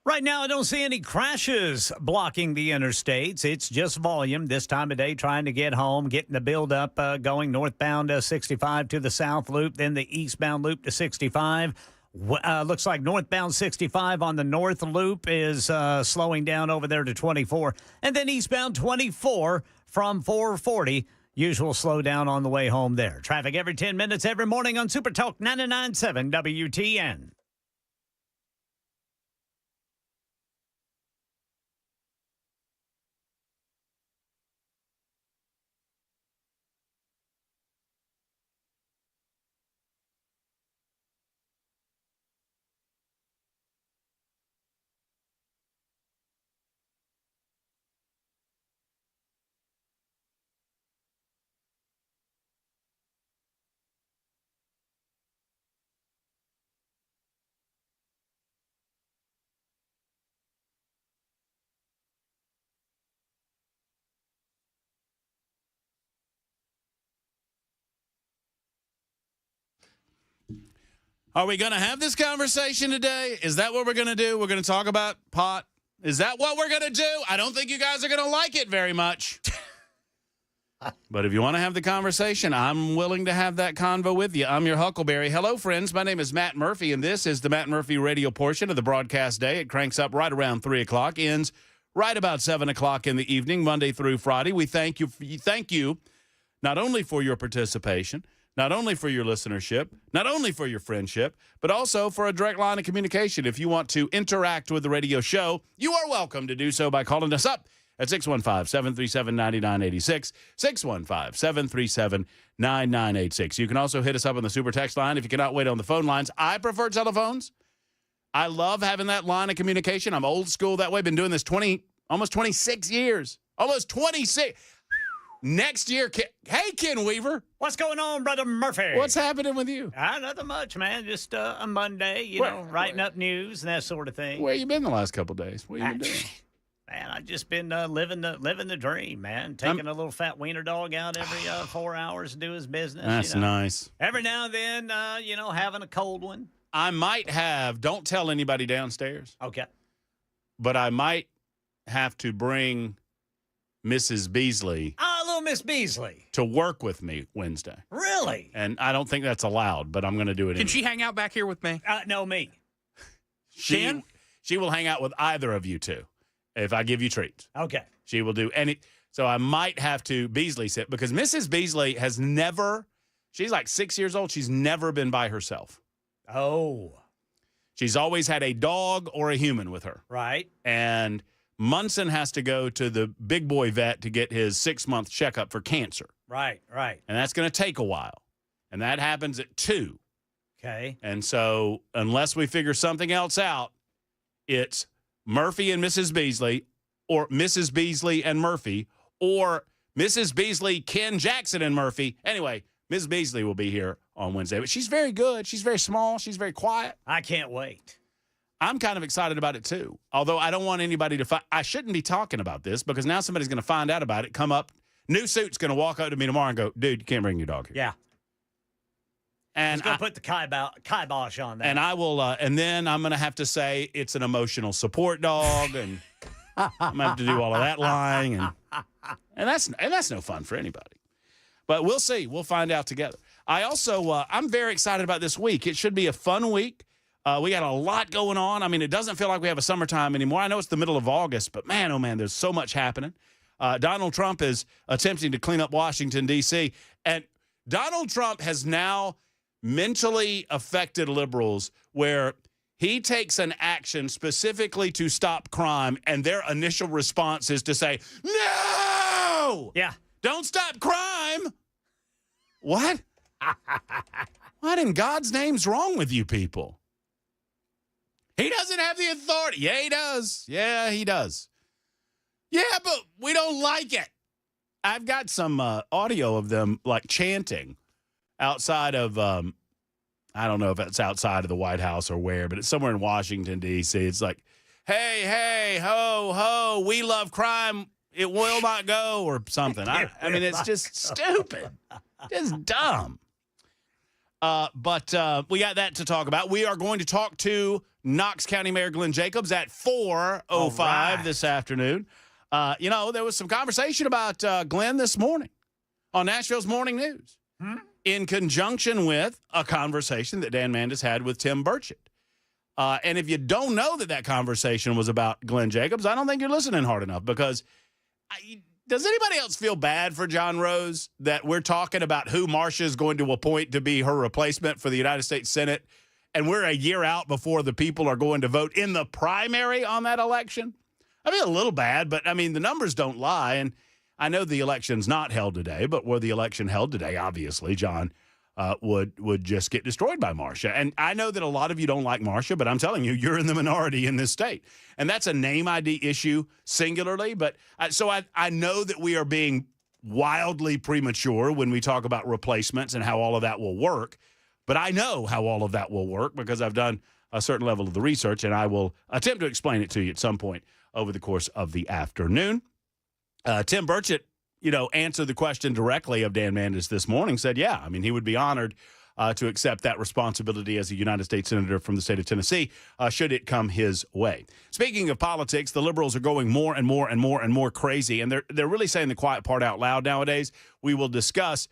Right now, I don't see any crashes blocking the interstates. It's just volume this time of day trying to get home, getting the buildup going northbound 65 to the south loop, then the eastbound loop to 65. Looks like northbound 65 on the north loop is slowing down over there to 24. And then eastbound 24 from 440. Usual slowdown on the way home there. Traffic every 10 minutes every morning on Super Talk 99.7 WTN. Are we going to have this conversation today? Is that what we're going to do? We're going to talk about pot? Is that what we're going to do? I don't think you guys are going to like it very much. But if you want to have the conversation, I'm willing to have that convo with you. I'm your Huckleberry. Hello, friends. My name is Matt Murphy, and this is the Matt Murphy radio portion of the broadcast day. It cranks up right around 3 o'clock, ends right about 7 o'clock in the evening, Monday through Friday. We thank you not only for your participation, not only for your listenership, not only for your friendship, but also for a direct line of communication. If you want to interact with the radio show, you are welcome to do so by calling us up at 615-737-9986, 615-737-9986. You can also hit us up on the super text line if you cannot wait on the phone lines. I prefer telephones. I love having that line of communication. I'm old school that way. Been doing this almost 26 years. Almost 26. Next year, hey, Ken Weaver. What's going on, Brother Murphy? What's happening with you? Nothing much, man. Just a Monday, writing up news and that sort of thing. Where you been the last couple of days? What you been doing? Man, I just been living the dream, man. Taking a little fat wiener dog out every 4 hours to do his business. That's nice. Every now and then, having a cold one. I might have, don't tell anybody downstairs. Okay. But I might have to bring Mrs. Beasley. Little Miss Beasley. To work with me Wednesday. Really? And I don't think that's allowed, but I'm going to do it anyway. Can she hang out back here with me? No, me. She will hang out with either of you two if I give you treats. Okay. She will do any. So I might have to Beasley sit because Mrs. Beasley has never, she's like 6 years old. She's never been by herself. Oh. She's always had a dog or a human with her. Right. And Munson has to go to the big boy vet to get his 6-month checkup for cancer. Right. And that's going to take a while. And that happens at 2. Okay. And so unless we figure something else out, it's Murphy and Mrs. Beasley, or Mrs. Beasley and Murphy, or Mrs. Beasley, Ken Jackson, and Murphy. Anyway, Ms. Beasley will be here on Wednesday. But she's very good. She's very small. She's very quiet. I can't wait. I'm kind of excited about it, too. Although I don't want anybody to I shouldn't be talking about this because now somebody's going to find out about it, come up. New suit's going to walk up to me tomorrow and go, dude, you can't bring your dog here. Yeah. And he's going to put the kibosh on that. And I will, and then I'm going to have to say it's an emotional support dog, and I'm going to have to do all of that lying, and that's no fun for anybody. But we'll see. We'll find out together. I also, I'm very excited about this week. It should be a fun week. We got a lot going on. I mean, it doesn't feel like we have a summertime anymore. I know it's the middle of August, but man, oh man, there's so much happening. Donald Trump is attempting to clean up Washington, D.C., and Donald Trump has now mentally affected liberals where he takes an action specifically to stop crime, and their initial response is to say, no! Yeah. Don't stop crime! What? What in God's name's wrong with you people? He doesn't have the authority. Yeah, he does. Yeah, he does. Yeah, but we don't like it. I've got some audio of them, like, chanting outside of, I don't know if it's outside of the White House or where, but it's somewhere in Washington, D.C. It's like, hey, hey, ho, ho, we love crime. It will not go, or something. I mean, it's just stupid. Just dumb. But we got that to talk about. We are going to talk to Knox County Mayor Glenn Jacobs at 4:05 this afternoon. There was some conversation about Glenn this morning on Nashville's Morning News in conjunction with a conversation that Dan Mandis had with Tim Burchett. And if you don't know that conversation was about Glenn Jacobs, I don't think you're listening hard enough because does anybody else feel bad for John Rose that we're talking about who Marcia is going to appoint to be her replacement for the United States Senate, and we're a year out before the people are going to vote in the primary on that election? I mean, a little bad, but, I mean, the numbers don't lie, and I know the election's not held today, but were the election held today, obviously, John would just get destroyed by Marcia. And I know that a lot of you don't like Marcia, but I'm telling you, you're in the minority in this state. And that's a name ID issue singularly. But so I know that we are being wildly premature when we talk about replacements and how all of that will work. But I know how all of that will work because I've done a certain level of the research, and I will attempt to explain it to you at some point over the course of the afternoon. Tim Burchett, answered the question directly of Dan Mandis this morning, said, yeah, I mean, he would be honored to accept that responsibility as a United States Senator from the state of Tennessee, should it come his way. Speaking of politics, the liberals are going more and more and more and more crazy, and they're really saying the quiet part out loud nowadays. We will discuss,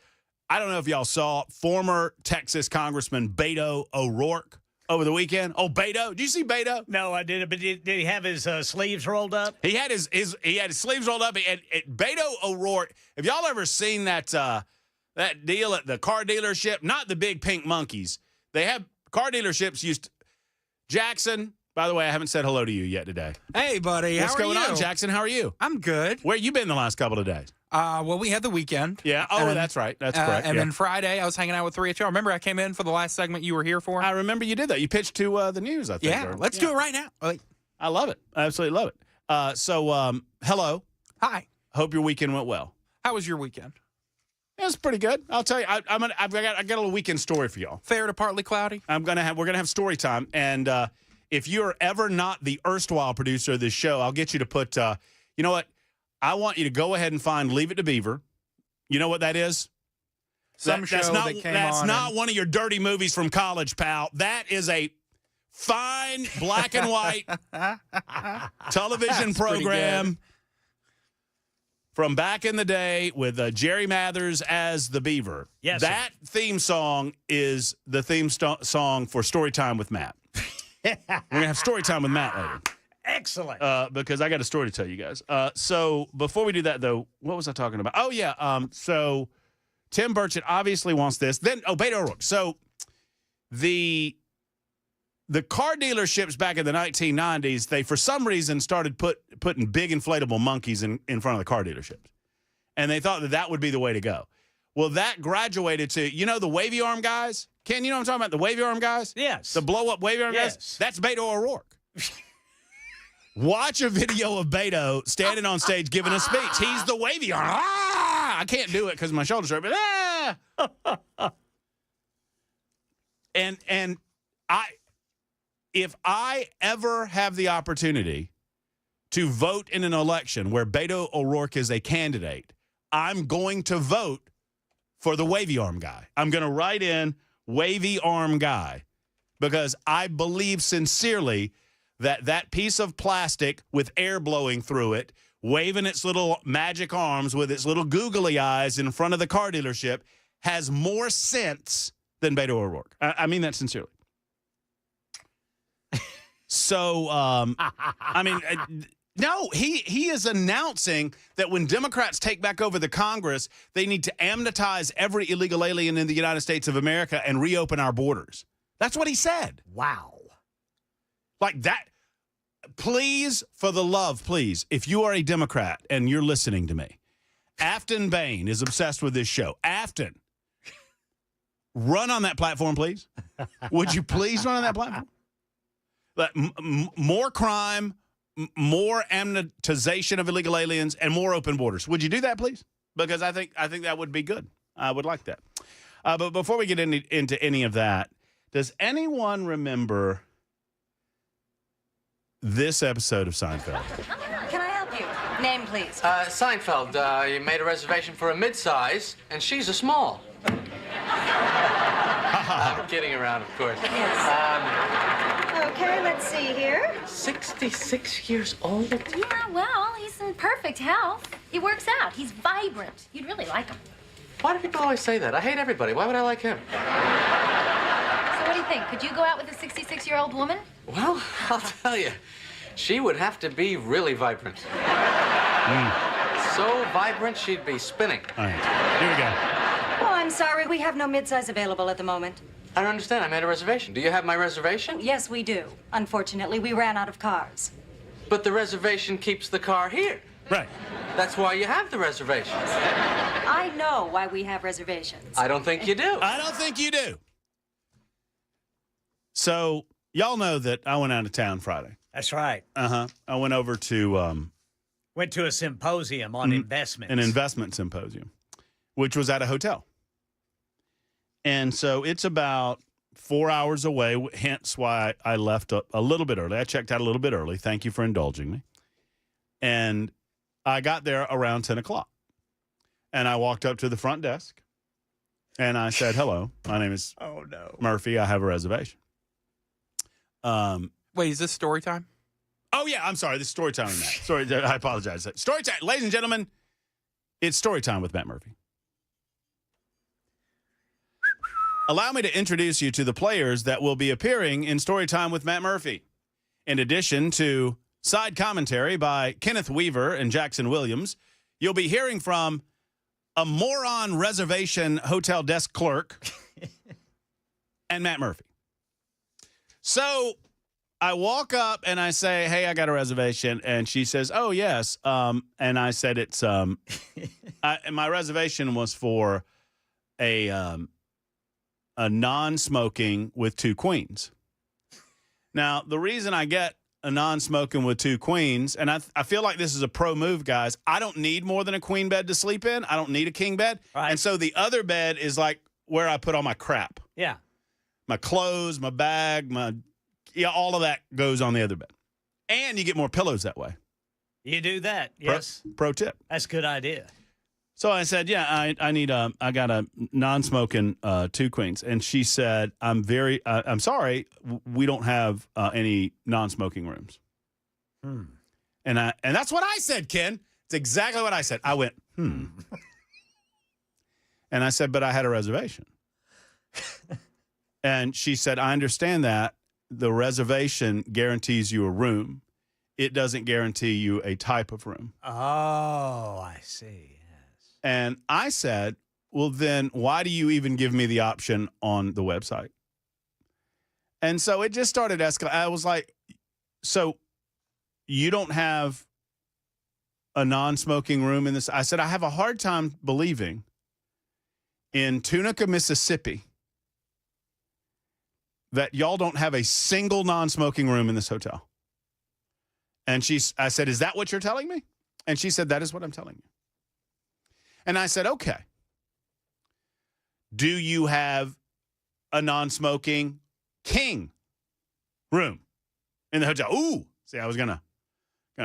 I don't know if y'all saw former Texas Congressman Beto O'Rourke over the weekend. Oh, Beto. Did you see Beto? No, I didn't. But did he have his sleeves rolled up? He had his sleeves rolled up. Beto O'Rourke. Have y'all ever seen that deal at the car dealership? Not the big pink monkeys. They have car dealerships Jackson. By the way, I haven't said hello to you yet today. Hey, buddy. What's going on, Jackson? How are you? I'm good. Where you been the last couple of days? Well, we had the weekend. Yeah. Oh, that's right. That's correct. And then Friday, I was hanging out with 3HL. Remember, I came in for the last segment you were here for? I remember you did that. You pitched to the news, I think. Yeah. Let's do it right now. I love it. I absolutely love it. So, hello. Hi. Hope your weekend went well. How was your weekend? It was pretty good. I'll tell you. I've got a little weekend story for y'all. Fair to partly cloudy? We're gonna have story time, and if you're ever not the erstwhile producer of this show, I'll get you to put. You know what? I want you to go ahead and find Leave It to Beaver. You know what that is? That's not one of your dirty movies from college, pal. That is a fine black and white television program from back in the day with Jerry Mathers as the Beaver. Yes, that theme song is the theme song for Storytime with Matt. We're going to have Storytime with Matt later. Excellent. Because I got a story to tell you guys. So before we do that, though, what was I talking about? Oh, yeah. So Tim Burchett obviously wants this. Then, Beto O'Rourke. So the car dealerships back in the 1990s, they, for some reason, started putting big inflatable monkeys in front of the car dealerships. And they thought that would be the way to go. Well, that graduated to, the wavy arm guys? Ken, you know what I'm talking about? The wavy arm guys? Yes. The blow-up wavy arm guys? That's Beto O'Rourke. Watch a video of Beto standing on stage giving a speech. He's the wavy arm. I can't do it because my shoulders hurt, but And if I ever have the opportunity to vote in an election where Beto O'Rourke is a candidate, I'm going to vote for the wavy arm guy. I'm going to write in wavy arm guy because I believe sincerely that piece of plastic with air blowing through it, waving its little magic arms with its little googly eyes in front of the car dealership has more sense than Beto O'Rourke. I mean that sincerely. So, no, he is announcing that when Democrats take back over the Congress, they need to amnestize every illegal alien in the United States of America and reopen our borders. That's what he said. Wow. Like that. Please, for the love, please, if you are a Democrat and you're listening to me, Afton Bain is obsessed with this show. Afton, run on that platform, please. Would you please run on that platform? More crime, more amnestization of illegal aliens, and more open borders. Would you do that, please? Because I think that would be good. I would like that. But before we get into any of that, does anyone remember this episode of Seinfeld? Can I help you? Name, please. Seinfeld, you made a reservation for a mid-size, and she's a small. I'm kidding around, of course. Yes. Okay, let's see here. 66 years old? Yeah, well, he's in perfect health. He works out. He's vibrant. You'd really like him. Why do people always say that? I hate everybody. Why would I like him? So what do you think? Could you go out with a 66-year-old woman? Well, I'll tell you, she would have to be really vibrant. So vibrant, she'd be spinning. All right, here we go. Oh, I'm sorry. We have no midsize available at the moment. I don't understand. I made a reservation. Do you have my reservation? Yes, we do. Unfortunately, we ran out of cars. But the reservation keeps the car here. Right. That's why you have the reservations. I know why we have reservations. I don't think you do. I don't think you do. So, y'all know that I went out of town Friday. That's right. I went over to Went to a symposium on investments. an investment symposium, which was at a hotel. And so it's about 4 hours away, hence why I left a little bit early. I checked out a little bit early. Thank you for indulging me. And I got there around 10 o'clock. And I walked up to the front desk, and I said, hello, my name is Murphy. I have a reservation. Wait, is this story time? Oh, yeah, I'm sorry. This is story time with Matt. Sorry, I apologize. Story time. Ladies and gentlemen, it's story time with Matt Murphy. Allow me to introduce you to the players that will be appearing in Story Time with Matt Murphy. In addition to side commentary by Kenneth Weaver and Jackson Williams, you'll be hearing from a moron reservation hotel desk clerk and Matt Murphy. So I walk up and I say, hey, I got a reservation. And she says, oh, yes. And I said, it's my reservation was for a non-smoking with 2 queens. Now, the reason I get a non-smoking with 2 queens, and I feel like this is a pro move, guys. I don't need more than a queen bed to sleep in. I don't need a king bed. Right. And so the other bed is like where I put all my crap. Yeah. My clothes, my bag, all of that goes on the other bed. And you get more pillows that way. You do that. Yes. Pro tip. That's a good idea. So I said, yeah, I got a non-smoking 2 queens. And she said, I'm sorry, we don't have any non-smoking rooms. And that's what I said, Ken. It's exactly what I said. I went, And I said, but I had a reservation. And she said, I understand that. The reservation guarantees you a room. It doesn't guarantee you a type of room. Oh, I see. And I said, well, then why do you even give me the option on the website? And so it just started escalating. I was like, so you don't have a non-smoking room in this? I said, I have a hard time believing in Tunica, Mississippi, that y'all don't have a single non-smoking room in this hotel. And I said, is that what you're telling me? And she said, that is what I'm telling you. And I said, okay. Do you have a non-smoking king room in the hotel? Ooh, see, I was gonna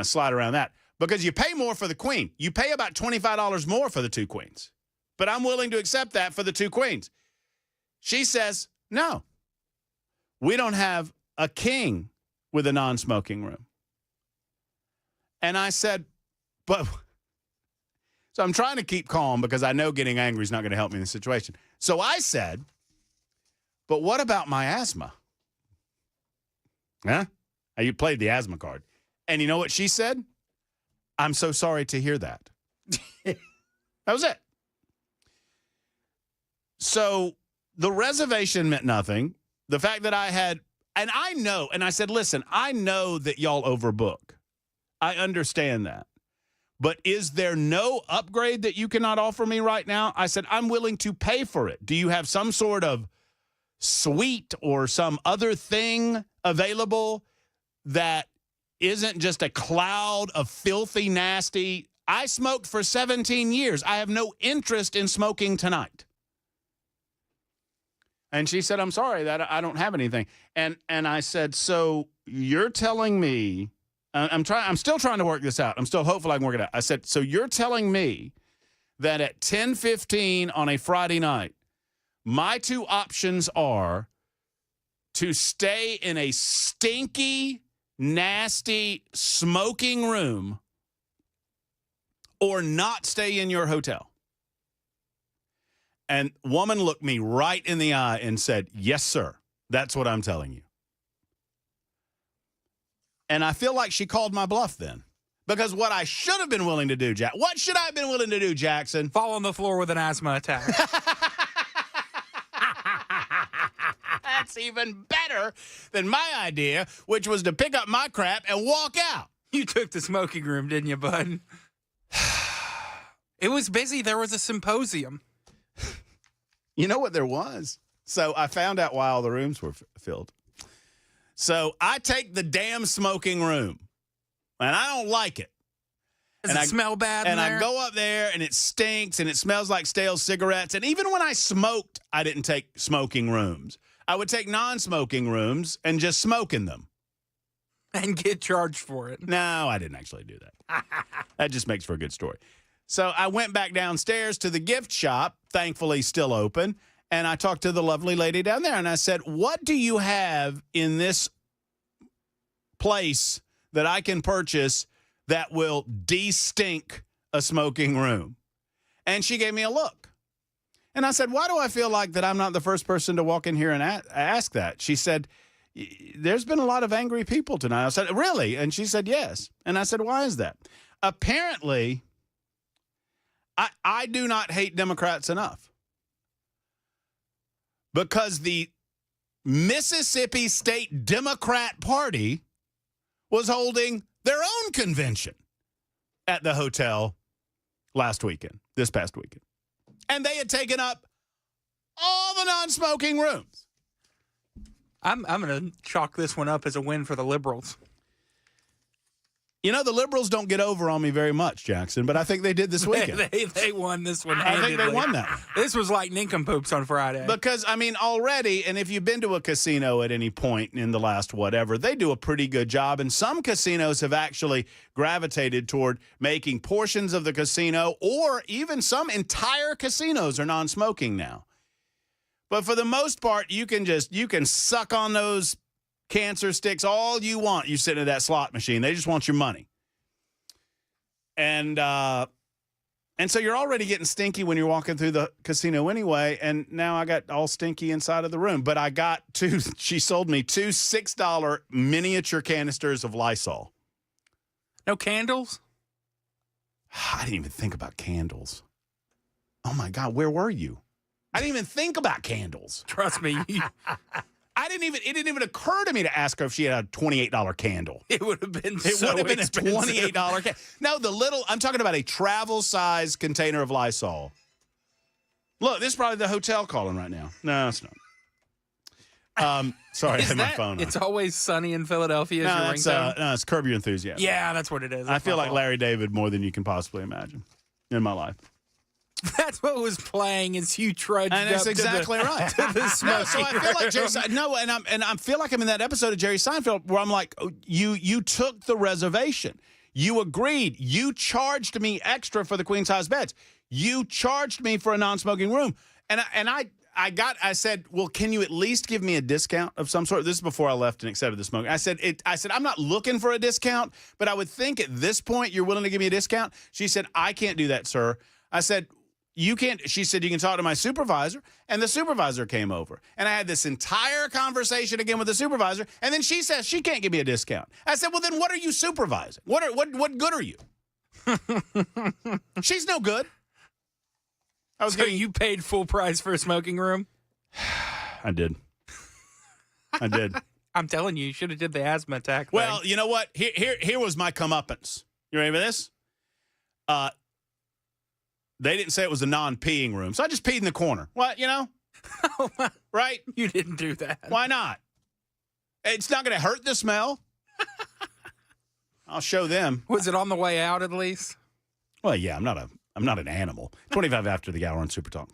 slide around that because you pay more for the queen. You pay about $25 more for the 2 queens, but I'm willing to accept that for the 2 queens. She says, no, we don't have a king with a non-smoking room. And I said, but... So I'm trying to keep calm because I know getting angry is not going to help me in this situation. So I said, but what about my asthma? Huh? You played the asthma card. And you know what she said? I'm so sorry to hear that. That was it. So the reservation meant nothing. The fact that I had, and I know, and I said, listen, I know that y'all overbook. I understand that. But is there no upgrade that you cannot offer me right now? I said, I'm willing to pay for it. Do you have some sort of suite or some other thing available that isn't just a cloud of filthy, nasty? I smoked for 17 years. I have no interest in smoking tonight. And she said, I'm sorry that I don't have anything. And I said, so you're telling me, I'm still trying to work this out. I'm still hopeful I can work it out. I said, so you're telling me that at 10:15 on a Friday night, My two options are to stay in a stinky, nasty, smoking room or not stay in your hotel. And woman looked me right in the eye and said, yes, sir. That's what I'm telling you. And I feel like she called my bluff then. Because what I should have been willing to do, what should I have been willing to do, Jackson? Fall on the floor with an asthma attack. That's even better than my idea, which was to pick up my crap and walk out. You took the smoking room, didn't you, bud? It was busy. There was a symposium. You know what there was? So I found out why all the rooms were filled. So I take the damn smoking room, and I don't like it. Does it smell bad in there? I go up there, and it stinks, and it smells like stale cigarettes. And even when I smoked, I didn't take smoking rooms. I would take non-smoking rooms and just smoke in them. And get charged for it. No, I didn't actually do that. That just makes for a good story. So I went back downstairs to the gift shop, thankfully still open, and I talked to the lovely lady down there, and I said, what do you have in this place that I can purchase that will de-stink a smoking room? And she gave me a look. And I said, why do I feel like that I'm not the first person to walk in here and ask that? She said, there's been a lot of angry people tonight. I said, really? And she said, yes. And I said, why is that? Apparently, I do not hate Democrats enough. Because the Mississippi State Democrat Party was holding their own convention at the hotel this past weekend. And they had taken up all the non-smoking rooms. I'm going to chalk this one up as a win for the liberals. You know, the liberals don't get over on me very much, Jackson, but I think they did this weekend. They won this one. I think they won that one. This was like nincompoops on Friday. Because, I mean, already, and if you've been to a casino at any point in the last whatever, they do a pretty good job. And some casinos have actually gravitated toward making portions of the casino, or even some entire casinos are non-smoking now. But for the most part, you can suck on those cancer sticks all you want. You sit in that slot machine. They just want your money. And so you're already getting stinky when you're walking through the casino anyway. And now I got all stinky inside of the room. But I got she sold me two $6 miniature canisters of Lysol. No candles? I didn't even think about candles. Oh my God, where were you? I didn't even think about candles. Trust me. It didn't even occur to me to ask her if she had a $28 candle. It would have been It would have been expensive. a $28 candle. No, I'm talking about a travel-size container of Lysol. Look, this is probably the hotel calling right now. No, it's not. Sorry, I had my phone on. It's Always Sunny in Philadelphia. No, is your ringtone? no, it's Curb Your Enthusiasm. Yeah, that's what it is. I feel like fault. Larry David more than you can possibly imagine in my life. That's what was playing as you trudged And that's up exactly to the, right. to the No, smoking so I feel like Jerry room. and I feel like I'm in that episode of Jerry Seinfeld where I'm like, oh, you took the reservation. You agreed. You charged me extra for the queen size beds. You charged me for a non-smoking room. And I said, well, can you at least give me a discount of some sort? This is before I left and accepted the smoking. I said, I'm not looking for a discount, but I would think at this point you're willing to give me a discount. She said, I can't do that, sir. I said, you can't. She said, you can talk to my supervisor. And the supervisor came over. And I had this entire conversation again with the supervisor. And then she says she can't give me a discount. I said, well, then what are you supervising? What good are you? She's no good. So you paid full price for a smoking room? I did. I'm telling you, you should have did the asthma attack Well, thing. you know what? Here was my comeuppance. You ready for this? They didn't say it was a non-peeing room, so I just peed in the corner. What, right? You didn't do that. Why not? It's not going to hurt the smell. I'll show them. Was it on the way out at least? Well, yeah, I'm not an animal. 25 after the hour on Super Talk.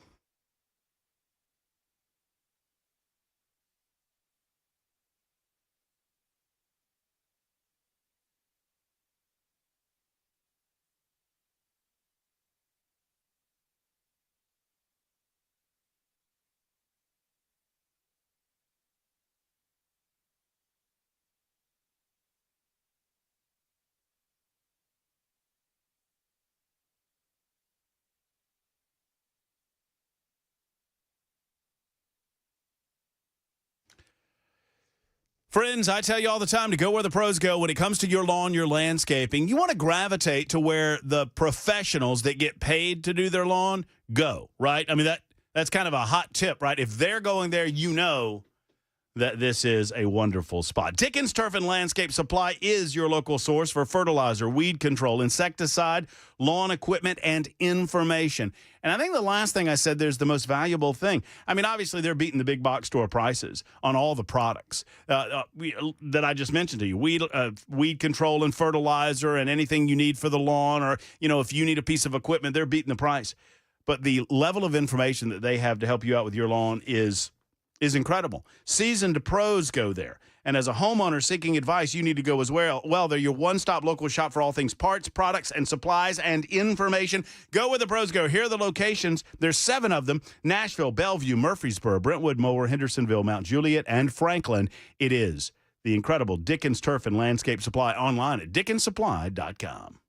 Friends, I tell you all the time to go where the pros go when it comes to your lawn, your landscaping. You want to gravitate to where the professionals that get paid to do their lawn go, right? I mean, that's kind of a hot tip, right? If they're going there, you know that this is a wonderful spot. Dickens Turf and Landscape Supply is your local source for fertilizer, weed control, insecticide, lawn equipment, and information. And I think the last thing I said there's the most valuable thing. I mean, obviously, they're beating the big box store prices on all the products that I just mentioned to you. Weed control and fertilizer and anything you need for the lawn, or, if you need a piece of equipment, they're beating the price. But the level of information that they have to help you out with your lawn is incredible. Seasoned pros go there. And as a homeowner seeking advice, you need to go as well. Well, they're your one-stop local shop for all things parts, products, and supplies and information. Go where the pros go. Here are the locations. There's 7 of them: Nashville, Bellevue, Murfreesboro, Brentwood, Mower, Hendersonville, Mount Juliet, and Franklin. It is the incredible Dickens Turf and Landscape Supply, online at dickenssupply.com.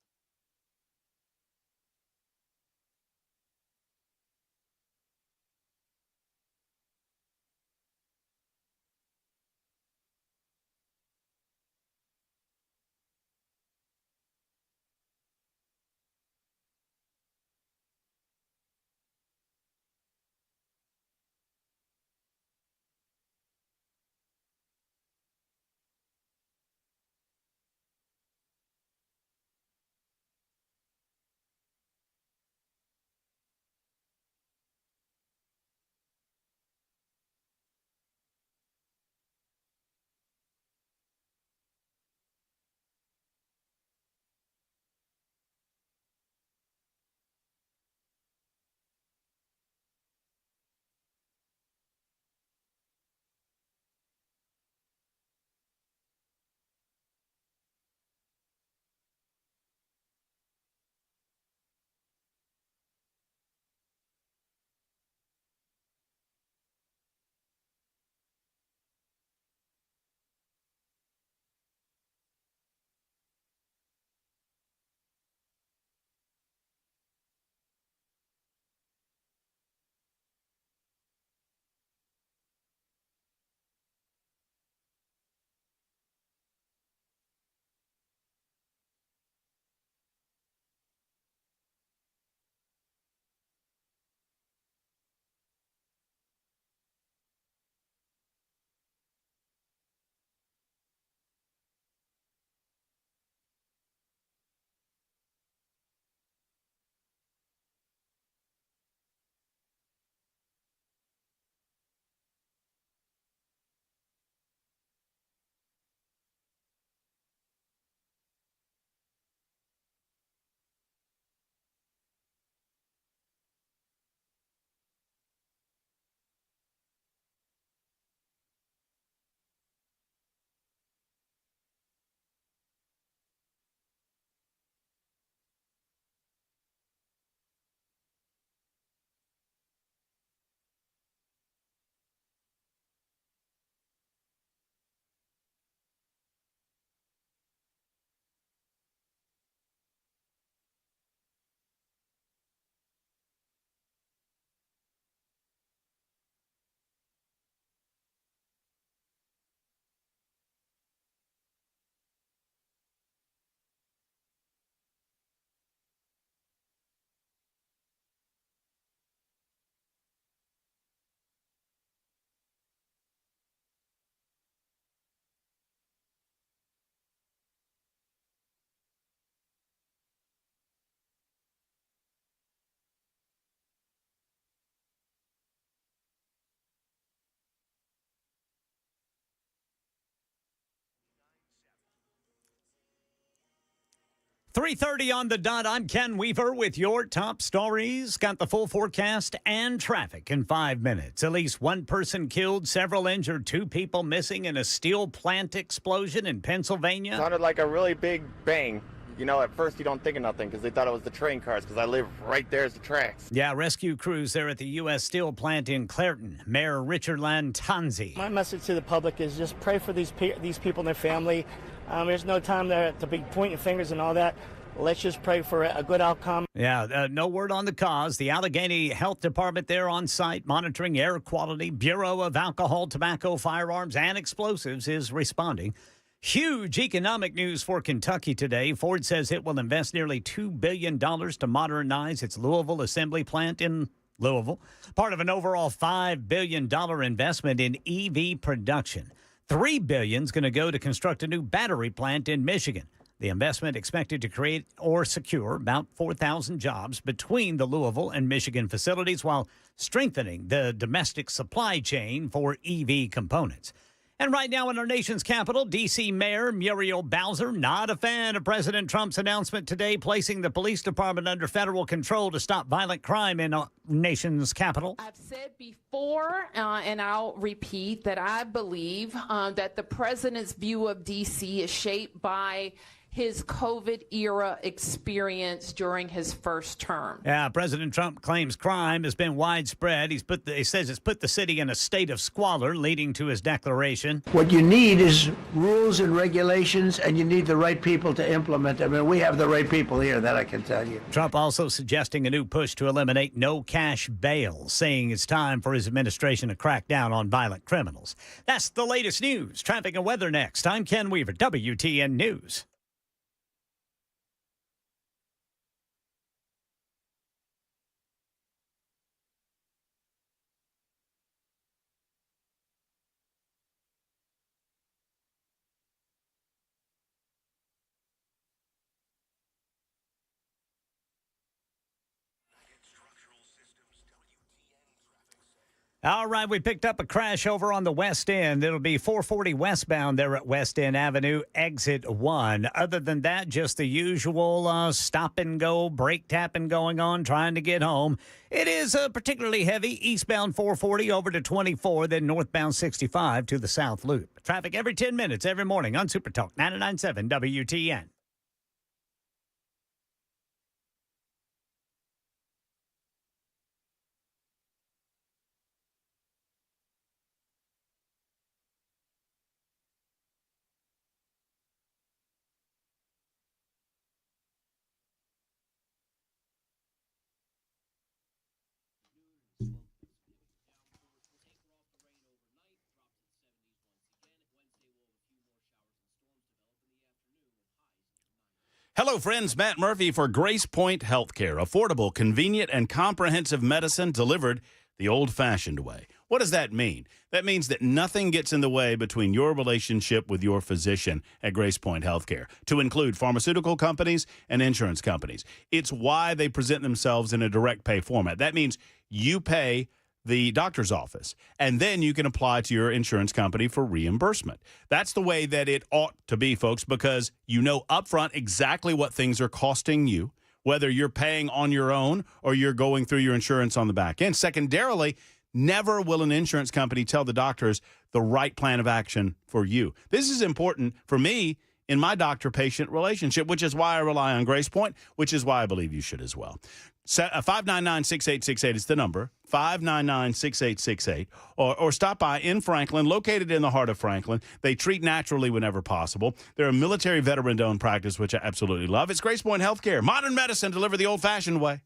.30 on the dot. I'm Ken Weaver with your top stories. Got the full forecast and traffic in 5 minutes. At least one person killed, several injured, 2 people missing in a steel plant explosion in Pennsylvania. Sounded like a really big bang. At first you don't think of nothing because they thought it was the train cars because I live right there as the tracks. Yeah, rescue crews there at the U.S. Steel plant in Clairton. Mayor Richard Lantanzi. My message to the public is just pray for these people and their family. There's no time there to be pointing fingers and all that. let's just pray for a good outcome. Yeah, no word on the cause. The Allegheny Health Department there on site monitoring air quality. Bureau of Alcohol, Tobacco, Firearms, and Explosives is responding. Huge economic news for Kentucky today. Ford says it will invest nearly $2 billion to modernize its Louisville assembly plant in Louisville, part of an overall $5 billion investment in EV production. $3 billion is going to go to construct a new battery plant in Michigan. The investment expected to create or secure about 4,000 jobs between the Louisville and Michigan facilities while strengthening the domestic supply chain for EV components. And right now in our nation's capital, D.C. Mayor Muriel Bowser, not a fan of President Trump's announcement today placing the police department under federal control to stop violent crime in our nation's capital. I've said before, and I'll repeat, that I believe that the president's view of D.C. is shaped by his COVID-era experience during his first term. Yeah, President Trump claims crime has been widespread. He says it's put the city in a state of squalor, leading to his declaration. What you need is rules and regulations, and you need the right people to implement them. And we have the right people here, that I can tell you. Trump also suggesting a new push to eliminate no-cash bail, saying it's time for his administration to crack down on violent criminals. That's the latest news. Traffic and weather next. I'm Ken Weaver, WTN News. All right, we picked up a crash over on the West End. It'll be 440 westbound there at West End Avenue, exit 1. Other than that, just the usual stop and go, brake tapping going on, trying to get home. It is particularly heavy eastbound 440 over to 24, then northbound 65 to the South Loop. Traffic every 10 minutes every morning on Super Talk 99.7 WTN. Hello, friends. Matt Murphy for Grace Point Healthcare. Affordable, convenient, and comprehensive medicine delivered the old-fashioned way. What does that mean? That means that nothing gets in the way between your relationship with your physician at Grace Point Healthcare, to include pharmaceutical companies and insurance companies. It's why they present themselves in a direct pay format. That means you pay the doctor's office, and then you can apply to your insurance company for reimbursement. That's the way that it ought to be, folks, because you know upfront exactly what things are costing you, whether you're paying on your own or you're going through your insurance on the back end. Secondarily, never will an insurance company tell the doctors the right plan of action for you. This is important for me in my doctor-patient relationship, which is why I rely on Grace Point, which is why I believe you should as well. 599-6868 is the number, 599-6868, or stop by in Franklin, located in the heart of Franklin. They treat naturally whenever possible. They're a military veteran-owned practice, which I absolutely love. It's Grace Point Healthcare, modern medicine delivered the old-fashioned way.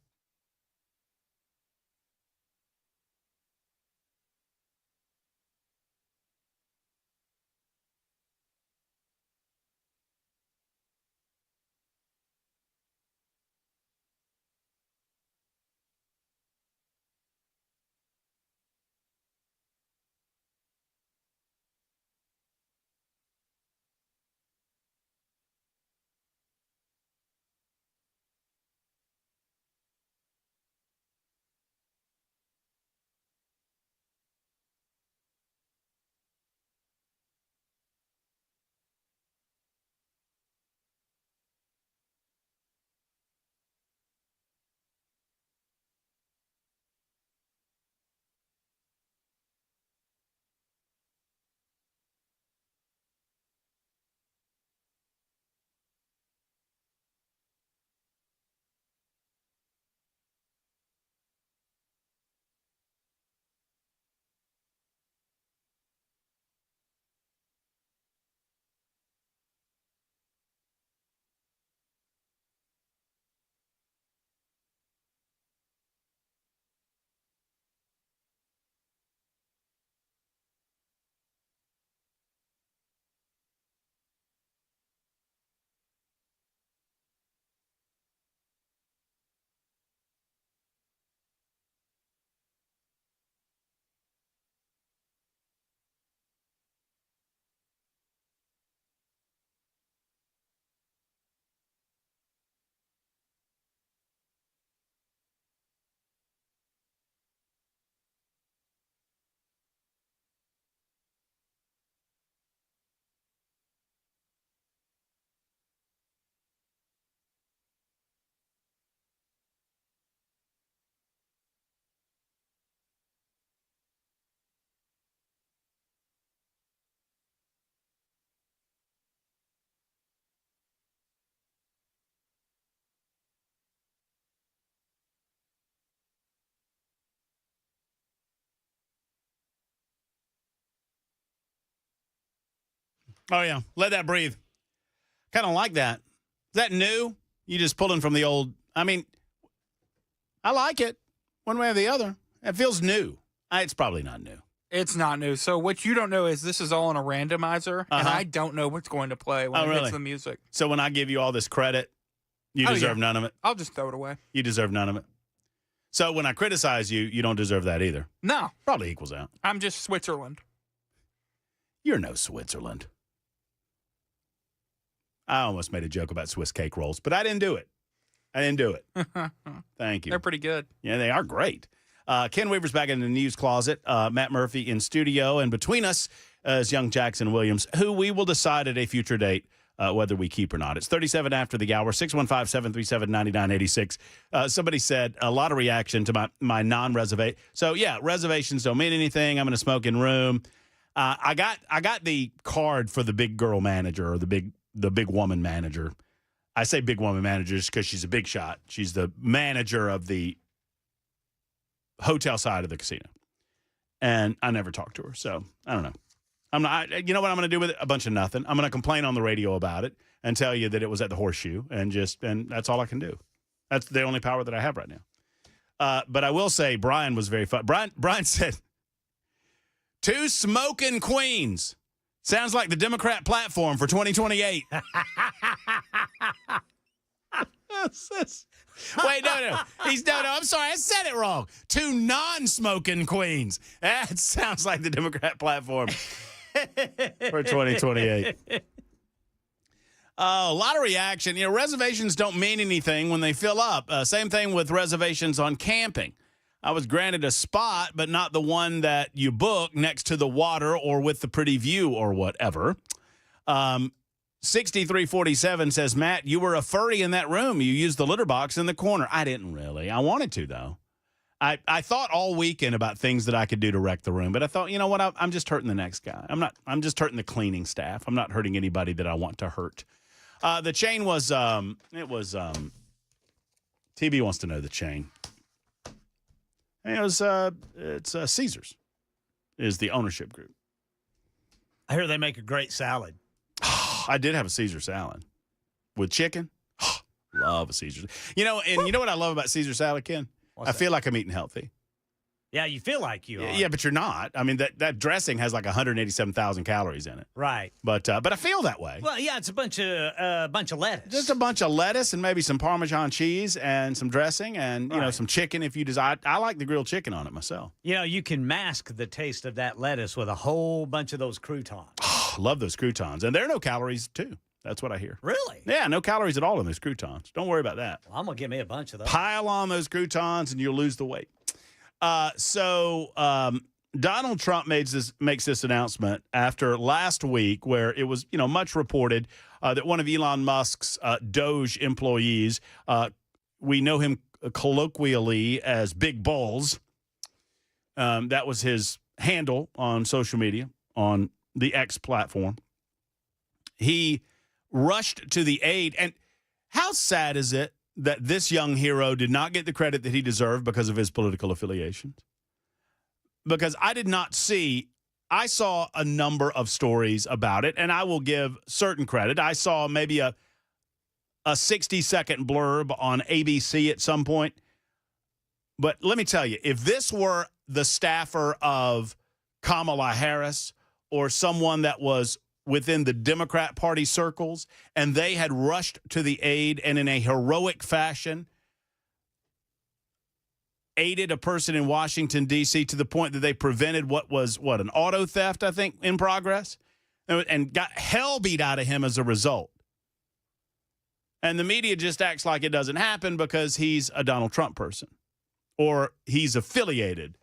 Oh, yeah. Let that breathe. Kind of like that. Is that new? You just pulling from the old. I mean, I like it one way or the other. It feels new. It's probably not new. It's not new. So what you don't know is this is all in a randomizer, and I don't know what's going to play when it hits the music. So when I give you all this credit, you deserve none of it? I'll just throw it away. You deserve none of it? So when I criticize you, you don't deserve that either? No. Probably equals out. I'm just Switzerland. You're no Switzerland. I almost made a joke about Swiss cake rolls, but I didn't do it. Thank you. They're pretty good. Yeah, they are great. Ken Weaver's back in the news closet. Matt Murphy in studio. And between us is young Jackson Williams, who we will decide at a future date whether we keep or not. It's 37 after the hour, 615-737-9986. Somebody said a lot of reaction to my non-reservation. So, yeah, reservations don't mean anything. I'm in a smoking room. I got the card for the big girl manager or the big woman manager. I say big woman manager just because she's a big shot. She's the manager of the hotel side of the casino. And I never talked to her, so I don't know. You know what I'm going to do with it? A bunch of nothing. I'm going to complain on the radio about it and tell you that it was at the Horseshoe, and that's all I can do. That's the only power that I have right now. But I will say Brian was very fun. Brian said, 2 smoking queens. Sounds like the Democrat platform for 2028. Wait, no. I'm sorry. I said it wrong. 2 non-smoking queens. That sounds like the Democrat platform for 2028. A lot of reaction. You know, reservations don't mean anything when they fill up. Same thing with reservations on camping. I was granted a spot, but not the one that you book next to the water or with the pretty view or whatever. 6347 says, Matt, you were a furry in that room. You used the litter box in the corner. I didn't really. I wanted to, though. I thought all weekend about things that I could do to wreck the room, but I thought, you know what? I'm just hurting the next guy. I'm just hurting the cleaning staff. I'm not hurting anybody that I want to hurt. The chain was, TB wants to know the chain. And it's Caesars is the ownership group. I hear they make a great salad. I did have a Caesar salad with chicken. Love a Caesar. You know what I love about Caesar salad, Ken? I feel like I'm eating healthy. Yeah, you feel like you are. Yeah, but you're not. I mean, that dressing has like 187,000 calories in it. Right. But I feel that way. Well, yeah, it's a bunch of lettuce. Just a bunch of lettuce and maybe some Parmesan cheese and some dressing and, you know, some chicken if you desire. I like the grilled chicken on it myself. You know, you can mask the taste of that lettuce with a whole bunch of those croutons. Love those croutons. And there are no calories, too. That's what I hear. Really? Yeah, no calories at all in those croutons. Don't worry about that. Well, I'm going to give me a bunch of those. Pile on those croutons and you'll lose the weight. So Donald Trump makes this announcement after last week where it was, much reported that one of Elon Musk's Doge employees, we know him colloquially as Big Balls. That was his handle on social media, on the X platform. He rushed to the aid. And how sad is it that this young hero did not get the credit that he deserved because of his political affiliations? Because I saw a number of stories about it, and I will give certain credit. I saw maybe a 60-second blurb on ABC at some point. But let me tell you, if this were the staffer of Kamala Harris or someone that was within the Democrat Party circles, and they had rushed to the aid and in a heroic fashion aided a person in Washington, D.C. to the point that they prevented an auto theft, I think, in progress, and got hell beat out of him as a result. And the media just acts like it doesn't happen because he's a Donald Trump person or he's affiliated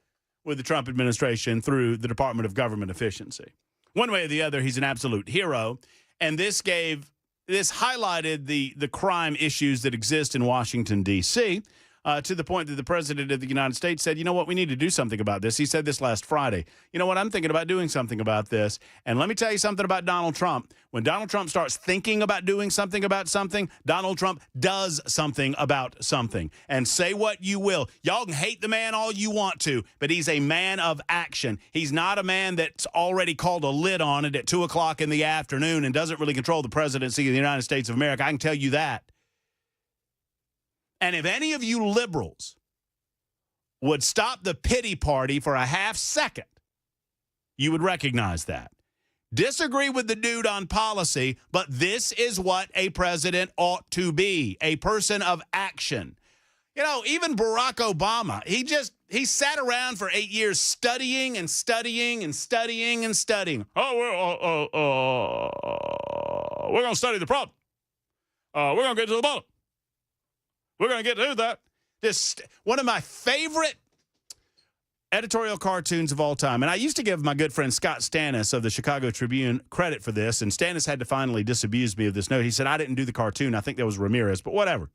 with the Trump administration through the Department of Government Efficiency. One way or the other, he's an absolute hero. And this highlighted the crime issues that exist in Washington, D.C. to the point that the president of the United States said, you know what, we need to do something about this. He said this last Friday. You know what, I'm thinking about doing something about this. And let me tell you something about Donald Trump. When Donald Trump starts thinking about doing something about something, Donald Trump does something about something. And say what you will. Y'all can hate the man all you want to, but he's a man of action. He's not a man that's already called a lid on it at 2 o'clock in the afternoon and doesn't really control the presidency of the United States of America. I can tell you that. And if any of you liberals would stop the pity party for a half second, you would recognize that. Disagree with the dude on policy, but this is what a president ought to be, a person of action. You know, even Barack Obama, he sat around for 8 years studying and studying and studying and studying. We're going to study the problem. We're going to get to the bottom. We're going to get to that. One of my favorite editorial cartoons of all time. And I used to give my good friend Scott Stannis of the Chicago Tribune credit for this. And Stannis had to finally disabuse me of this note. He said, I didn't do the cartoon. I think that was Ramirez, but whatever.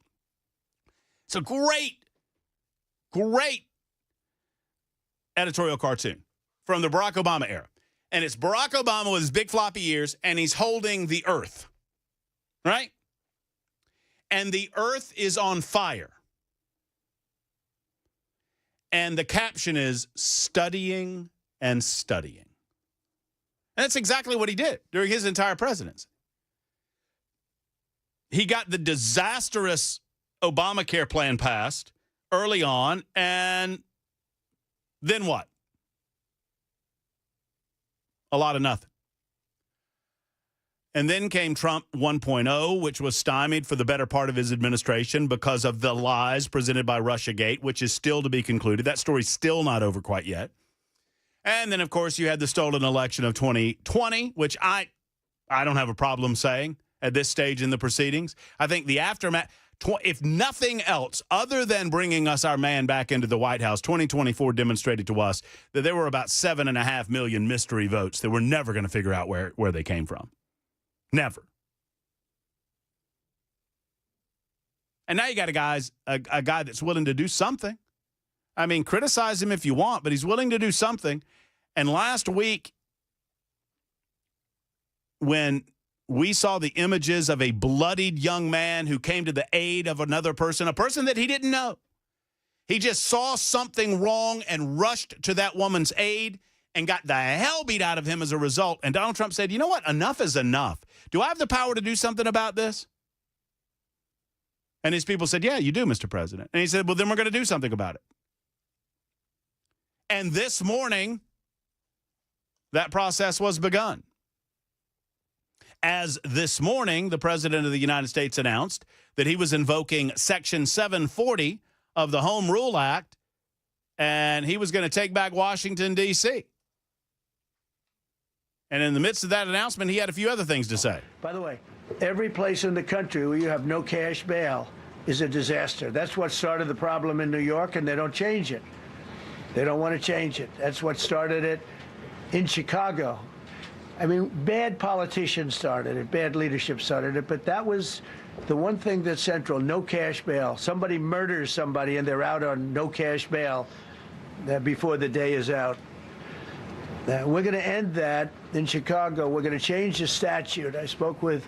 It's a great editorial cartoon from the Barack Obama era. And it's Barack Obama with his big floppy ears, and he's holding the earth, right? And the earth is on fire. And the caption is studying and studying. And that's exactly what he did during his entire presidency. He got the disastrous Obamacare plan passed early on, and then what? A lot of nothing. And then came Trump 1.0, which was stymied for the better part of his administration because of the lies presented by Russiagate, which is still to be concluded. That story's still not over quite yet. And then, of course, you had the stolen election of 2020, which I don't have a problem saying at this stage in the proceedings. I think the aftermath, if nothing else, other than bringing us our man back into the White House, 2024 demonstrated to us that there were about 7.5 million mystery votes that we're never going to figure out where they came from. Never. And now you got a guy that's willing to do something. I mean, criticize him if you want, but he's willing to do something. And last week, when we saw the images of a bloodied young man who came to the aid of another person, a person that he didn't know, he just saw something wrong and rushed to that woman's aid and got the hell beat out of him as a result. And Donald Trump said, you know what? Enough is enough. Do I have the power to do something about this? And his people said, yeah, you do, Mr. President. And he said, well, then we're going to do something about it. And this morning, that process was begun. As this morning, the President of the United States announced that he was invoking Section 740 of the Home Rule Act, and he was going to take back Washington, D.C. And in the midst of that announcement, he had a few other things to say. By the way, every place in the country where you have no cash bail is a disaster. That's what started the problem in New York, and they don't change it. They don't want to change it. That's what started it in Chicago. I mean, bad politicians started it, bad leadership started it, but that was the one thing that's central, no cash bail. Somebody murders somebody and they're out on no cash bail before the day is out. We're going to end that in Chicago. We're going to change the statute. I spoke with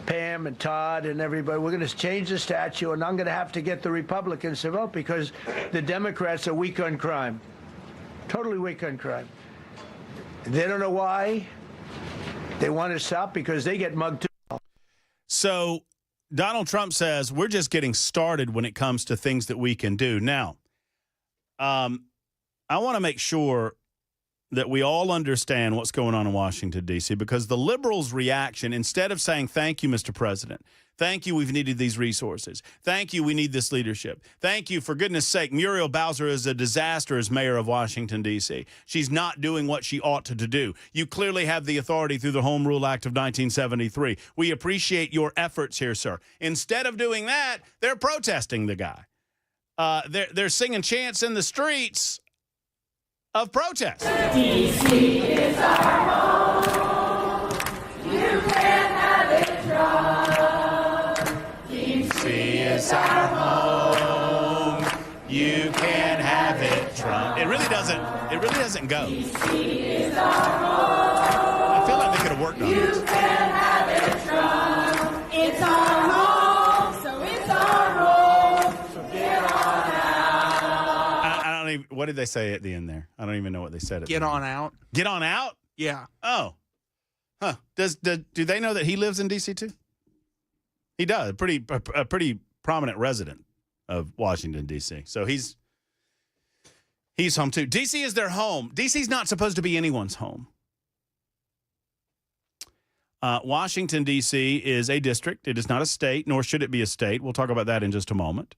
Pam and Todd and everybody. We're going to change the statute, and I'm going to have to get the Republicans to vote because the Democrats are weak on crime, totally weak on crime. They don't know why. They want to stop because they get mugged too. So Donald Trump says we're just getting started when it comes to things that we can do. Now, I want to make sure that we all understand what's going on in Washington, D.C., because the liberals' reaction, instead of saying, thank you, Mr. President, thank you, we've needed these resources, thank you, we need this leadership, thank you, for goodness sake, Muriel Bowser is a disaster as mayor of Washington, D.C. She's not doing what she ought to do. You clearly have the authority through the Home Rule Act of 1973. We appreciate your efforts here, sir. Instead of doing that, they're protesting the guy. They're singing chants in the streets of protest. D.C. is our home. You can have it wrong. D.C. is our home. doesn't. It really doesn't go. I feel like they could have worked on this. It's our home, so it's our home. So get on out. I don't even. What did they say at the end there? I don't even know what they said. Get on out. Get on out. Yeah. Oh, huh. Do they know that he lives in D.C. too? He does. A pretty prominent resident of Washington, D.C. So he's home too. D.C. is their home. D.C.'s not supposed to be anyone's home. Washington, D.C. is a district. It is not a state, nor should it be a state. We'll talk about that in just a moment.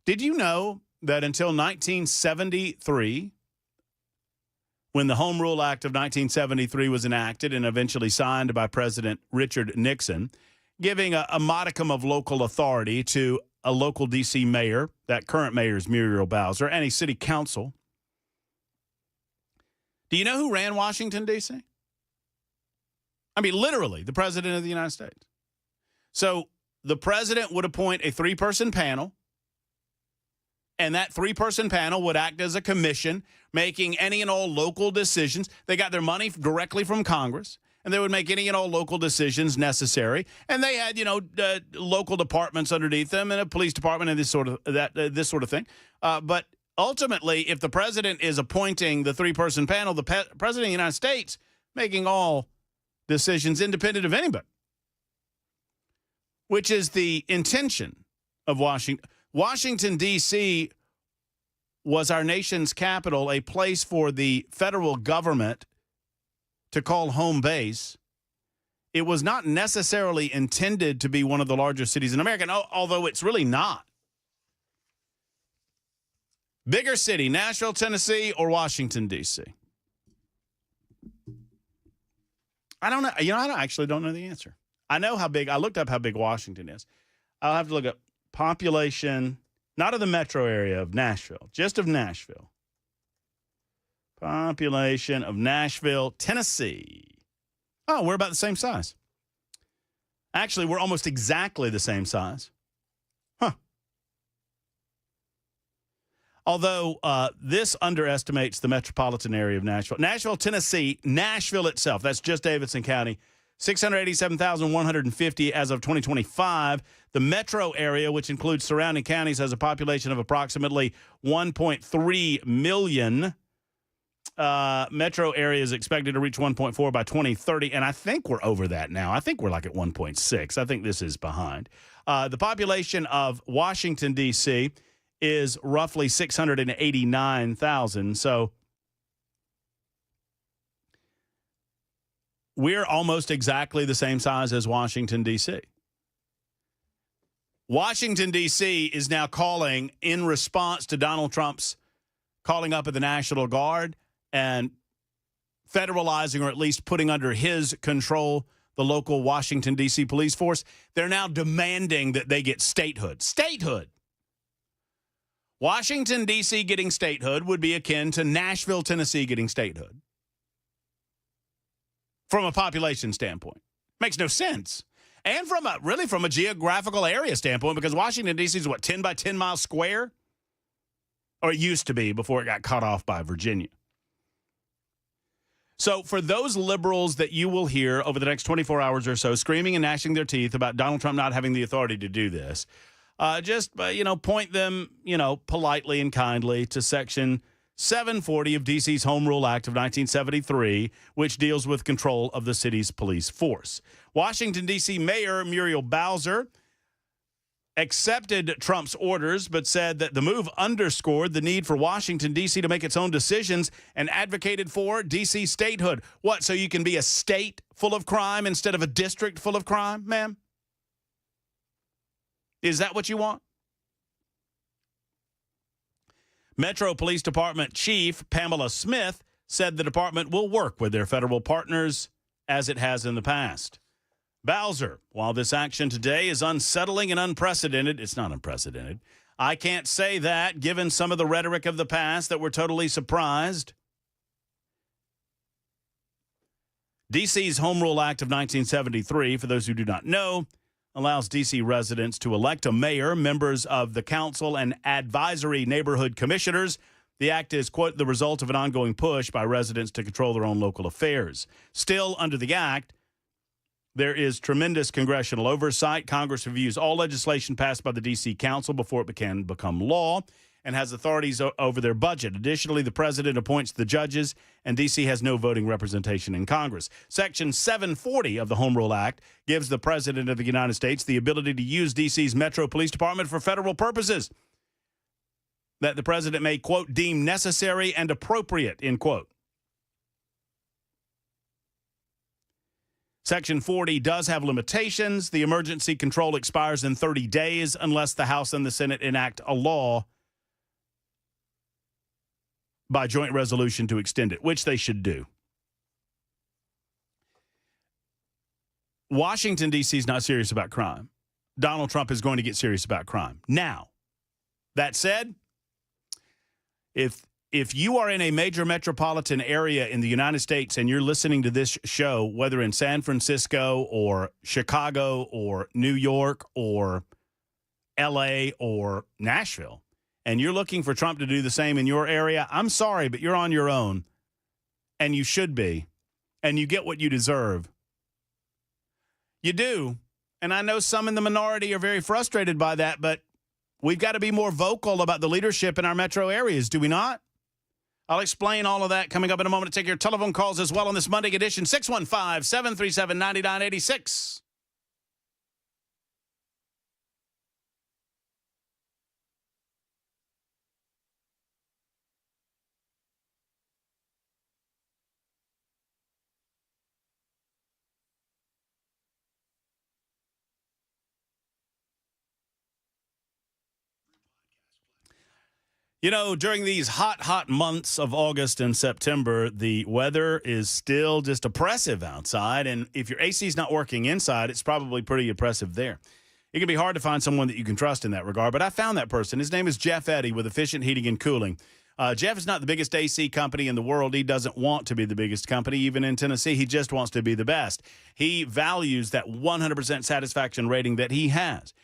Did you know that until 1973, when the Home Rule Act of 1973 was enacted and eventually signed by President Richard Nixon, giving a modicum of local authority to a local D.C. mayor, that current mayor is Muriel Bowser, and a city council. Do you know who ran Washington, D.C.? I mean, literally, the president of the United States. So the president would appoint a 3-person panel, and that 3-person panel would act as a commission, making any and all local decisions. They got their money directly from Congress, and they would make any and all local decisions necessary. And they had, local departments underneath them, and a police department, and this sort of thing. But ultimately, if the president is appointing the 3-person panel, the president of the United States making all decisions independent of anybody, which is the intention of Washington. Washington, D.C. was our nation's capital, a place for the federal government to call home base. It was not necessarily intended to be one of the largest cities in America, although it's really not. Bigger city, Nashville, Tennessee, or Washington, D.C.? I don't know. I actually don't know the answer. I know how big. I looked up how big Washington is. I'll have to look up population, not of the metro area of Nashville, just of Nashville. Population of Nashville, Tennessee. Oh, we're about the same size. Actually, we're almost exactly the same size. Huh. Although this underestimates the metropolitan area of Nashville. Nashville, Tennessee, Nashville itself, that's just Davidson County, 687,150 as of 2025. The metro area, which includes surrounding counties, has a population of approximately 1.3 million. Metro area is expected to reach 1.4 by 2030, and I think we're over that now. I think we're like at 1.6. I think this is behind. The population of Washington, D.C., is roughly 689,000. So we're almost exactly the same size as Washington, D.C. Washington, D.C. is now calling in response to Donald Trump's calling up of the National Guard and federalizing, or at least putting under his control, the local Washington, D.C. police force. They're now demanding that they get statehood. Statehood. Washington, D.C. getting statehood would be akin to Nashville, Tennessee getting statehood. From a population standpoint. Makes no sense. And from a geographical area standpoint, because Washington, D.C. is 10 by 10 miles square? Or it used to be before it got cut off by Virginia. So for those liberals that you will hear over the next 24 hours or so screaming and gnashing their teeth about Donald Trump not having the authority to do this, just point them, politely and kindly to Section 740 of D.C.'s Home Rule Act of 1973, which deals with control of the city's police force. Washington, D.C. Mayor Muriel Bowser accepted Trump's orders, but said that the move underscored the need for Washington, D.C. to make its own decisions and advocated for D.C. statehood. What, so you can be a state full of crime instead of a district full of crime, ma'am? Is that what you want? Metro Police Department Chief Pamela Smith said the department will work with their federal partners as it has in the past. Bowser, while this action today is unsettling and unprecedented, it's not unprecedented. I can't say that, given some of the rhetoric of the past, that we're totally surprised. D.C.'s Home Rule Act of 1973, for those who do not know, allows D.C. residents to elect a mayor, members of the council, and advisory neighborhood commissioners The act is, quote, the result of an ongoing push by residents to control their own local affairs. Still, under the act, there is tremendous congressional oversight. Congress reviews all legislation passed by the D.C. Council before it can become law and has authorities over their budget. Additionally, the president appoints the judges, and D.C. has no voting representation in Congress. Section 740 of the Home Rule Act gives the president of the United States the ability to use D.C.'s Metro Police Department for federal purposes that the president may, quote, deem necessary and appropriate, end quote. Section 40 does have limitations. The emergency control expires in 30 days unless the House and the Senate enact a law by joint resolution to extend it, which they should do. Washington, D.C. is not serious about crime. Donald Trump is going to get serious about crime. Now, that said, if you are in a major metropolitan area in the United States and you're listening to this show, whether in San Francisco or Chicago or New York or L.A. or Nashville, and you're looking for Trump to do the same in your area, I'm sorry, but you're on your own, and you should be, and you get what you deserve. You do, and I know some in the minority are very frustrated by that, but we've got to be more vocal about the leadership in our metro areas, do we not? I'll explain all of that coming up in a moment. Take your telephone calls as well on this Monday edition, 615-737-9986. You know, during these hot months of August and September, the weather is still just oppressive outside. And if your AC is not working inside, it's probably pretty oppressive there. It can be hard to find someone that you can trust in that regard. But I found that person. His name is Jeff Eddy with Efficient Heating and Cooling. Jeff is not the biggest AC company in the world. He doesn't want to be the biggest company, even in Tennessee. He just wants to be the best. He values that 100% satisfaction rating that he has.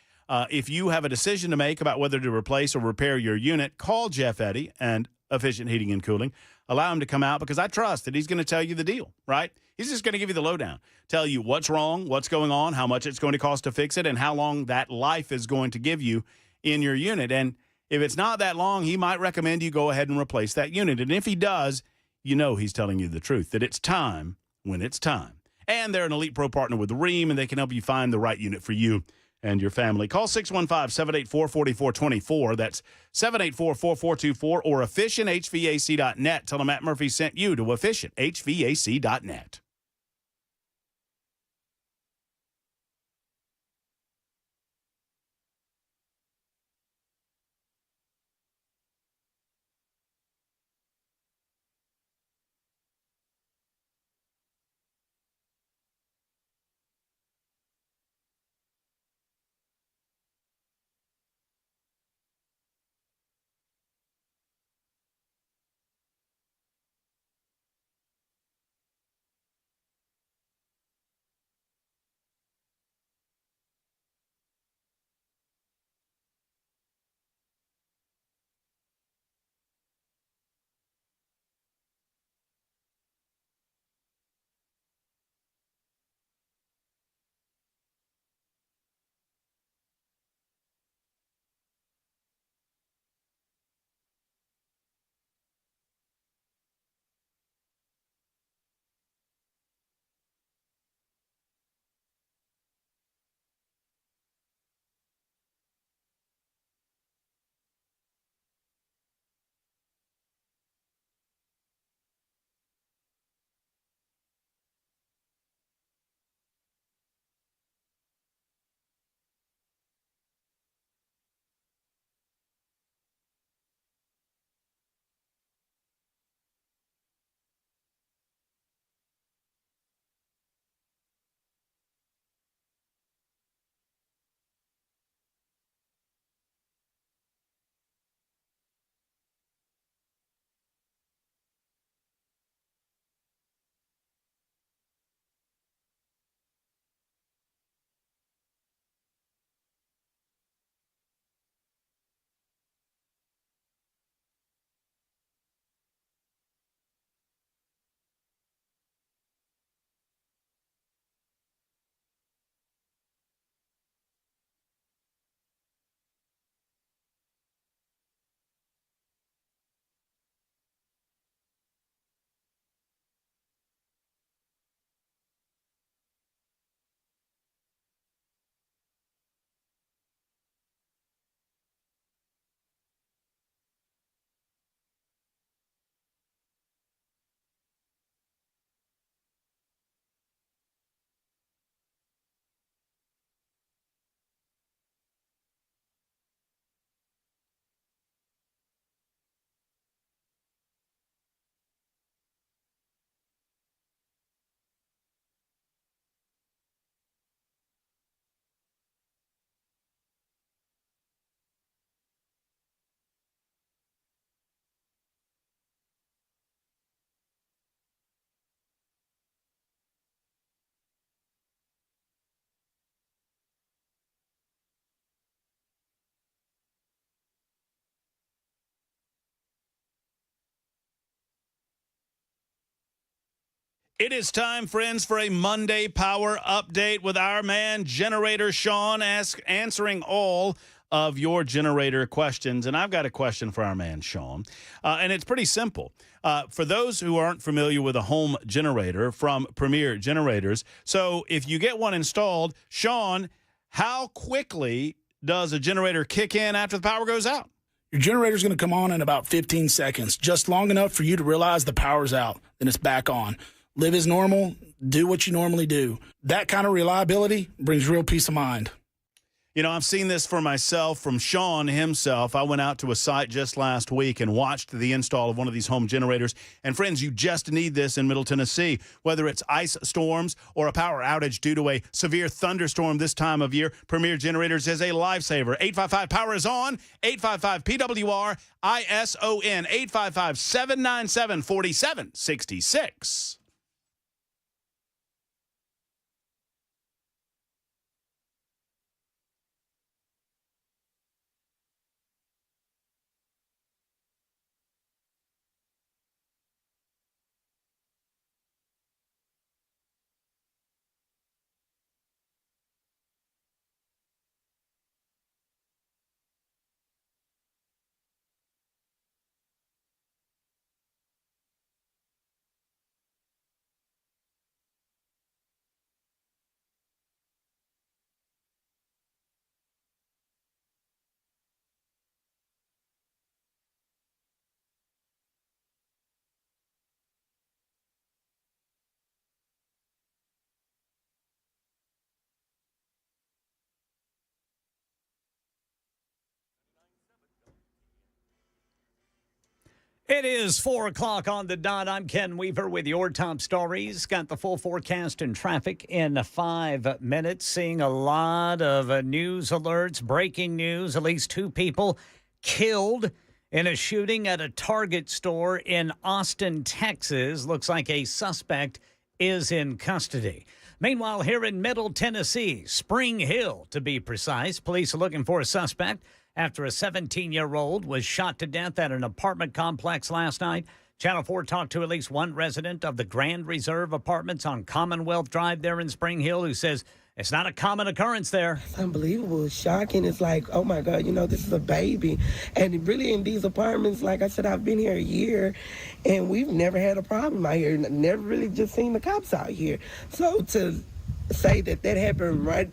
If you have a decision to make about whether to replace or repair your unit, call Jeff Eddy and Efficient Heating and Cooling. Allow him to come out because I trust that he's going to tell you the deal, right? He's just going to give you the lowdown, tell you what's wrong, what's going on, how much it's going to cost to fix it, and how long that life is going to give you in your unit. And if it's not that long, he might recommend you go ahead and replace that unit. And if he does, you know he's telling you the truth, that it's time when it's time. And they're an Elite Pro partner with Rheem, and they can help you find the right unit for you and your family. Call 615-784-4424. That's 784-4424 or efficienthvac.net. Tell them Matt Murphy sent you to efficienthvac.net. It is time, friends, for a Monday Power Update with our man, Generator Sean, answering all of your generator questions. And I've got a question for our man, Sean, and it's pretty simple. For those who aren't familiar with a home generator from Premier Generators, so if you get one installed, Sean, how quickly does a generator kick in after the power goes out? Your generator's going to come on in about 15 seconds, just long enough for you to realize the power's out. Then it's back on. Live as normal. Do what you normally do. That kind of reliability brings real peace of mind. You know, I've seen this for myself from Sean himself. I went out to a site just last week and watched the install of one of these home generators. And friends, you just need this in Middle Tennessee. Whether it's ice storms or a power outage due to a severe thunderstorm this time of year, Premier Generators is a lifesaver. 855-POWER is on. 855-PWR-ISON. 855-797-4766. It is 4 o'clock on the dot. I'm Ken Weaver with your top stories. Got the full forecast and traffic in 5 minutes. Seeing a lot of news alerts, breaking news. At least 2 people killed in a shooting at a Target store in Austin, Texas. Looks like a suspect is in custody. Meanwhile, here in Middle Tennessee, Spring Hill to be precise, police are looking for a suspect after a 17-year-old was shot to death at an apartment complex last night. Channel 4 talked to at least one resident of the Grand Reserve Apartments on Commonwealth Drive there in Spring Hill who says it's not a common occurrence there. It's unbelievable. It's shocking. It's like, oh, my God, this is a baby. And really in these apartments, like I said, I've been here a year, and we've never had a problem out here. Never really just seen the cops out here. So to say that happened right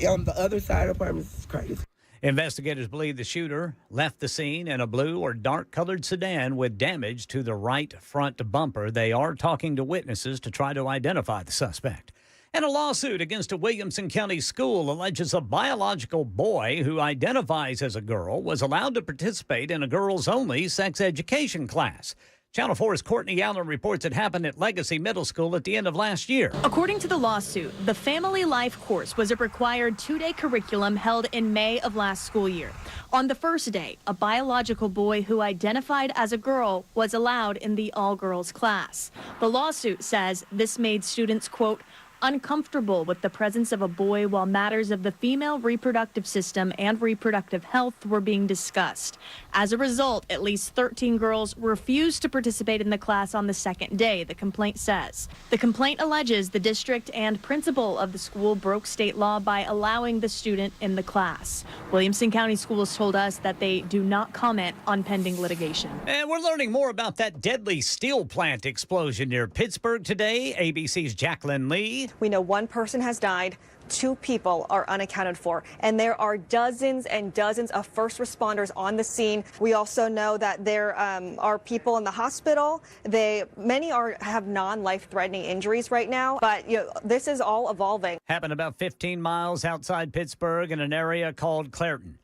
on the other side of the apartments is crazy. Investigators believe the shooter left the scene in a blue or dark-colored sedan with damage to the right front bumper. They are talking to witnesses to try to identify the suspect. And a lawsuit against a Williamson County school alleges a biological boy who identifies as a girl was allowed to participate in a girls-only sex education class. Channel 4's Courtney Allen reports it happened at Legacy Middle School at the end of last year. According to the lawsuit, the Family Life course was a required 2-day curriculum held in May of last school year. On the first day, a biological boy who identified as a girl was allowed in the all-girls class. The lawsuit says this made students, quote, uncomfortable with the presence of a boy while matters of the female reproductive system and reproductive health were being discussed. As a result, at least 13 girls refused to participate in the class on the second day, the complaint says. The complaint alleges the district and principal of the school broke state law by allowing the student in the class. Williamson County Schools told us that they do not comment on pending litigation. And we're learning more about that deadly steel plant explosion near Pittsburgh today. ABC's Jacqueline Lee. We know one person has died. 2 people are unaccounted for, and there are dozens and dozens of first responders on the scene. We also know that there are people in the hospital. Many have non-life-threatening injuries right now, but this is all evolving. Happened about 15 miles outside Pittsburgh in an area called Clairton.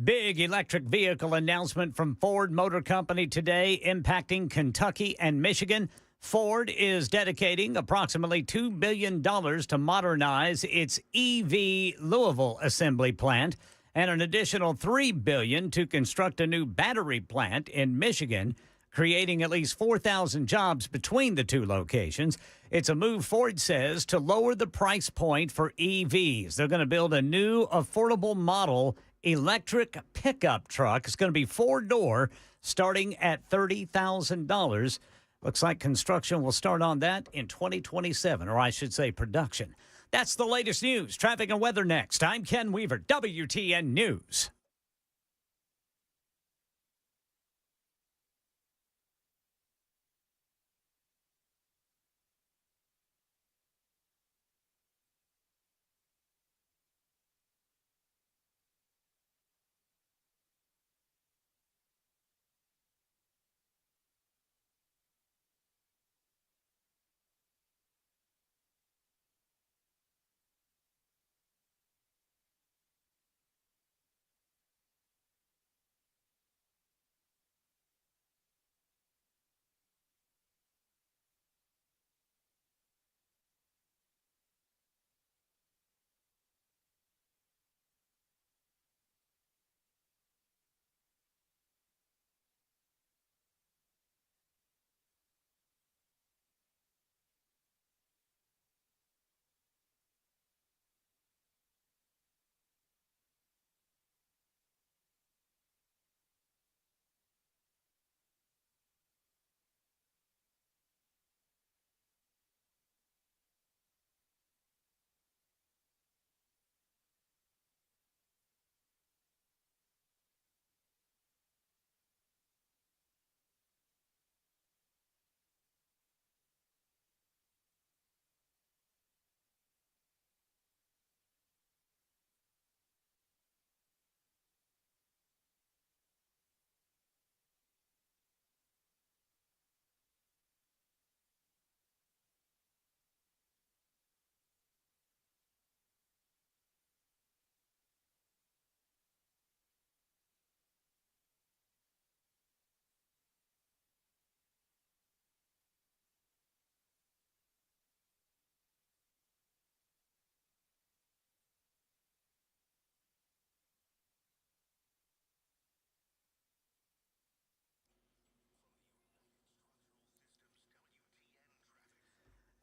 Big electric vehicle announcement from Ford Motor Company today impacting Kentucky and Michigan. Ford is dedicating approximately $2 billion to modernize its EV Louisville assembly plant and an additional $3 billion to construct a new battery plant in Michigan, creating at least 4,000 jobs between the 2 locations. It's a move, Ford says, to lower the price point for EVs. They're going to build a new affordable model electric pickup truck. It's going to be 4-door, starting at $30,000. Looks like construction will start on that in 2027, or I should say production. That's the latest news. Traffic and weather next. I'm Ken Weaver, WTN News.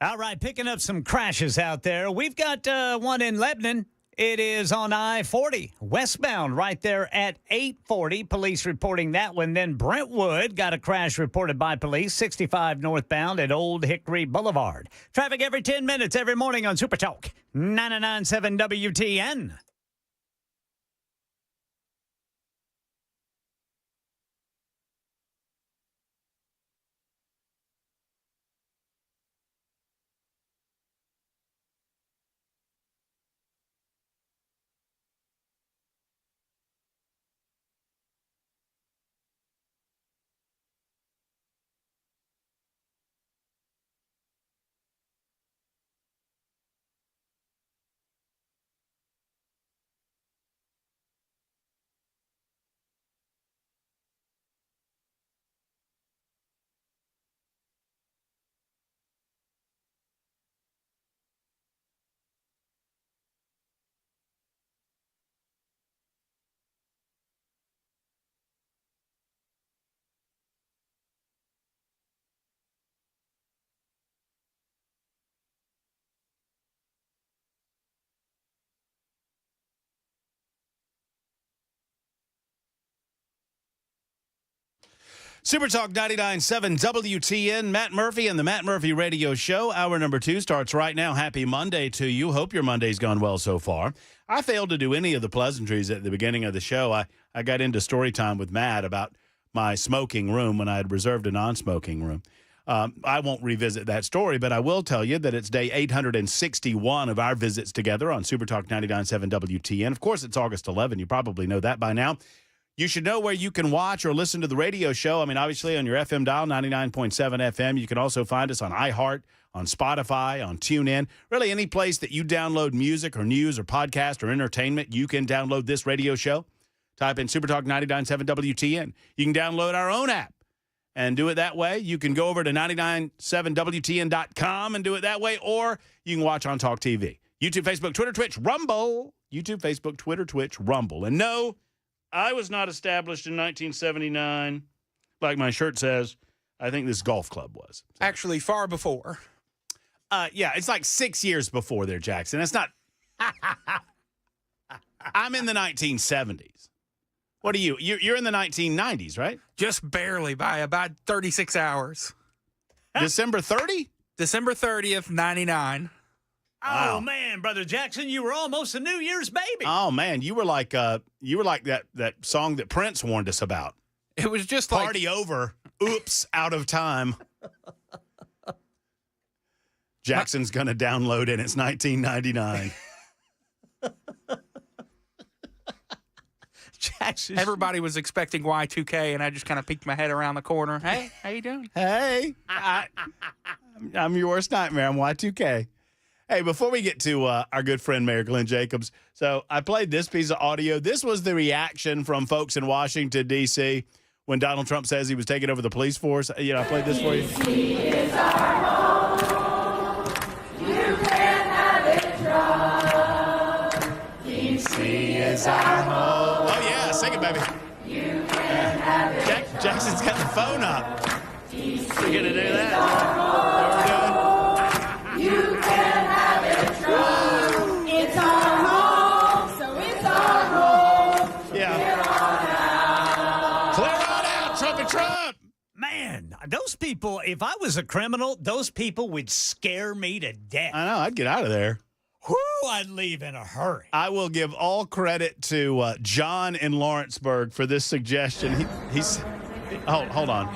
All right, picking up some crashes out there. We've got one in Lebanon. It is on I-40 westbound right there at 840. Police reporting that one. Then Brentwood got a crash reported by police, 65 northbound at Old Hickory Boulevard. Traffic every 10 minutes every morning on Super Talk 99.7 WTN. Super Talk 99.7 WTN, Matt Murphy and the Matt Murphy Radio Show. Hour number 2 starts right now. Happy Monday to you. Hope your Monday's gone well so far. I failed to do any of the pleasantries at the beginning of the show. I got into story time with Matt about my smoking room when I had reserved a non-smoking room. I won't revisit that story, but I will tell you that it's day 861 of our visits together on Super Talk 99.7 WTN. Of course, it's August 11. You probably know that by now. You should know where you can watch or listen to the radio show. I mean, obviously, on your FM dial, 99.7 FM. You can also find us on iHeart, on Spotify, on TuneIn. Really, any place that you download music or news or podcast or entertainment, you can download this radio show. Type in Super Talk 99.7 WTN. You can download our own app and do it that way. You can go over to 997WTN.com and do it that way, or you can watch on Talk TV. YouTube, Facebook, Twitter, Twitch, Rumble. YouTube, Facebook, Twitter, Twitch, Rumble. And no, I was not established in 1979, like my shirt says. I think this golf club was. Actually, far before. Yeah, it's like 6 years before there, Jackson. It's not. I'm in the 1970s. What are you? You're in the 1990s, right? Just barely by about 36 hours. December 30? December 30th, 99. Oh man, Brother Jackson, you were almost a New Year's baby. Oh man, you were like that song that Prince warned us about. It was just Party over. Oops, out of time. Jackson's going to download it. It's 1999. Jackson. Everybody was expecting Y2K, and I just kind of peeked my head around the corner. Hey, how you doing? Hey, I'm your worst nightmare. I'm Y2K. Hey, before we get to our good friend Mayor Glenn Jacobs, so I played this piece of audio. This was the reaction from folks in Washington, D.C., when Donald Trump says he was taking over the police force. I played this for you. D.C. is our home. You can have it drugged. D.C. is our home. Oh, yeah, sing it, baby. You can have it Jackson's got the phone up. D.C. We're going to do that. You can have it drugged. It's our home, so it's our home. Yeah. Clear on out, Trumpy Trump. Man, those people, if I was a criminal, those people would scare me to death. I know, I'd get out of there. Whoo, I'd leave in a hurry. I will give all credit to John in Lawrenceburg for this suggestion. He's hold on.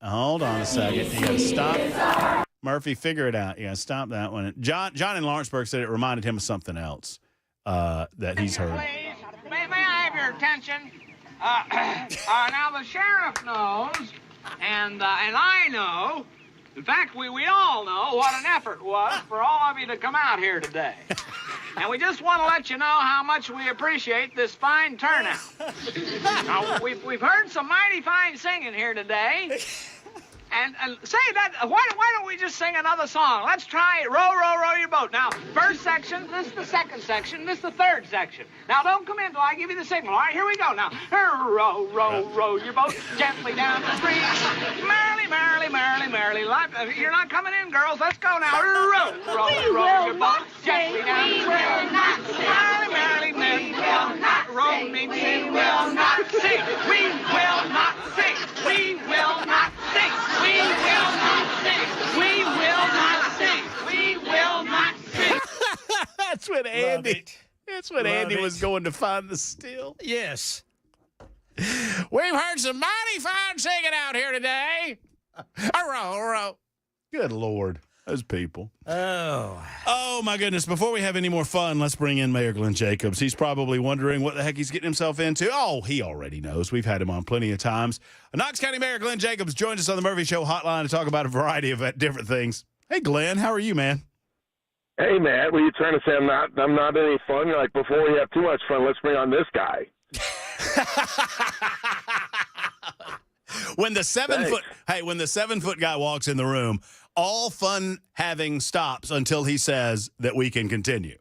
Hold on a second. You got to stop. Murphy, figure it out. You got to stop that one. John in Lawrenceburg said it reminded him of something else that he's heard. Please, may I have your attention? Now the sheriff knows, and I know. In fact, we all know what an effort was for all of you to come out here today. And we just want to let you know how much we appreciate this fine turnout. Now, we've heard some mighty fine singing here today. And say that, why don't we just sing another song? Let's try it. Row, row, row your boat. Now, first section, this is the second section, this is the third section. Now, don't come in till I give you the signal. All right, here we go. Now, row, row, row your boat gently down the stream. Merrily, merrily, merrily, merrily. You're not coming in, girls. Let's go now. Row, row, row your boat gently down the stream. Merrily, merrily, merrily. We will not row me. We will not sing. We will not sing. We will not sing. We will not sing. We will not sing. We will not sing. That's when Andy was going to find the still. Yes. We've heard some mighty fine singing out here today. Row. Good Lord. Those people. Oh, my goodness. Before we have any more fun, let's bring in Mayor Glenn Jacobs. He's probably wondering what the heck he's getting himself into. Oh, he already knows. We've had him on plenty of times. Knox County Mayor Glenn Jacobs joins us on the Murphy Show hotline to talk about a variety of different things. Hey, Glenn, how are you, man? Hey, Matt, what are you trying to say? I'm not any fun? You're like, before we have too much fun, let's bring on this guy. When the 7-foot guy walks in the room, all fun having stops until he says that we can continue.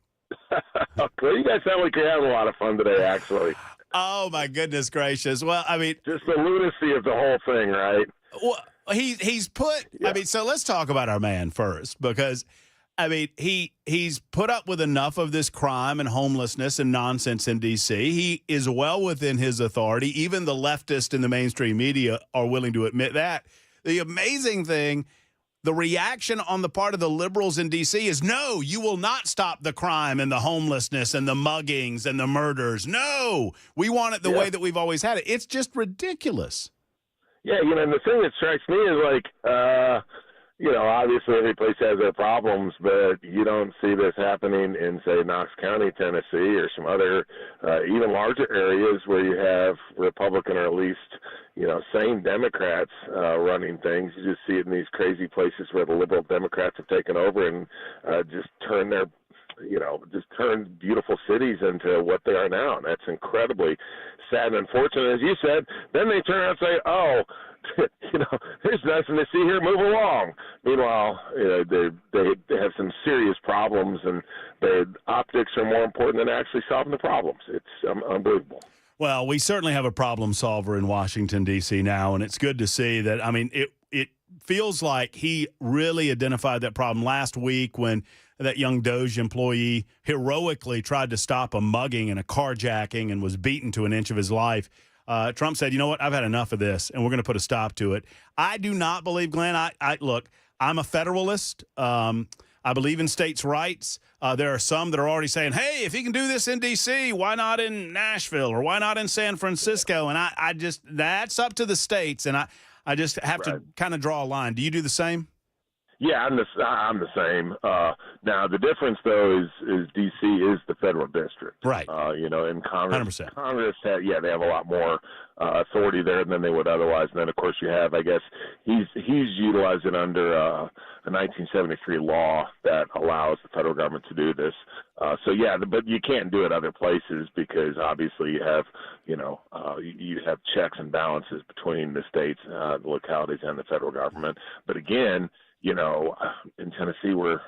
Well, you guys sound like you're having a lot of fun today, actually. Oh, my goodness gracious. Well, I mean, just the lunacy of the whole thing, right? Well, he's put, yeah. I mean, so let's talk about our man first, because I mean, he's put up with enough of this crime and homelessness and nonsense in D.C. He is well within his authority. Even the leftist in the mainstream media are willing to admit that. The amazing thing, the reaction on the part of the liberals in D.C. is, no, you will not stop the crime and the homelessness and the muggings and the murders. No, we want it the way that we've always had it. It's just ridiculous. Yeah, you know, and the thing that strikes me is like, you know, obviously every place has their problems, but you don't see this happening in, say, Knox County, Tennessee, or some other even larger areas where you have Republican or at least, you know, sane Democrats running things. You just see it in these crazy places where the liberal Democrats have taken over and just turned their, you know, just turned beautiful cities into what they are now. And that's incredibly sad and unfortunate. As you said, then they turn out and say, oh, you know, there's nothing to see here, move along. Meanwhile, you know, they have some serious problems, and the optics are more important than actually solving the problems. It's unbelievable. Well, we certainly have a problem solver in Washington, D.C. now, and it's good to see that. I mean, it feels like he really identified that problem last week when that young Doge employee heroically tried to stop a mugging and a carjacking and was beaten to an inch of his life. Trump said, you know what, I've had enough of this, and we're going to put a stop to it. I do not believe, Glenn, look, I'm a Federalist. I believe in states' rights. There are some that are already saying, hey, if he can do this in D.C., why not in Nashville or why not in San Francisco? And I just – that's up to the states, and I just have to kind of draw a line. Do you do the same? Yeah, I'm the same. Now the difference though is D.C. is the federal district, right? In Congress, 100%. Congress they have a lot more authority there than they would otherwise. And then of course you have, I guess, he's utilizing under a 1973 law that allows the federal government to do this. But you can't do it other places because obviously you have, you have checks and balances between the states, the localities, and the federal government. But again, in Tennessee, we're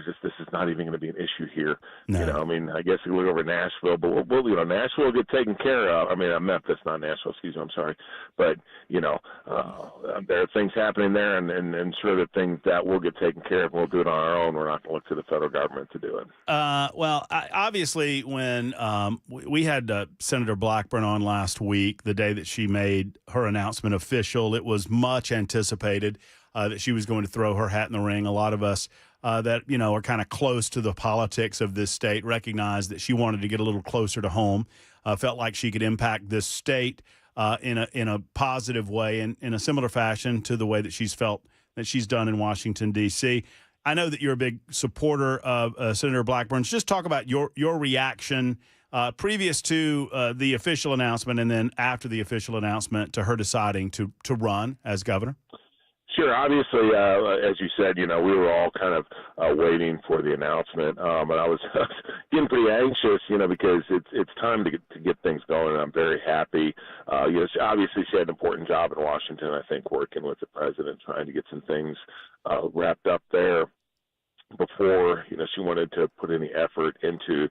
just, this is not even going to be an issue here. No. I guess we look over Nashville, but Nashville will get taken care of. Memphis, not Nashville, excuse me, I'm sorry. But, there are things happening there and sure that things that will get taken care of. We'll do it on our own. We're not going to look to the federal government to do it. Obviously, when we had Senator Blackburn on last week, the day that she made her announcement official, it was much anticipated that she was going to throw her hat in the ring. A lot of us that, are kind of close to the politics of this state recognized that she wanted to get a little closer to home, felt like she could impact this state in a positive way and in a similar fashion to the way that she's felt that she's done in Washington, D.C. I know that you're a big supporter of Senator Blackburn. Just talk about your reaction previous to the official announcement and then after the official announcement to her deciding to run as governor. Sure. Obviously, as you said, we were all kind of waiting for the announcement, and I was getting pretty anxious, because it's time to get things going. And I'm very happy. Obviously, she had an important job in Washington. I think working with the president, trying to get some things wrapped up there before she wanted to put any effort into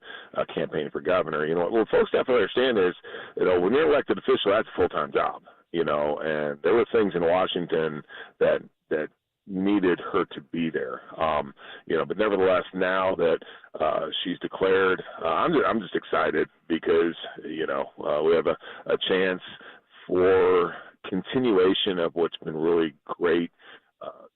campaigning for governor. What folks have to understand is, when you're elected official, that's a full-time job. And there were things in Washington that needed her to be there. But nevertheless, now that she's declared, I'm just excited because, we have a chance for continuation of what's been really great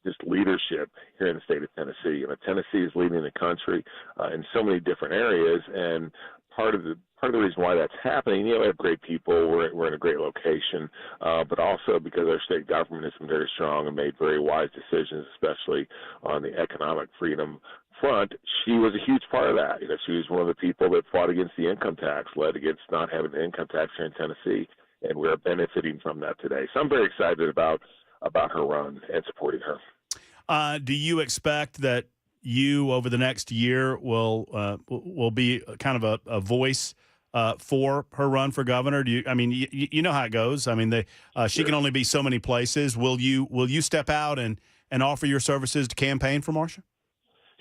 just leadership here in the state of Tennessee. Tennessee is leading the country in so many different areas, and part of the reason why that's happening, we have great people, we're in a great location, but also because our state government has been very strong and made very wise decisions, especially on the economic freedom front. She was a huge part of that. She was one of the people that fought against the income tax, led against not having an income tax here in Tennessee, and we're benefiting from that today. So I'm very excited about her run and supporting her. Do you expect that you over the next year will be kind of a voice for her run for governor? Do you? You know how it goes. She can only be so many places. Will you step out and offer your services to campaign for Marsha?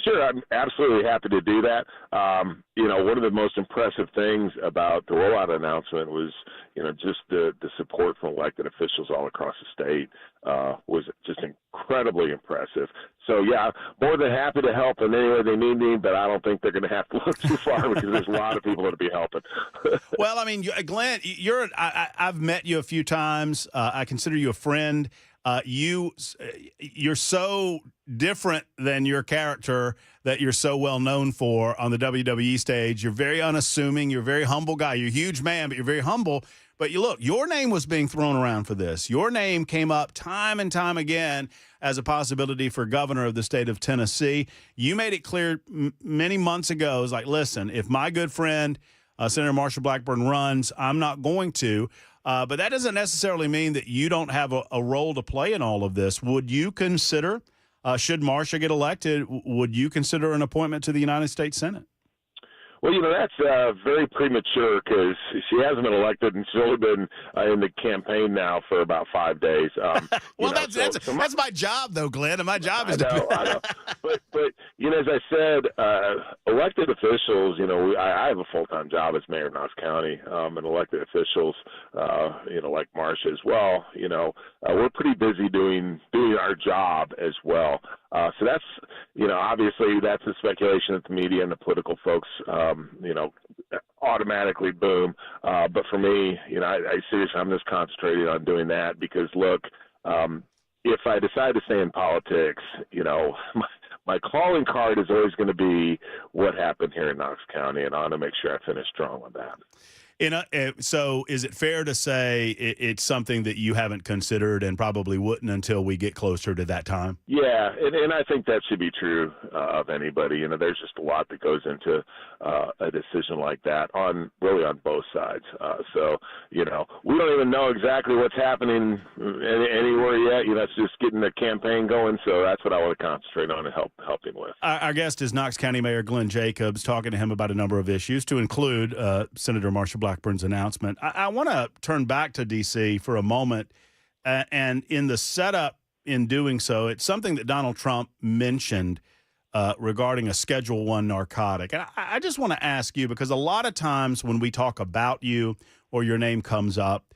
Sure, I'm absolutely happy to do that. One of the most impressive things about the rollout announcement was, just the support from elected officials all across the state was just incredibly impressive. So, yeah, more than happy to help in any way they need me, but I don't think they're going to have to look too far because there's a lot of people that will be helping. Well, Glenn, I've met you a few times. I consider you a friend. You're so different than your character that you're so well known for on the WWE stage. You're very unassuming. You're a very humble guy. You're a huge man, but you're very humble. But your name was being thrown around for this. Your name came up time and time again as a possibility for governor of the state of Tennessee. You made it clear many months ago. It was like, listen, if my good friend Senator Marsha Blackburn runs, I'm not going to. But that doesn't necessarily mean that you don't have a role to play in all of this. Would you consider, should Marsha get elected, would you consider an appointment to the United States Senate? Well, that's very premature because she hasn't been elected and she's only been in the campaign now for about 5 days. Well, that's my job, though, Glenn. And my job is I know. But as I said, elected officials, I have a full-time job as mayor of Knox County, and elected officials, like Marsha as well, we're pretty busy doing our job as well. So that's, obviously that's a speculation that the media and the political folks, automatically boom. But for me, I seriously, I'm just concentrating on doing that because, look, if I decide to stay in politics, my calling card is always going to be what happened here in Knox County, and I want to make sure I finish strong on that. So is it fair to say it's something that you haven't considered and probably wouldn't until we get closer to that time? Yeah, and I think that should be true of anybody. There's just a lot that goes into a decision like that on both sides. So, we don't even know exactly what's happening anywhere yet. It's just getting the campaign going. So that's what I want to concentrate on and helping with. Our guest is Knox County Mayor Glenn Jacobs, talking to him about a number of issues, to include Senator Marsha Blackburn's announcement. I want to turn back to D.C. for a moment, and in the setup in doing so, it's something that Donald Trump mentioned regarding a Schedule I narcotic. And I just want to ask you, because a lot of times when we talk about you or your name comes up,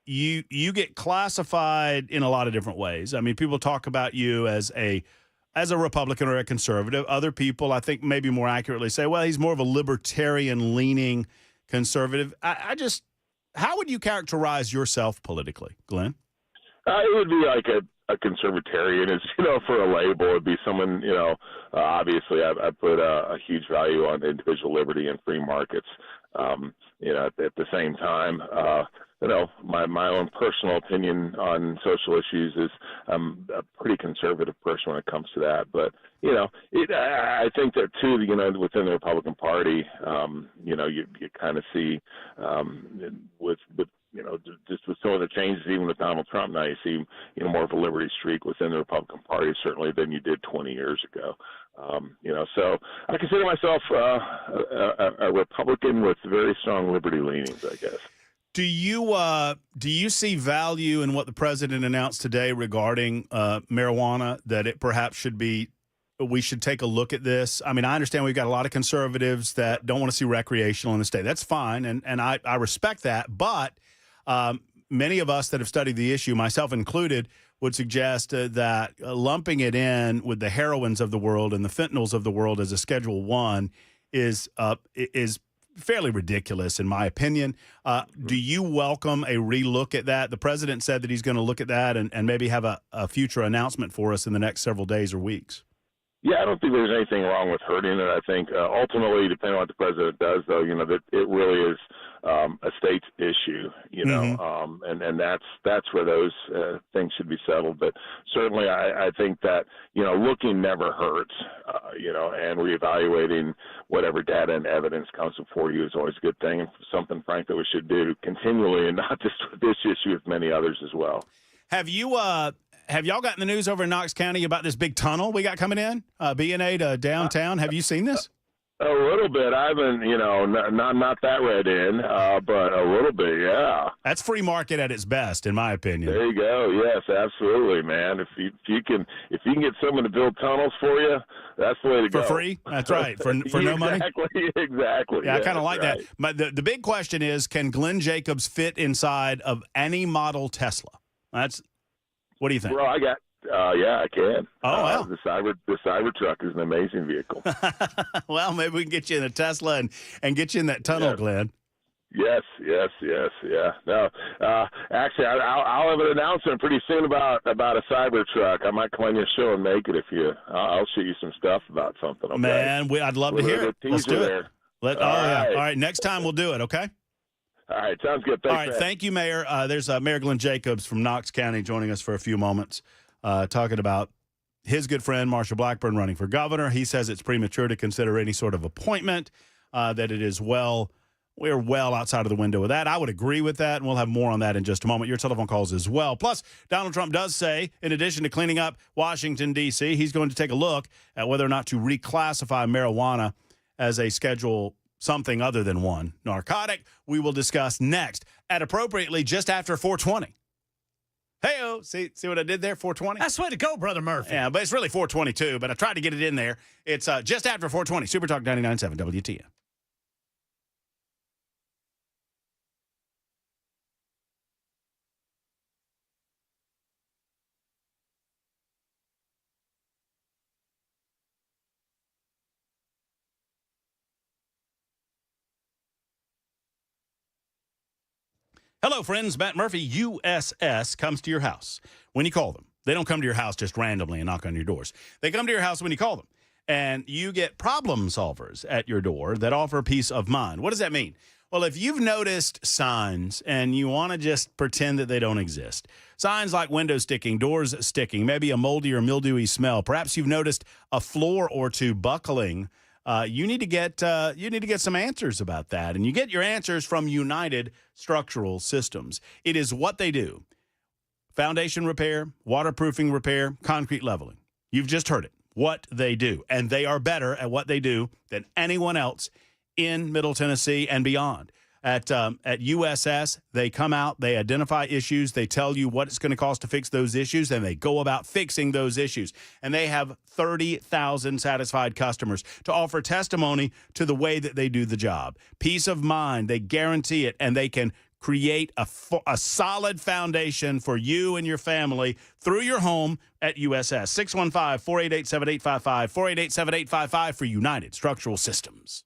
you get classified in a lot of different ways. I mean, people talk about you as a Republican or a conservative. Other people, I think, maybe more accurately say, well, he's more of a libertarian-leaning conservative. How would you characterize yourself politically, Glenn? It would be like a conservatarian. Is for a label, it'd be someone. Obviously, I put a huge value on individual liberty and free markets. At the same time, my own personal opinion on social issues is I'm a pretty conservative person when it comes to that. But I think that too. Within the Republican Party, you kind of see with just with some of the changes, even with Donald Trump now, you see more of a liberty streak within the Republican Party certainly than you did 20 years ago. So I consider myself a Republican with very strong liberty leanings, I guess. Do you see value in what the president announced today regarding marijuana, that it perhaps we should take a look at this? I mean, I understand we've got a lot of conservatives that don't want to see recreational in the state. That's fine, and I respect that. But many of us that have studied the issue, myself included, would suggest that lumping it in with the heroines of the world and the fentanyls of the world as a Schedule I is fairly ridiculous, in my opinion. Do you welcome a relook at that? The president said that he's going to look at that and maybe have a future announcement for us in the next several days or weeks. Yeah, I don't think there's anything wrong with hurting it. I think ultimately, depending on what the president does, though, that it really is a state issue, and that's where those things should be settled. But certainly, I think that looking never hurts, and reevaluating whatever data and evidence comes before you is always a good thing, and something, Frank, that we should do continually, and not just with this issue, with many others as well. Have y'all gotten the news over in Knox County about this big tunnel we got coming in, B&A to downtown? Have you seen this? A little bit. I haven't, not that read in, but a little bit, yeah. That's free market at its best, in my opinion. There you go. Yes, absolutely, man. If you can get someone to build tunnels for you, that's the way to go. For free? That's right. For no money? Exactly. Yeah, I kind of like that. But the big question is, can Glenn Jacobs fit inside of any model Tesla? What do you think? Well, yeah, I can. Oh, wow. The Cybertruck is an amazing vehicle. Well, maybe we can get you in a Tesla and get you in that tunnel, yes. Glenn. Yes, yeah. No, actually, I'll have an announcement pretty soon about a Cybertruck. I might come on your show and make it I'll shoot you some stuff about something. Okay? Man, I'd love to hear it. Let's do it. All right. Next time we'll do it. Okay. All right, sounds good. Thanks, all right, man. Thank you, Mayor. There's Mayor Glenn Jacobs from Knox County joining us for a few moments, talking about his good friend Marsha Blackburn running for governor. He says it's premature to consider any sort of appointment, that it is we're well outside of the window of that. I would agree with that, and we'll have more on that in just a moment. Your telephone calls as well. Plus, Donald Trump does say, in addition to cleaning up Washington, D.C., he's going to take a look at whether or not to reclassify marijuana as a Schedule something other than one narcotic. We will discuss next at appropriately just after 4:20. Hey-oh, see what I did there, 4:20? That's the way to go, Brother Murphy. Yeah, but it's really 4:22, but I tried to get it in there. It's just after 4:20. Super Talk 99.7 WTN. Hello, friends. Matt Murphy, USS, comes to your house when you call them. They don't come to your house just randomly and knock on your doors. They come to your house when you call them. And you get problem solvers at your door that offer peace of mind. What does that mean? Well, if you've noticed signs and you want to just pretend that they don't exist, signs like windows sticking, doors sticking, maybe a moldy or mildewy smell, perhaps you've noticed a floor or two buckling, you need to get some answers about that. And you get your answers from United Structural Systems. It is what they do. Foundation repair, waterproofing repair, concrete leveling. You've just heard it. What they do. And they are better at what they do than anyone else in Middle Tennessee and beyond. At USS, they come out, they identify issues, they tell you what it's going to cost to fix those issues, and they go about fixing those issues. And they have 30,000 satisfied customers to offer testimony to the way that they do the job. Peace of mind, they guarantee it, and they can create a solid foundation for you and your family through your home at USS. 615-488-7855, 488-7855 for United Structural Systems.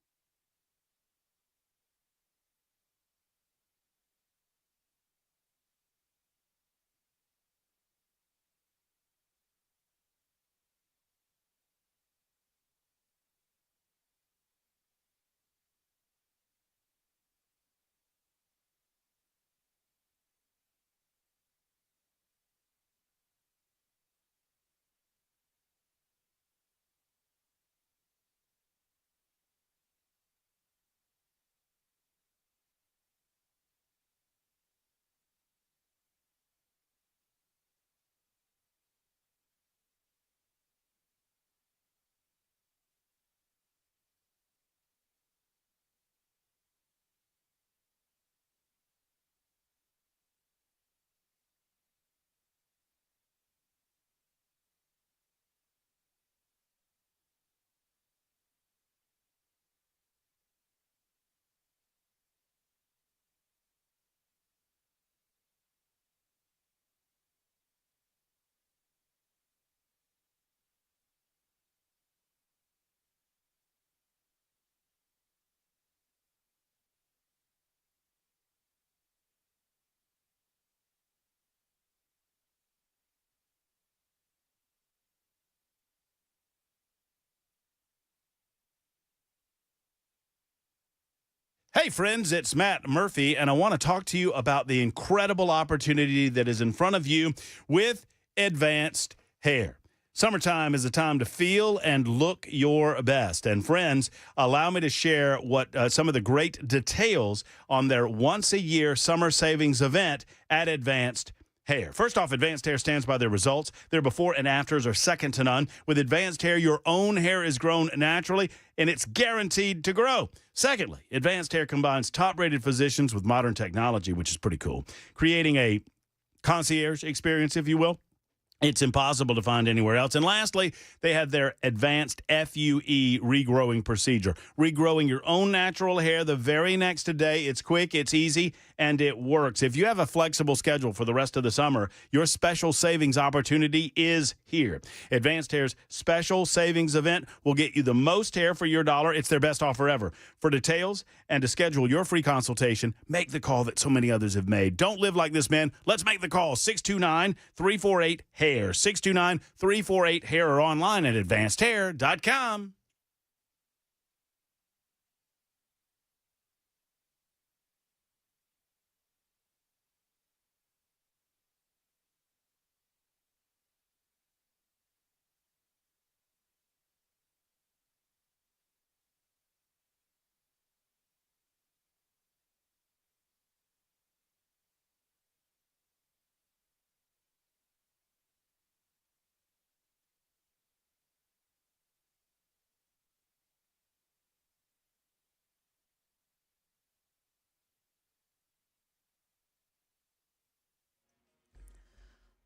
Hey, friends, it's Matt Murphy, and I want to talk to you about the incredible opportunity that is in front of you with advanced hair. Summertime is a time to feel and look your best. And friends, allow me to share what some of the great details on their once-a-year summer savings event at Advanced Hair. First off, Advanced Hair stands by their results. Their before and afters are second to none. With Advanced Hair, your own hair is grown naturally, and it's guaranteed to grow. Secondly, Advanced Hair combines top-rated physicians with modern technology, which is pretty cool, creating a concierge experience, if you will. It's impossible to find anywhere else. And lastly, they have their advanced FUE regrowing procedure. Regrowing your own natural hair the very next day. It's quick, it's easy, and it works. If you have a flexible schedule for the rest of the summer, your special savings opportunity is here. Advanced Hair's special savings event will get you the most hair for your dollar. It's their best offer ever. For details and to schedule your free consultation, make the call that so many others have made. Don't live like this, man. Let's make the call. 629-348-HAIR. 629-348-HAIR or online at advancedhair.com.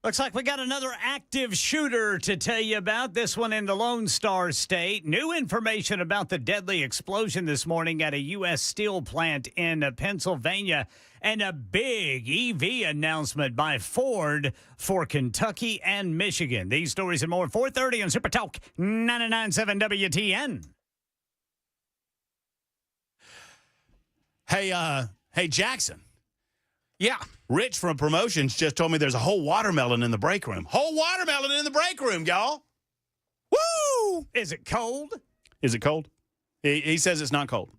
Looks like we got another active shooter to tell you about, this one in the Lone Star State. New information about the deadly explosion this morning at a U.S. steel plant in Pennsylvania, and a big EV announcement by Ford for Kentucky and Michigan. These stories and more, 4:30 on Super Talk 99.7 WTN. Hey, Jackson. Yeah. Rich from Promotions just told me there's a whole watermelon in the break room. Whole watermelon in the break room, y'all. Woo! Is it cold? Is it cold? He says it's not cold.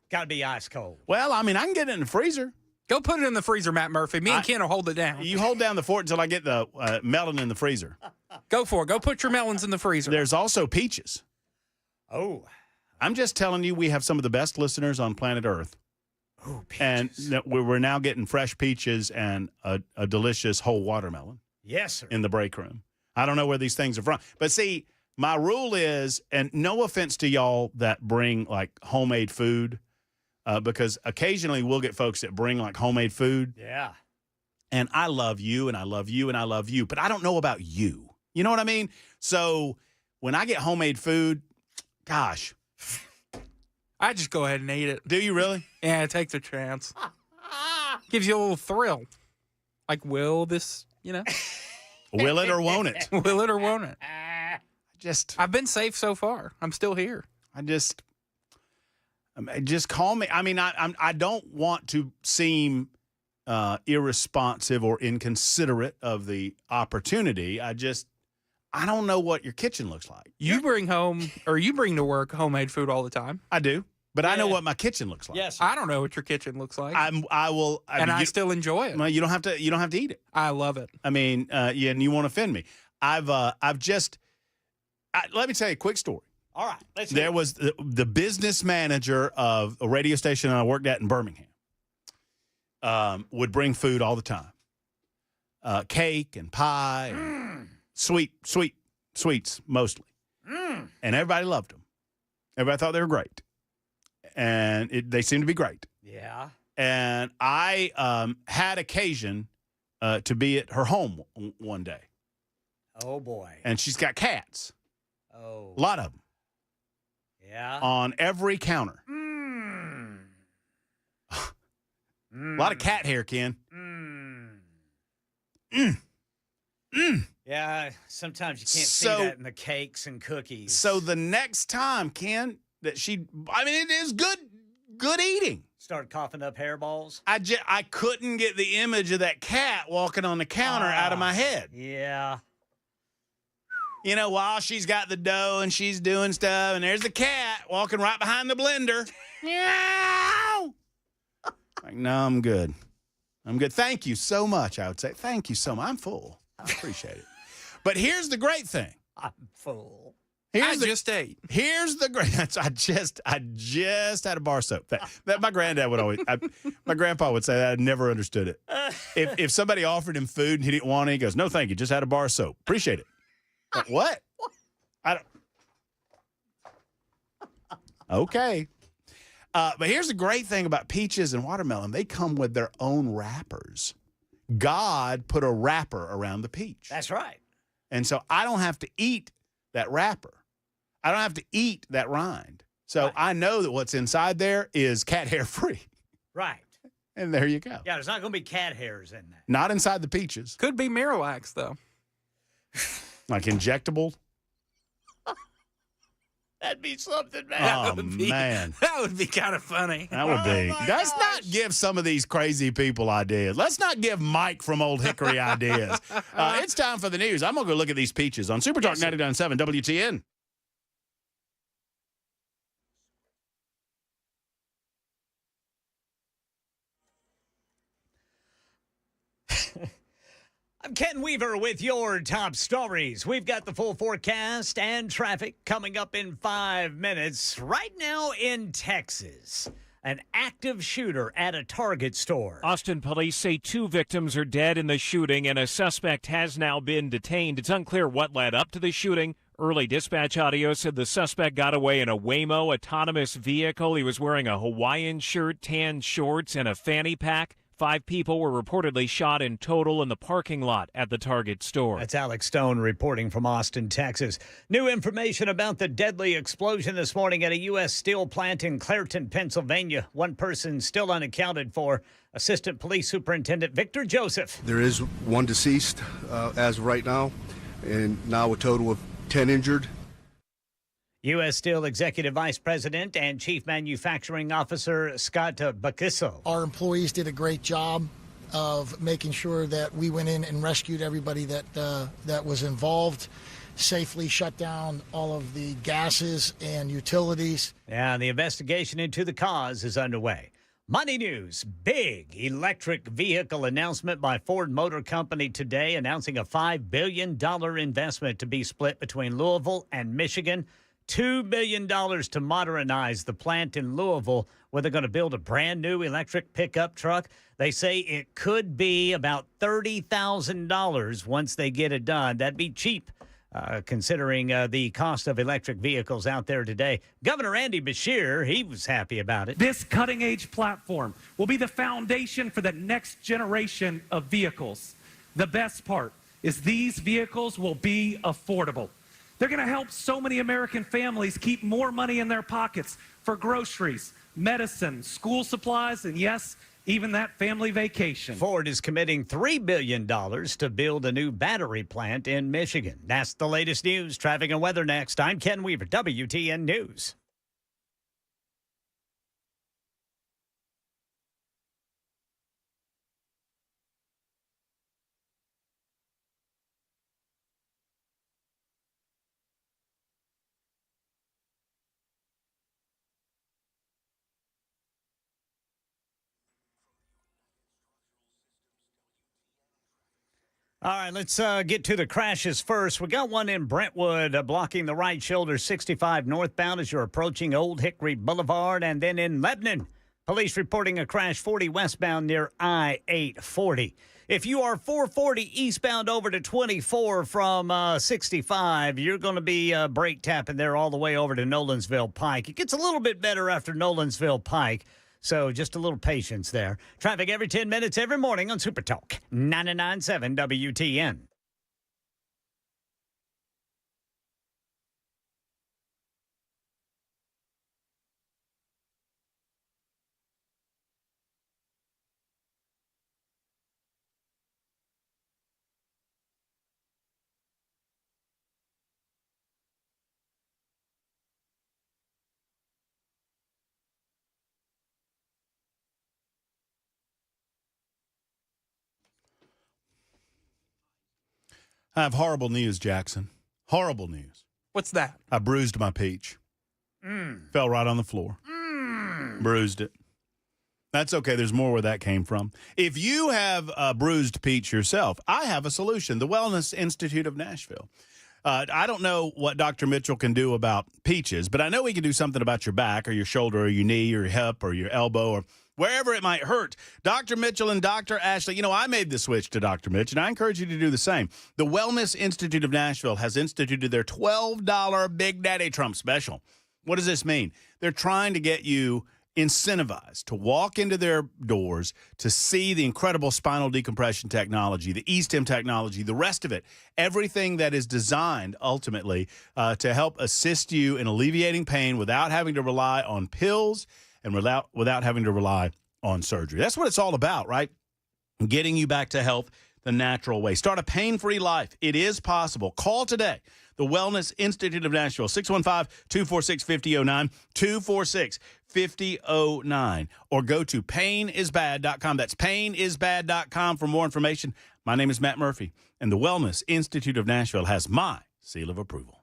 Got to be ice cold. Well, I mean, I can get it in the freezer. Go put it in the freezer, Matt Murphy. Me and Ken will hold it down. You hold down the fort until I get the melon in the freezer. Go for it. Go put your melons in the freezer. There's also peaches. Oh. I'm just telling you, we have some of the best listeners on planet Earth. Oh, peaches. And we're now getting fresh peaches and a delicious whole watermelon. Yes, sir. In the break room. I don't know where these things are from. But see, my rule is, and no offense to y'all that bring like homemade food, because occasionally we'll get folks that bring like homemade food. Yeah. And I love you, and I love you, and I love you, but I don't know about you. You know what I mean? So when I get homemade food, gosh. I just go ahead and eat it. Do you really? Yeah, take the chance. Gives you a little thrill. Like, will this, Will it or won't it? Will it or won't it? I've been safe so far. I'm still here. Just call me. I mean, I don't want to seem irresponsive or inconsiderate of the opportunity. I don't know what your kitchen looks like. You bring to work homemade food all the time. I do, but I know what my kitchen looks like. Yes. I don't know what your kitchen looks like. I still enjoy it. Well, you don't have to eat it. I love it. I mean, and you won't offend me. Let me tell you a quick story. All right. There was the business manager of a radio station I worked at in Birmingham. Would bring food all the time. Cake and pie, and sweets mostly. And everybody loved them. Everybody thought they were great. And they seemed to be great. Yeah. And I had occasion to be at her home one day. Oh, boy. And she's got cats. Oh. A lot of them. Yeah. On every counter. A lot of cat hair, Ken. Yeah, sometimes you can't see that in the cakes and cookies. So the next time, Ken, it is good eating. Start coughing up hairballs. I couldn't get the image of that cat walking on the counter out of my head. Yeah. While she's got the dough and she's doing stuff, and there's the cat walking right behind the blender. Meow. Like, no, I'm good. Thank you so much, I would say. Thank you so much. I'm full. I appreciate it. But here's the great thing. I'm full. Just ate. Here's the great. I just had a bar soap. That my granddad would always. My grandpa would say that. I never understood it. If somebody offered him food and he didn't want it, he goes, "No, thank you. Just had a bar soap. Appreciate it." Like, what? I don't. Okay. But here's the great thing about peaches and watermelon. They come with their own wrappers. God put a wrapper around the peach. That's right. And so I don't have to eat that wrapper. I don't have to eat that rind. So I know that what's inside there is cat hair free. Right. And there you go. Yeah, there's not going to be cat hairs in that. Not inside the peaches. Could be Miralax, though. Like injectable? That'd be something, man. Oh, man. That would be kind of funny. That would be. Let's not give some of these crazy people ideas. Let's not give Mike from Old Hickory ideas. It's time for the news. I'm going to go look at these peaches on Super Talk 99.7 WTN. I'm Ken Weaver with your top stories. We've got the full forecast and traffic coming up in 5 minutes. Right now in Texas, an active shooter at a Target store. Austin police say 2 victims are dead in the shooting, and a suspect has now been detained. It's unclear what led up to the shooting. Early dispatch audio said the suspect got away in a Waymo autonomous vehicle. He was wearing a Hawaiian shirt, tan shorts, and a fanny pack. 5 people were reportedly shot in total in the parking lot at the Target store. That's Alex Stone reporting from Austin, Texas. New information about the deadly explosion this morning at a U.S. steel plant in Clairton, Pennsylvania. 1 person still unaccounted for. Assistant Police Superintendent Victor Joseph. There is 1 deceased as of right now, and now a total of 10 injured. U.S. Steel Executive Vice President and Chief Manufacturing Officer Scott Bakiso. Our employees did a great job. of making sure that we went in and rescued everybody that was involved, safely shut down all of the gases and utilities. Yeah, the investigation into the cause is underway. Money news, big electric vehicle announcement by Ford Motor Company today, announcing a $5 billion investment to be split between Louisville and Michigan. $2 billion to modernize the plant in Louisville, where they're going to build a brand new electric pickup truck. They say it could be about $30,000 once they get it done. That'd be cheap, considering the cost of electric vehicles out there today. Governor Andy Beshear, he was happy about it. This cutting-edge platform will be the foundation for the next generation of vehicles. The best part is these vehicles will be affordable. They're going to help so many American families keep more money in their pockets for groceries, medicine, school supplies, and yes, even that family vacation. Ford is committing $3 billion to build a new battery plant in Michigan. That's the latest news. Traffic and weather next. I'm Ken Weaver, WTN News. All right, let's get to the crashes first. We got one in Brentwood blocking the right shoulder 65 northbound as you're approaching Old Hickory Boulevard. And then in Lebanon, police reporting a crash 40 westbound near I-840. If you are 440 eastbound over to 24 from 65, you're going to be brake tapping there all the way over to Nolensville Pike. It gets a little bit better after Nolensville Pike. So just a little patience there. Traffic every 10 minutes every morning on Super Talk 99.7 WTN. I have horrible news, Jackson. Horrible news. What's that? I bruised my peach. Fell right on the floor. Bruised it. That's okay. There's more where that came from. If you have a bruised peach yourself, I have a solution. The Wellness Institute of Nashville. I don't know what Dr. Mitchell can do about peaches, but I know he can do something about your back or your shoulder or your knee or your hip or your elbow or wherever it might hurt. Dr. Mitchell and Dr. Ashley, you know, I made the switch to Dr. Mitch, and I encourage you to do the same. The Wellness Institute of Nashville has instituted their $12 Big Daddy Trump special. What does this mean? They're trying to get you incentivized to walk into their doors to see the incredible spinal decompression technology, the eSTEM technology, the rest of it, everything that is designed ultimately to help assist you in alleviating pain without having to rely on pills and without having to rely on surgery. That's what it's all about, right? Getting you back to health the natural way. Start a pain-free life. It is possible. Call today. The Wellness Institute of Nashville, 615-246-5009, 246-5009. Or go to painisbad.com. That's painisbad.com for more information. My name is Matt Murphy, and the Wellness Institute of Nashville has my seal of approval.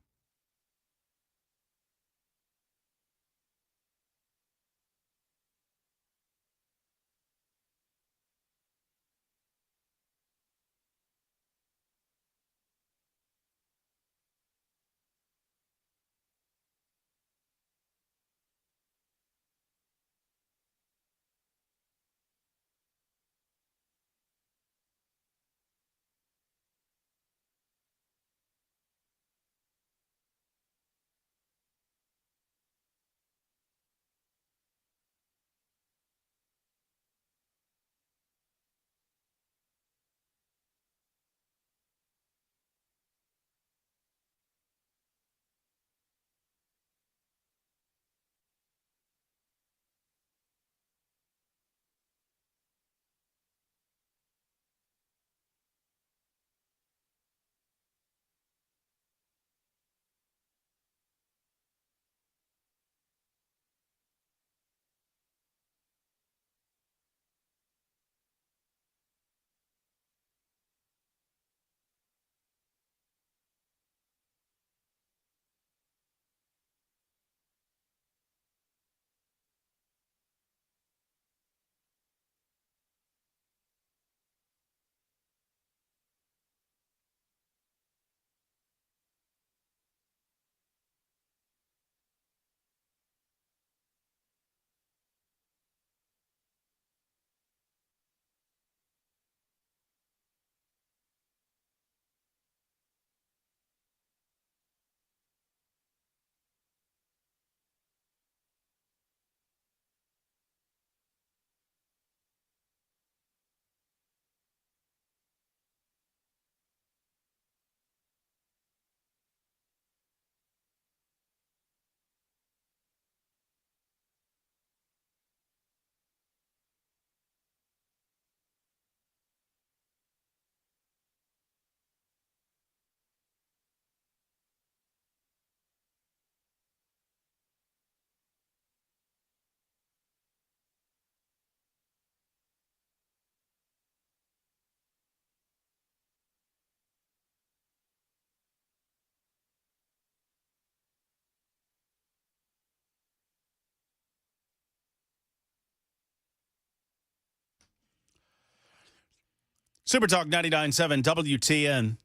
Super Talk 99.7 WTN.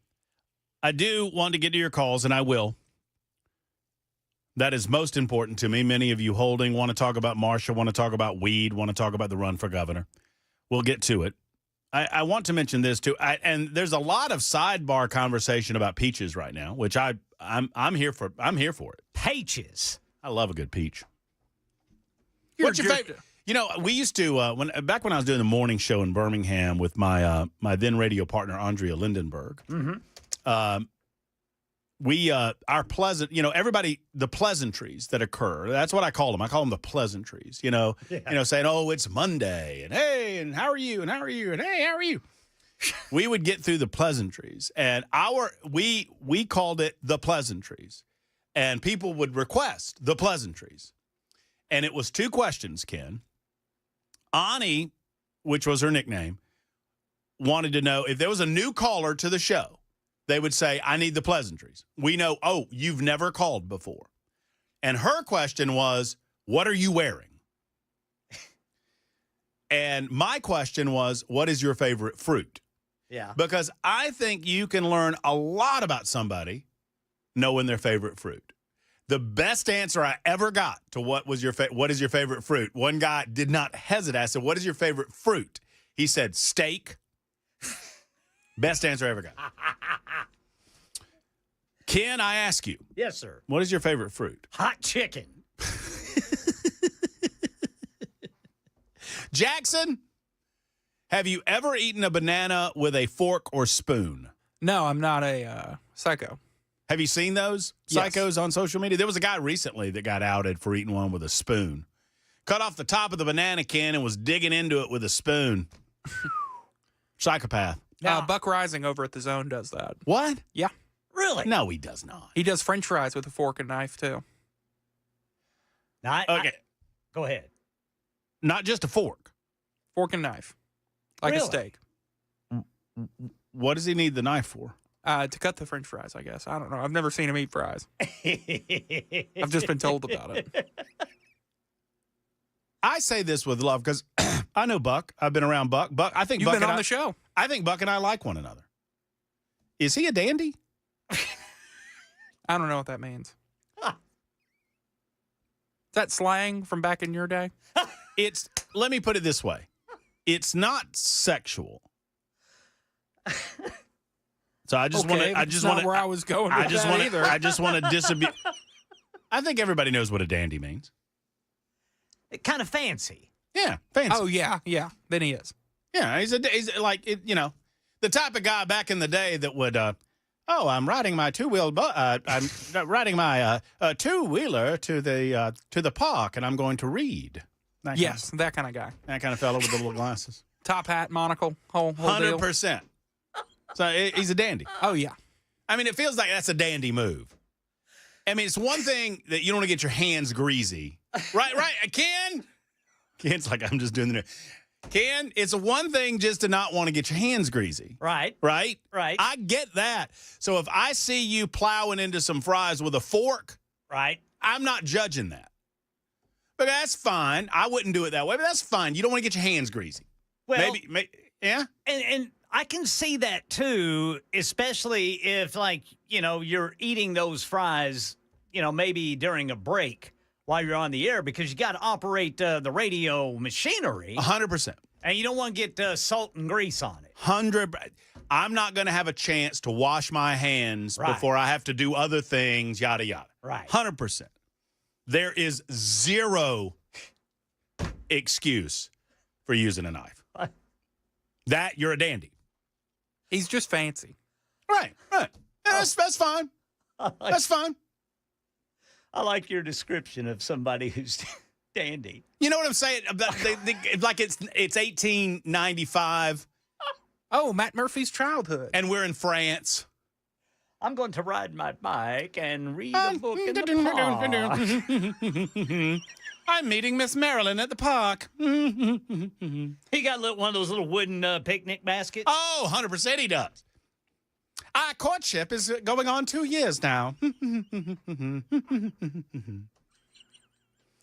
I do want to get to your calls, and I will. That is most important to me. Many of you holding want to talk about Marshall, want to talk about weed, want to talk about the run for governor. We'll get to it. I want to mention this too, and there's a lot of sidebar conversation about peaches right now, which I'm here for. I'm here for it. Peaches. I love a good peach. What's your favorite? You know, we used to back when I was doing the morning show in Birmingham with my my then radio partner Andrea Lindenberg. Mm-hmm. Our pleasant, everybody, the pleasantries that occur. That's what I call them. I call them the pleasantries. Saying, "Oh, it's Monday," and "Hey, and how are you?" and "How are you?" and "Hey, how are you?" We would get through the pleasantries, and we called it the pleasantries, and people would request the pleasantries, and it was 2 questions. Ken, Ani, which was her nickname, wanted to know if there was a new caller to the show. They would say, "I need the pleasantries." We know, "Oh, you've never called before." And her question was, "What are you wearing?" And my question was, "What is your favorite fruit?" Yeah. Because I think you can learn a lot about somebody knowing their favorite fruit. The best answer I ever got to what is your favorite fruit? One guy did not hesitate. I said, "What is your favorite fruit?" He said, "Steak." Best answer I ever got. Ken, I ask you. Yes, sir. What is your favorite fruit? Hot chicken. Jackson, have you ever eaten a banana with a fork or spoon? No, I'm not a psycho. Have you seen those psychos on social media? There was a guy recently that got outed for eating one with a spoon. Cut off the top of the banana can and was digging into it with a spoon. Psychopath. Buck Rising over at the Zone does that. What? Yeah. Really? No, he does not. He does French fries with a fork and knife, too. Okay. Go ahead. Not just a fork. Fork and knife. Like Really? a steak. What does he need the knife for? To cut the French fries, I guess. I don't know. I've never seen him eat fries. I've just been told about it. I say this with love because I know Buck. I've been around Buck. I think You've Buck been and on the show. I think Buck and I like one another. Is he a dandy? I don't know what that means. Is that slang from back in your day? Let me put it this way. It's not sexual. So I just want to where I was going with that either. I just want to disabuse. I think everybody knows what a dandy means. Kind of fancy. Yeah, fancy. Oh yeah. Then he is. Yeah, he's like the type of guy back in the day that would I'm riding my I'm riding my two-wheeler to the park and I'm going to read. That kind of guy. That kind of fellow with the little glasses. Top hat, monocle, whole deal. 100%. So he's a dandy. Oh yeah. I mean, it feels like that's a dandy move. I mean, it's one thing that you don't want to get your hands greasy. Right, Ken? Ken's like, I'm just doing the Ken, it's one thing just to not want to get your hands greasy. Right. I get that. So if I see you plowing into some fries with a fork, right, I'm not judging that. But that's fine. I wouldn't do it that way, but that's fine. You don't want to get your hands greasy. Well, maybe yeah? And I can see that too, especially if you're eating those fries, maybe during a break while you're on the air because you got to operate the radio machinery. 100%. And you don't want to get salt and grease on it. 100%. I'm not going to have a chance to wash my hands before I have to do other things, yada, yada. Right. 100%. There is zero excuse for using a knife. That, you're a dandy. He's just fancy. Right. Yeah, that's fine. That's fine. I like your description of somebody who's dandy. You know what I'm saying? Like it's 1895. Oh, Matt Murphy's childhood. And we're in France. I'm going to ride my bike and read a book in the park. I'm meeting Miss Marilyn at the park. He got one of those little wooden picnic baskets. Oh, 100% he does. Our courtship is going on 2 years now.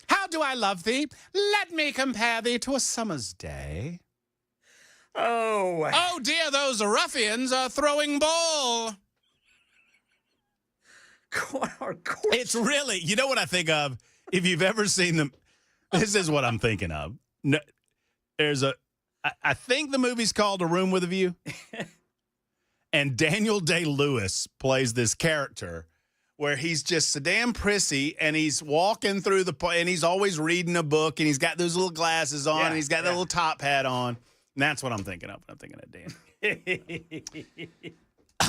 How do I love thee? Let me compare thee to a summer's day. Oh, dear, those ruffians are throwing ball. It's really, you know what I think of? If you've ever seen them, this is what I'm thinking of. No, I think the movie's called A Room with a View. And Daniel Day-Lewis plays this character where he's just so damn prissy, and he's walking through and he's always reading a book, and he's got those little glasses on, and he's got that little top hat on. And that's what I'm thinking of when I'm thinking of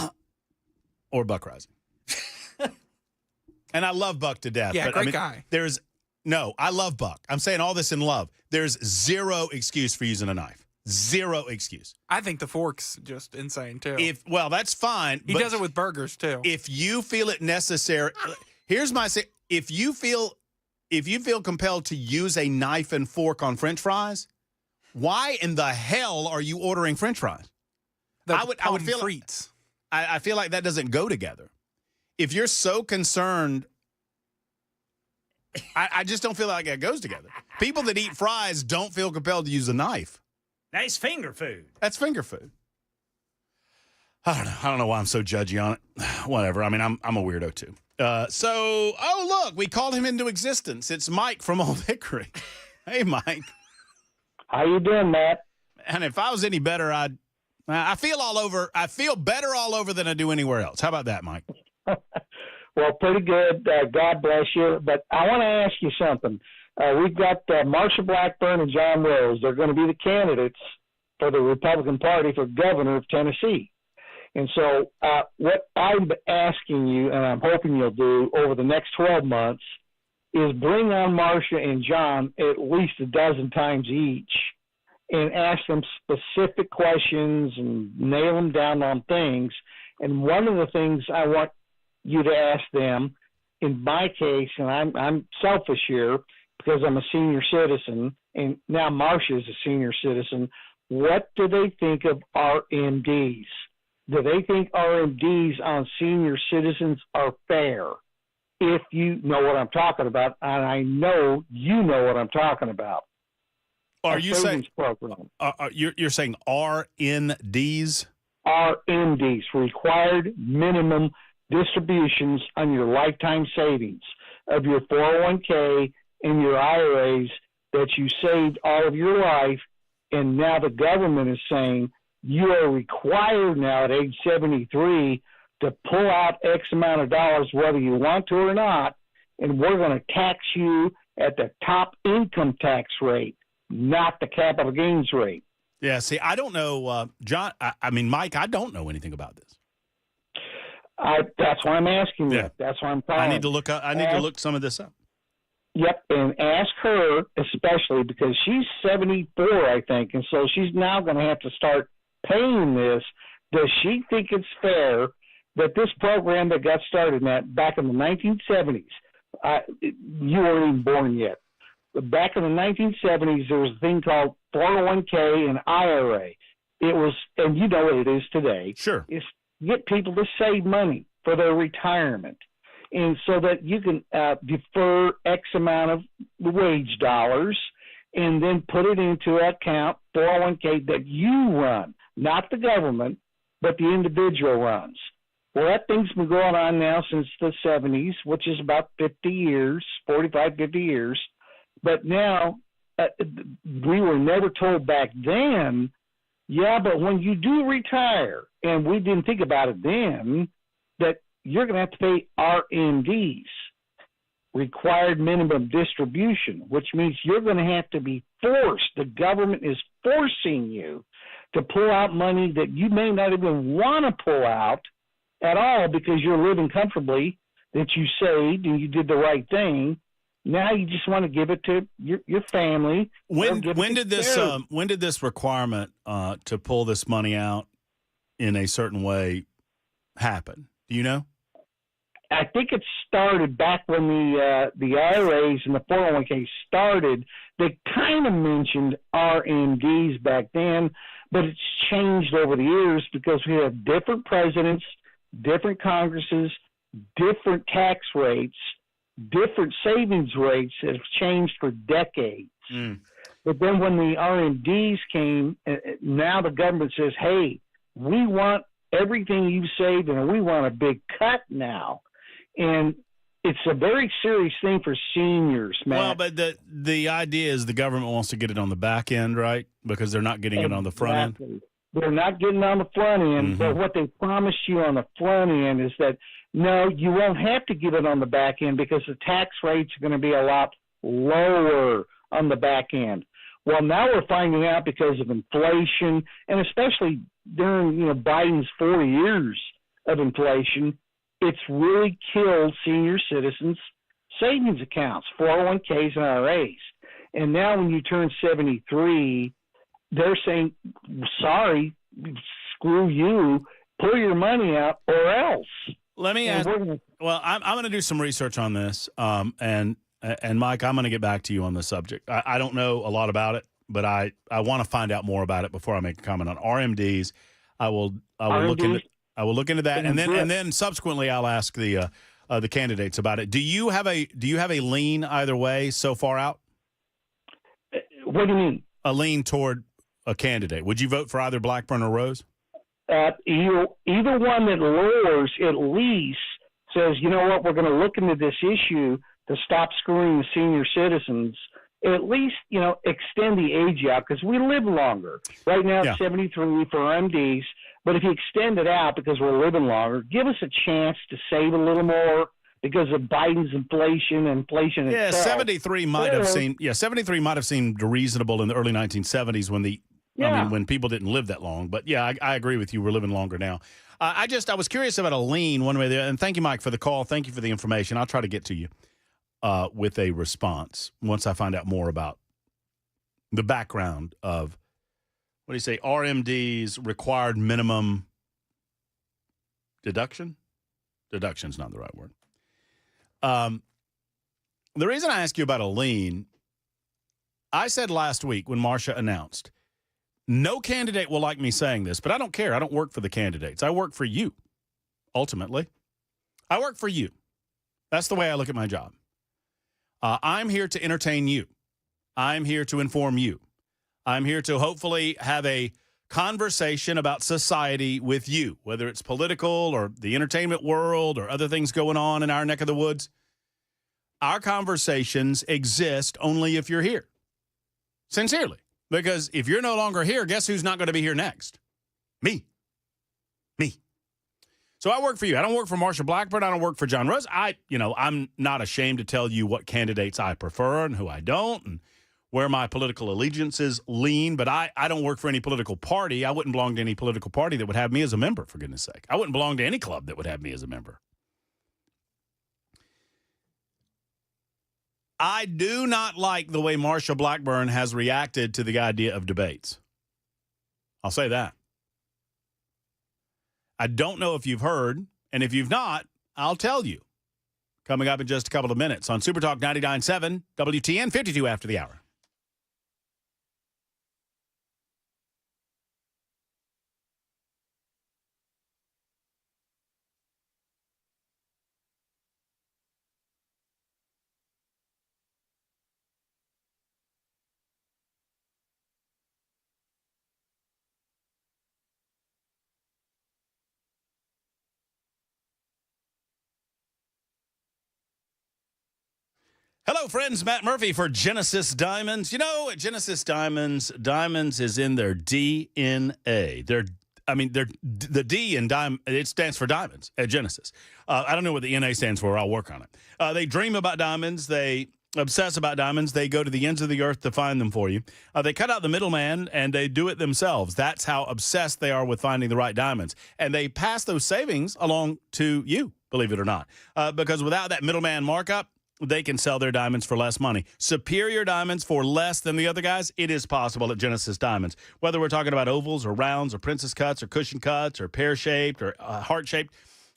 Dan. Or Buck Rising. And I love Buck to death. Yeah, but great guy. I love Buck. I'm saying all this in love. There's zero excuse for using a knife. Zero excuse. I think the fork's just insane, too. Well, that's fine. He does it with burgers, too. If you feel it necessary, here's my say. If you feel compelled to use a knife and fork on French fries, why in the hell are you ordering French fries? I would feel frites. I feel like that doesn't go together. If you're so concerned, I just don't feel like that goes together. People that eat fries don't feel compelled to use a knife. That's finger food. That's finger food. I don't know why I'm so judgy on it. Whatever. I mean, I'm a weirdo too. Look, we called him into existence. It's Mike from Old Hickory. Hey, Mike. How you doing, Matt? And if I was any better, I feel better all over than I do anywhere else. How about that, Mike? Well, pretty good. God bless you. But I want to ask you something. We've got Marsha Blackburn and John Rose. They're going to be the candidates for the Republican Party for governor of Tennessee. And so what I'm asking you, and I'm hoping you'll do over the next 12 months, is bring on Marsha and John at least a dozen times each and ask them specific questions and nail them down on things. And one of the things I want you to ask them, in my case, and I'm selfish here because I'm a senior citizen, and now Marsha is a senior citizen, what do they think of RMDs? Do they think RMDs on senior citizens are fair? If you know what I'm talking about, and I know you know what I'm talking about. Are you saying you're saying RNDs? RMDs, required minimum distributions on your lifetime savings of your 401k and your IRAs that you saved all of your life, and now the government is saying you are required now at age 73 to pull out X amount of dollars whether you want to or not, and we're going to tax you at the top income tax rate, not the capital gains rate. Yeah, see, I don't know, John. Mike, I don't know anything about this. That's why I'm asking you. That's why I'm calling. I need to look some of this up. Yep, and ask her especially because she's 74, I think, and so she's now going to have to start paying this. Does she think it's fair that this program that got started back in the 1970s, you weren't even born yet, but back in the 1970s, there was a thing called 401k and IRA. It was, and you know what it is today. Sure. It's get people to save money for their retirement. And so that you can defer X amount of wage dollars and then put it into an account, 401k, that you run, not the government, but the individual runs. Well, that thing's been going on now since the 70s, which is about 50 years, 45, 50 years. But now we were never told back then, yeah, but when you do retire, and we didn't think about it then, that you're going to have to pay RMDs, required minimum distribution, which means you're going to have to be forced. The government is forcing you to pull out money that you may not even want to pull out at all because you're living comfortably, that you saved and you did the right thing. Now you just want to give it to your family. When did this requirement to pull this money out in a certain way happen? Do you know? I think it started back when the IRAs and the 401k started. They kind of mentioned RMDs back then, but it's changed over the years because we have different presidents, different Congresses, different tax rates, different savings rates that have changed for decades. But then when the RMDs came, now the government says, hey, we want everything you've saved and we want a big cut now. And it's a very serious thing for seniors, Matt. Well, but the idea is the government wants to get it on the back end, right? Because they're not getting it on the front end. They're not getting on the front end, but what they promised you on the front end is that, no, you won't have to give it on the back end because the tax rates are going to be a lot lower on the back end. Well, now we're finding out because of inflation, and especially during Biden's 4 years of inflation, it's really killed senior citizens' savings accounts, 401ks and IRAs. And now when you turn 73, they're saying, sorry, screw you, pull your money out or else. Let me ask. Well, I'm going to do some research on this, and Mike, I'm going to get back to you on the subject. I don't know a lot about it, but I want to find out more about it before I make a comment on RMDs. I will look into that, and then subsequently I'll ask the candidates about it. Do you have a lean either way so far out? What do you mean? A lean toward a candidate. Would you vote for either Blackburn or Rose? Either one that lowers at least says, you know what, we're going to look into this issue to stop screwing the senior citizens. At least, extend the age out because we live longer. Right now it's 73 for MDs, but if you extend it out because we're living longer, give us a chance to save a little more because of Biden's inflation itself. 73 might have seemed reasonable in the early 1970s when when people didn't live that long. But I agree with you. We're living longer now. I was curious about a lean one way or the other. And thank you, Mike, for the call. Thank you for the information. I'll try to get to you with a response once I find out more about the background of, what do you say, RMD's required minimum deduction? Deduction's not the right word. The reason I ask you about a lean, I said last week when Marcia announced, no candidate will like me saying this, but I don't care. I don't work for the candidates. I work for you, ultimately. I work for you. That's the way I look at my job. I'm here to entertain you. I'm here to inform you. I'm here to hopefully have a conversation about society with you, whether it's political or the entertainment world or other things going on in our neck of the woods. Our conversations exist only if you're here. Sincerely. Because if you're no longer here, guess who's not going to be here next? Me. So I work for you. I don't work for Marsha Blackburn. I don't work for John Rose. I'm not ashamed to tell you what candidates I prefer and who I don't and where my political allegiances lean. But I don't work for any political party. I wouldn't belong to any political party that would have me as a member, for goodness sake. I wouldn't belong to any club that would have me as a member. I do not like the way Marsha Blackburn has reacted to the idea of debates. I'll say that. I don't know if you've heard, and if you've not, I'll tell you. Coming up in just a couple of minutes on Super Talk 99.7, WTN, 52 after the hour. Hello, friends. Matt Murphy for Genesis Diamonds. At Genesis Diamonds, diamonds is in their DNA. The D in diamond, it stands for diamonds at Genesis. I don't know what the NA stands for. I'll work on it. They dream about diamonds. They obsess about diamonds. They go to the ends of the earth to find them for you. They cut out the middleman, and they do it themselves. That's how obsessed they are with finding the right diamonds. And they pass those savings along to you, believe it or not. Because without that middleman markup, they can sell their diamonds for less money. Superior diamonds for less than the other guys, it is possible at Genesis Diamonds. Whether we're talking about ovals or rounds or princess cuts or cushion cuts or pear-shaped or heart-shaped,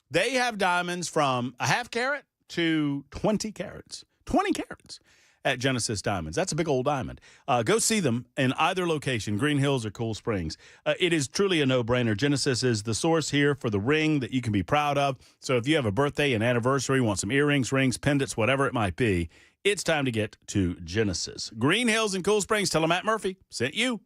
they have diamonds from a half carat to 20 carats. 20 carats at Genesis Diamonds. That's a big old diamond. Go see them in either location, Green Hills or Cool Springs. It is truly a no-brainer. Genesis is the source here for the ring that you can be proud of. So if you have a birthday, an anniversary, want some earrings, rings, pendants, whatever it might be, It's time to get to Genesis. Green Hills and Cool Springs. Tell them Matt Murphy sent you.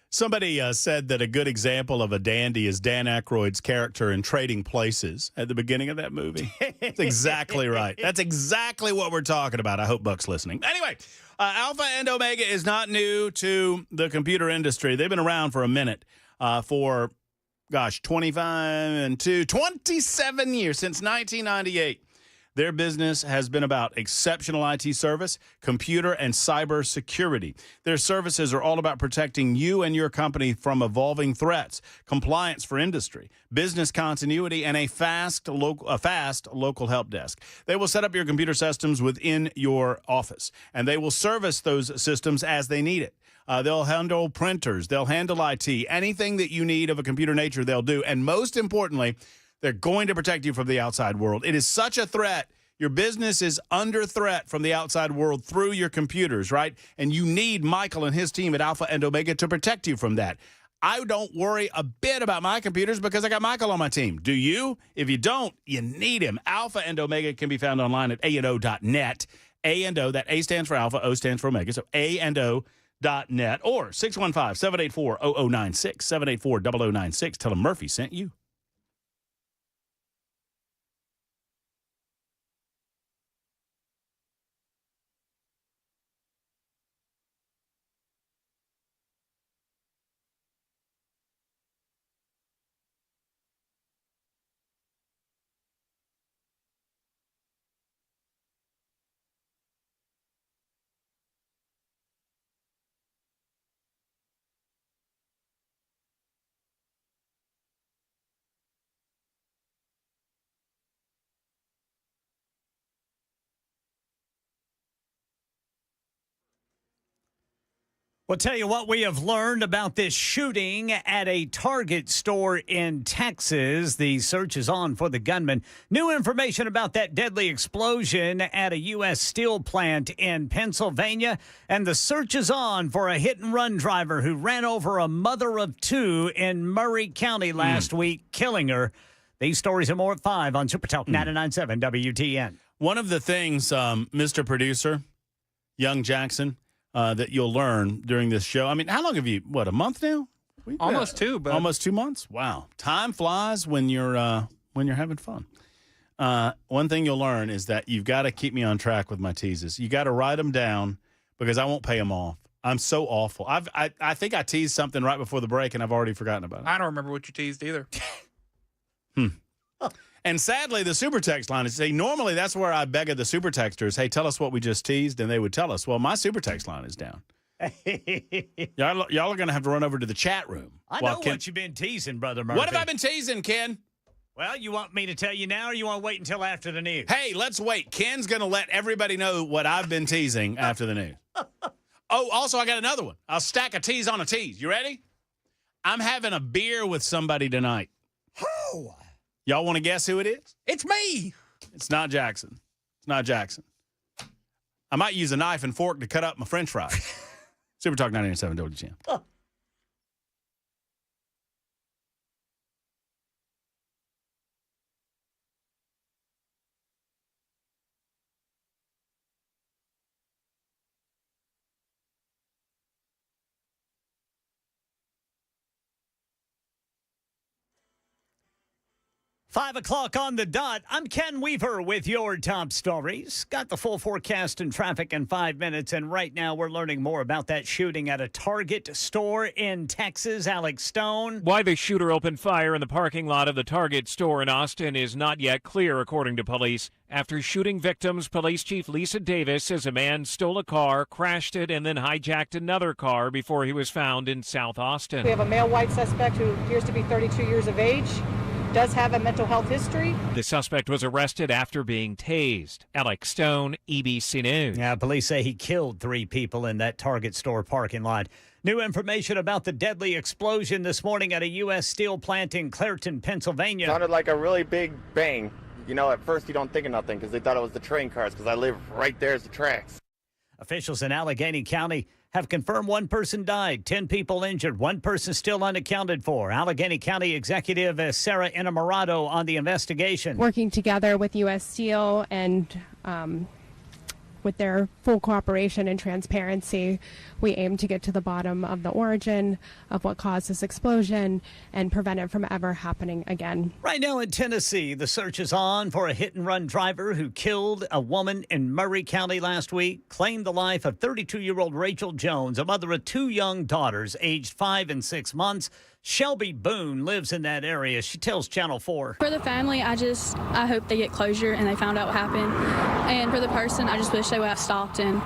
Somebody said that a good example of a dandy is Dan Aykroyd's character in Trading Places at the beginning of that movie. That's exactly right. That's exactly what we're talking about. I hope Buck's listening. Anyway, Alpha and Omega is not new to the computer industry. They've been around for a minute, for, 27 years, since 1998. Their business has been about exceptional IT service, computer, and cyber security. Their services are all about protecting you and your company from evolving threats, compliance for industry, business continuity, and a fast local help desk. They will set up your computer systems within your office, and they will service those systems as they need it. They'll handle printers. They'll handle IT. Anything that you need of a computer nature, they'll do. And most importantly, they're going to protect you from the outside world. It is such a threat. Your business is under threat from the outside world through your computers, right? And you need Michael and his team at Alpha and Omega to protect you from that. I don't worry a bit about my computers because I got Michael on my team. Do you? If you don't, you need him. Alpha and Omega can be found online at ANO.net. A&O, that A stands for Alpha, O stands for Omega. So A&O.net or 615-784-0096, 784-0096. Tell them Murphy sent you. We'll tell you what we have learned about this shooting at a Target store in Texas. The search is on for the gunman. New information about that deadly explosion at a U.S. steel plant in Pennsylvania. And the search is on for a hit-and-run driver who ran over a mother of two in Murray County last week, killing her. These stories and more at 5 on Super Talk 99.7 WTN. One of the things, Mr. Producer, Young Jackson, that you'll learn during this show. I mean, how long have you, a month now? Almost 2, but almost 2 months? Wow. Time flies when you're having fun. One thing you'll learn is that you've got to keep me on track with my teases. You got to write them down because I won't pay them off. I'm so awful. I think I teased something right before the break, and I've already forgotten about it. I don't remember what you teased either. And sadly, the super text line is, normally that's where I beg of the super texters, hey, tell us what we just teased, and they would tell us. Well, my super text line is down. Y'all are going to have to run over to the chat room. I know what you've been teasing, Brother Murphy. What have I been teasing, Ken? Well, you want me to tell you now, or you want to wait until after the news? Hey, let's wait. Ken's going to let everybody know what I've been teasing after the news. Oh, also, I got another one. I'll stack a tease on a tease. You ready? I'm having a beer with somebody tonight. Who? Y'all want to guess who it is? It's me. It's not Jackson. It's not Jackson. I might use a knife and fork to cut up my French fries. Super Talk 99.7 WTN. 5 o'clock on the dot. I'm Ken Weaver with your top stories. Got the full forecast and traffic in 5 minutes. And right now we're learning more about that shooting at a Target store in Texas. Alex Stone. Why the shooter opened fire in the parking lot of the Target store in Austin is not yet clear, according to police. After shooting victims, Police Chief Lisa Davis says a man stole a car, crashed it, and then hijacked another car before he was found in South Austin. We have a male white suspect who appears to be 32 years of age. Does have a mental health history. The suspect was arrested after being tased. Alex Stone, EBC News. Yeah, police say he killed 3 people in that Target store parking lot. New information about the deadly explosion this morning at a U.S. steel plant in Clairton, Pennsylvania. Sounded like a really big bang. You know, at first you don't think of nothing because they thought it was the train cars because I live right there as the tracks. Officials in Allegheny County have confirmed 1 person died, 10 people injured, 1 person still unaccounted for. Allegheny County Executive Sarah Inamorado on the investigation. Working together with U.S. Steel and with their full cooperation and transparency, we aim to get to the bottom of the origin of what caused this explosion and prevent it from ever happening again. Right now in Tennessee, the search is on for a hit-and-run driver who killed a woman in Murray County last week, claimed the life of 32-year-old Rachel Jones, a mother of 2 young daughters aged 5 and 6 months. Shelby Boone lives in that area. She tells Channel 4. For the family, I hope they get closure and they found out what happened. And for the person, I just wish they would have stopped and,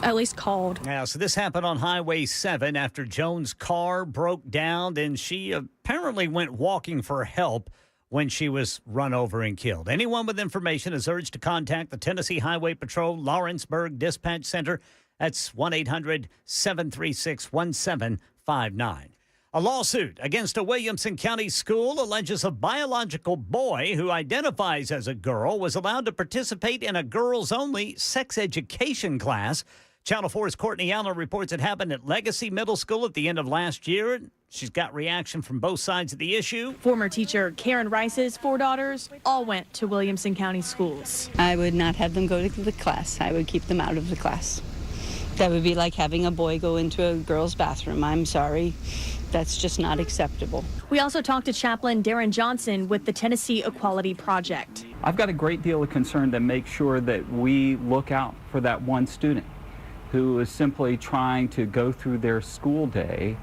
at least called. Yeah, so this happened on Highway 7 after Jones' car broke down. Then she apparently went walking for help when she was run over and killed. Anyone with information is urged to contact the Tennessee Highway Patrol Lawrenceburg Dispatch Center. That's 1-800-736-1759. A lawsuit against a Williamson County school alleges a biological boy who identifies as a girl was allowed to participate in a girls-only sex education class. Channel 4's Courtney Allen reports it happened at Legacy Middle School at the end of last year. She's got reaction from both sides of the issue. Former teacher Karen Rice's 4 daughters all went to Williamson County schools. I would not have them go to the class. I would keep them out of the class. That would be like having a boy go into a girl's bathroom. I'm sorry. That's just not acceptable. We also talked to Chaplain Darren Johnson with the Tennessee Equality Project. I've got a great deal of concern to make sure that we look out for that one student who is simply trying to go through their school day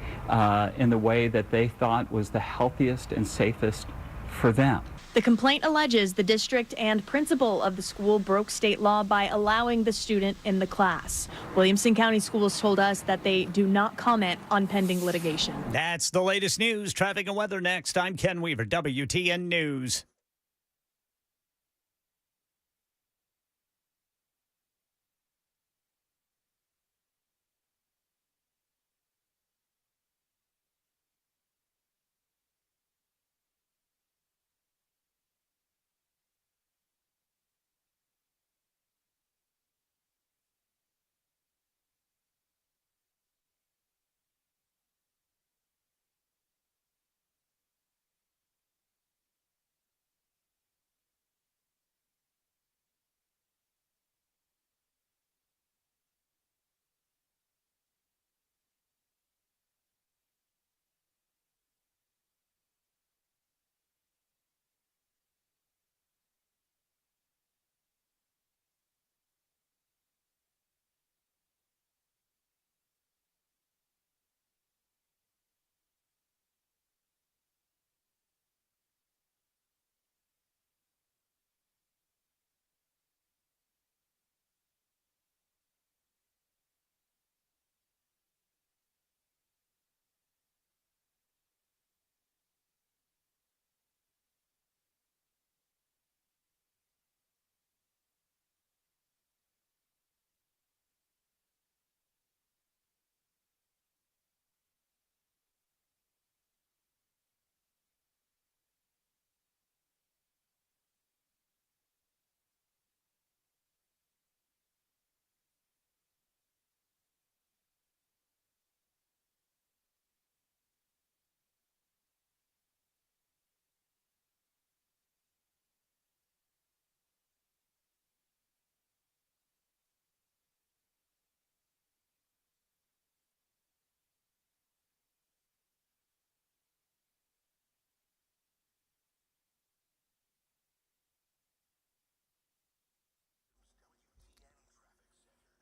in the way that they thought was the healthiest and safest for them. The complaint alleges the district and principal of the school broke state law by allowing the student in the class. Williamson County Schools told us that they do not comment on pending litigation. That's the latest news. Traffic and weather next. I'm Ken Weaver, WTN News.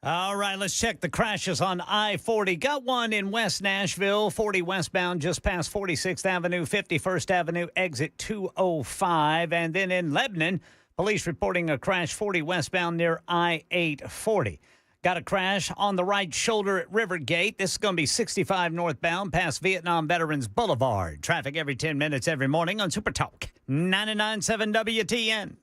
All right, let's check the crashes on I-40. Got one in West Nashville, 40 westbound, just past 46th Avenue, 51st Avenue, exit 205. And then in Lebanon, police reporting a crash 40 westbound near I-840. Got a crash on the right shoulder at Rivergate. This is going to be 65 northbound past Vietnam Veterans Boulevard. Traffic every 10 minutes every morning on Super Talk 99.7 WTN.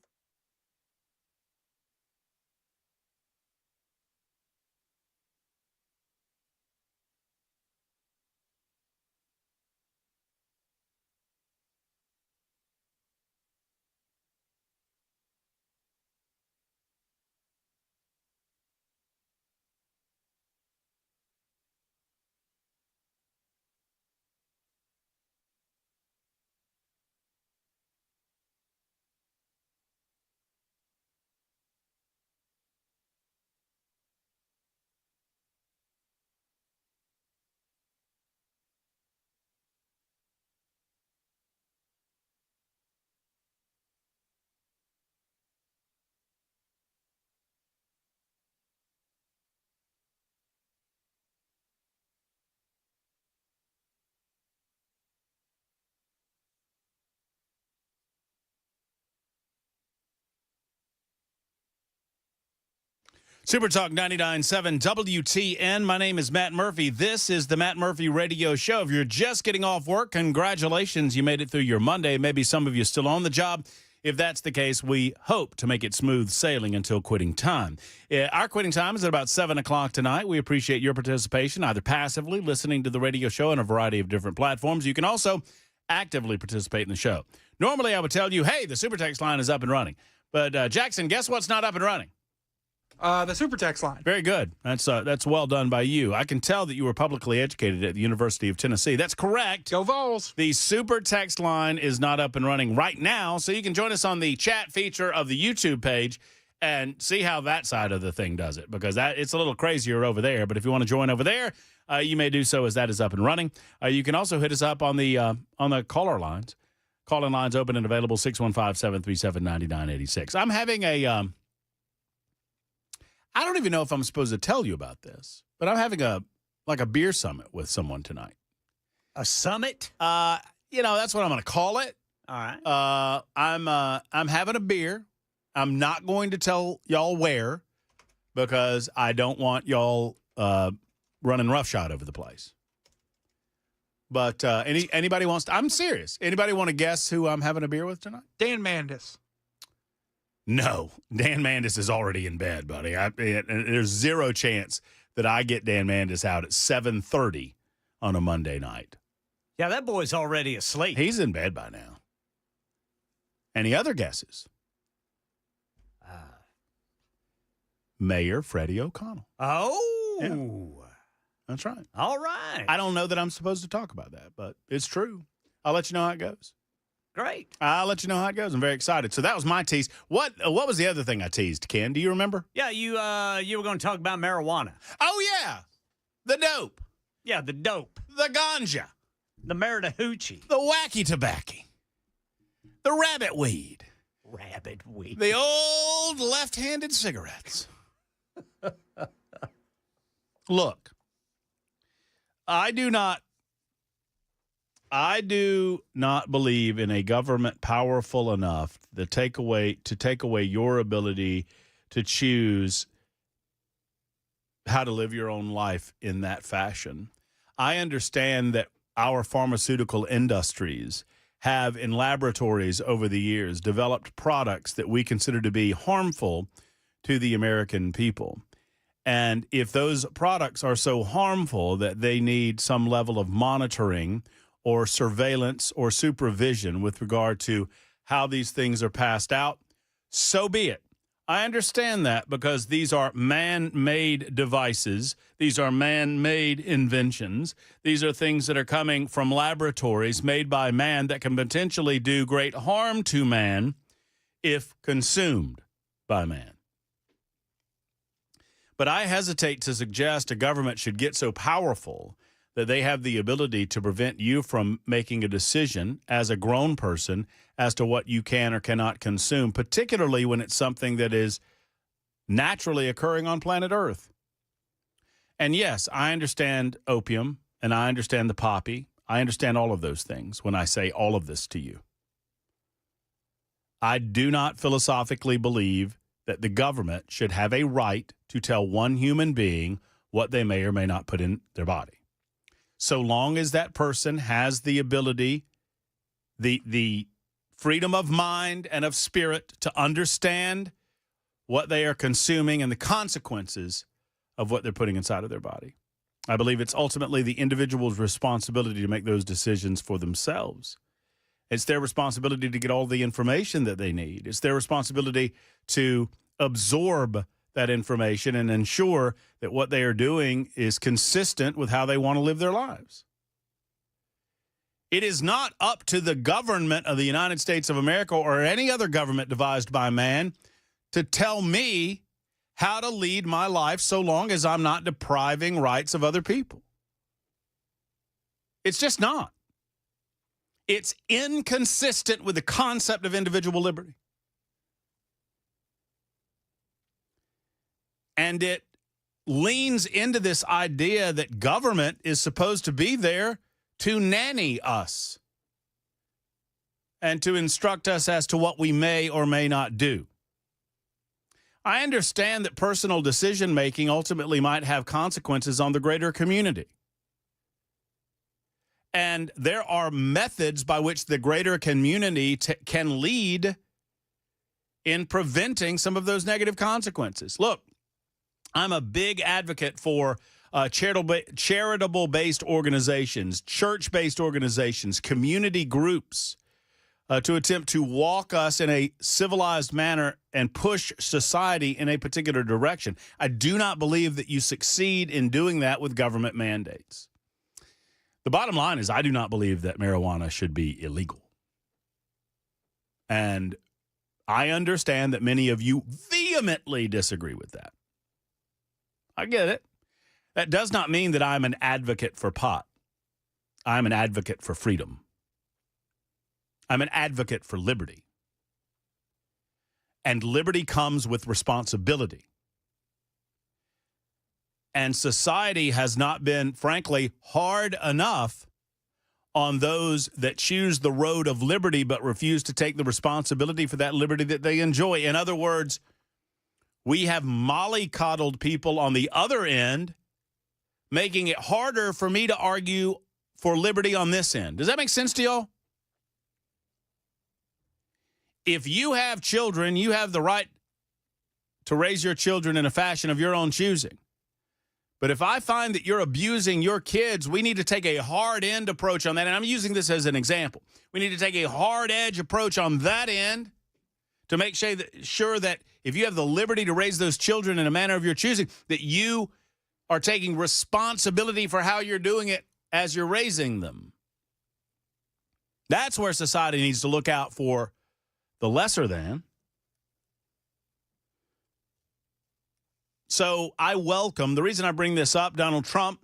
Super Talk 99.7 WTN. My name is Matt Murphy. This is the Matt Murphy Radio Show. If you're just getting off work, congratulations. You made it through your Monday. Maybe some of you still on the job. If that's the case, we hope to make it smooth sailing until quitting time. Our quitting time is at about 7 o'clock tonight. We appreciate your participation, either passively listening to the radio show on a variety of different platforms. You can also actively participate in the show. Normally, I would tell you, hey, the Super Text line is up and running. But, Jackson, guess what's not up and running? The Super Text line. Very good. That's well done by you. I can tell that you were publicly educated at the University of Tennessee. That's correct. Go Vols. The Super Text line is not up and running right now, so you can join us on the chat feature of the YouTube page and see how that side of the thing does it, because it's a little crazier over there. But if you want to join over there, you may do so, as that is up and running. You can also hit us up on the caller lines. Call-in lines open and available, 615-737-9986. I'm having I don't even know if I'm supposed to tell you about this, but I'm having a beer summit with someone tonight. A summit? That's what I'm going to call it. All right. I'm having a beer. I'm not going to tell y'all where, because I don't want y'all running roughshod over the place. But anybody wants to? I'm serious. Anybody want to guess who I'm having a beer with tonight? Dan Mandis. No, Dan Mandis is already in bed, buddy. There's zero chance that I get Dan Mandis out at 7:30 on a Monday night. Yeah, that boy's already asleep. He's in bed by now. Any other guesses? Mayor Freddie O'Connell. Oh. Yeah, that's right. All right. I don't know that I'm supposed to talk about that, but it's true. I'll let you know how it goes. Great. I'll let you know how it goes. I'm very excited. So that was my tease. What was the other thing I teased, Ken? Do you remember? Yeah, you were going to talk about marijuana. Oh, yeah. The dope. Yeah, the dope. The ganja. The Maridahoochie. The wacky tobacco. The rabbit weed. Rabbit weed. The old left-handed cigarettes. Look, I do not believe in a government powerful enough to take away your ability to choose how to live your own life in that fashion. I understand that our pharmaceutical industries have, in laboratories over the years, developed products that we consider to be harmful to the American people. And if those products are so harmful that they need some level of monitoring or surveillance or supervision with regard to how these things are passed out, so be it. I understand that, because these are man-made devices. These are man-made inventions. These are things that are coming from laboratories made by man that can potentially do great harm to man if consumed by man. But I hesitate to suggest a government should get so powerful that they have the ability to prevent you from making a decision as a grown person as to what you can or cannot consume, particularly when it's something that is naturally occurring on planet Earth. And yes, I understand opium and I understand the poppy. I understand all of those things when I say all of this to you. I do not philosophically believe that the government should have a right to tell one human being what they may or may not put in their body. So long as that person has the ability, the freedom of mind and of spirit to understand what they are consuming and the consequences of what they're putting inside of their body. I believe it's ultimately the individual's responsibility to make those decisions for themselves. It's their responsibility to get all the information that they need. It's their responsibility to absorb that information and ensure that what they are doing is consistent with how they want to live their lives. It is not up to the government of the United States of America or any other government devised by man to tell me how to lead my life so long as I'm not depriving rights of other people. It's just not. It's inconsistent with the concept of individual liberty. And it leans into this idea that government is supposed to be there to nanny us and to instruct us as to what we may or may not do. I understand that personal decision-making ultimately might have consequences on the greater community. And there are methods by which the greater community can lead in preventing some of those negative consequences. Look, I'm a big advocate for charitable-based organizations, church-based organizations, community groups, to attempt to walk us in a civilized manner and push society in a particular direction. I do not believe that you succeed in doing that with government mandates. The bottom line is I do not believe that marijuana should be illegal. And I understand that many of you vehemently disagree with that. I get it. That does not mean that I'm an advocate for pot. I'm an advocate for freedom. I'm an advocate for liberty. And liberty comes with responsibility. And society has not been, frankly, hard enough on those that choose the road of liberty but refuse to take the responsibility for that liberty that they enjoy. In other words, we have mollycoddled people on the other end, making it harder for me to argue for liberty on this end. Does that make sense to y'all? If you have children, you have the right to raise your children in a fashion of your own choosing. But if I find that you're abusing your kids, we need to take a hard-end approach on that. And I'm using this as an example. We need to take a hard-edge approach on that end to make sure that if you have the liberty to raise those children in a manner of your choosing, that you are taking responsibility for how you're doing it as you're raising them. That's where society needs to look out for the lesser than. So I welcome, the reason I bring this up, Donald Trump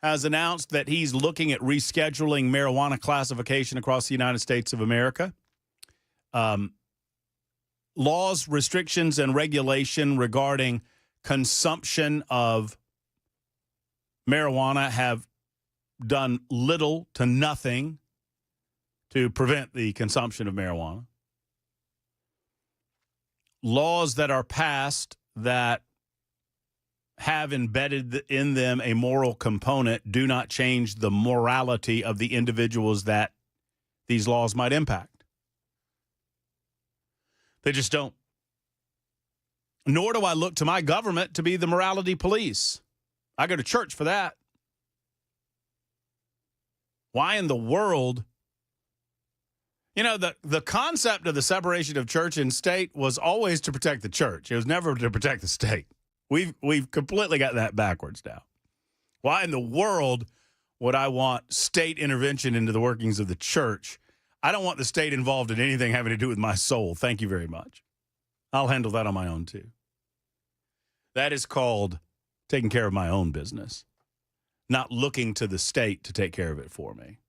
has announced that he's looking at rescheduling marijuana classification across the United States of America. Laws, restrictions, and regulation regarding consumption of marijuana have done little to nothing to prevent the consumption of marijuana. Laws that are passed that have embedded in them a moral component do not change the morality of the individuals that these laws might impact. They just don't. Nor do I look to my government to be the morality police. I go to church for that. Why in the world? You know, the concept of the separation of church and state was always to protect the church. It was never to protect the state. We've completely got that backwards now. Why in the world would I want state intervention into the workings of the church? I don't want the state involved in anything having to do with my soul. Thank you very much. I'll handle that on my own, too. That is called taking care of my own business, not looking to the state to take care of it for me.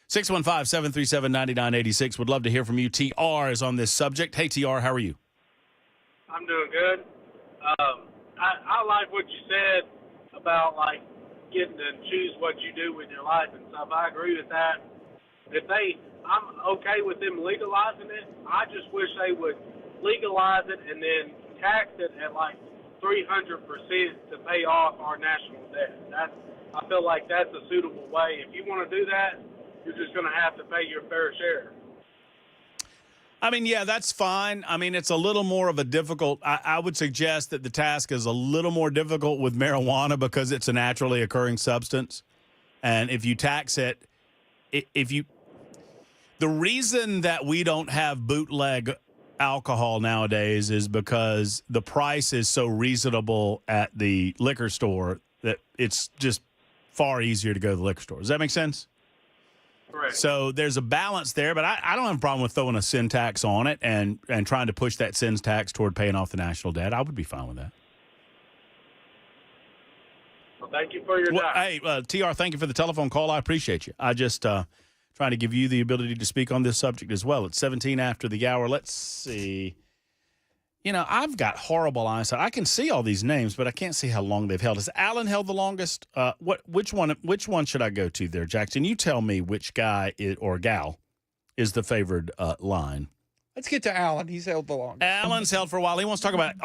615-737-9986. Would love to hear from you. TR is on this subject. Hey, TR, how are you? I'm doing good. I like what you said about like getting to choose what you do with your life and stuff. I agree with that. I'm okay with them legalizing it. I just wish they would legalize it and then tax it at like 300% to pay off our national debt. I feel like that's a suitable way. If you want to do that, you're just going to have to pay your fair share. I mean, yeah, that's fine. I mean, it's a little more of a difficult. I would suggest that the task is a little more difficult with marijuana because it's a naturally occurring substance. And if you tax it, the reason that we don't have bootleg alcohol nowadays is because the price is so reasonable at the liquor store that it's just far easier to go to the liquor store. Does that make sense? Correct. So there's a balance there, but I don't have a problem with throwing a sin tax on it and trying to push that sin tax toward paying off the national debt. I would be fine with that. Well, thank you for your time. Hey, TR, thank you for the telephone call. I appreciate you. I just trying to give you the ability to speak on this subject as well. It's 17 after the hour. Let's see. You know, I've got horrible eyesight. I can see all these names, but I can't see how long they've held. Has Alan held the longest? Which one should I go to there, Jackson? You tell me which guy or gal is the favored line. Let's get to Alan. He's held the longest. Alan's held for a while. He wants to talk about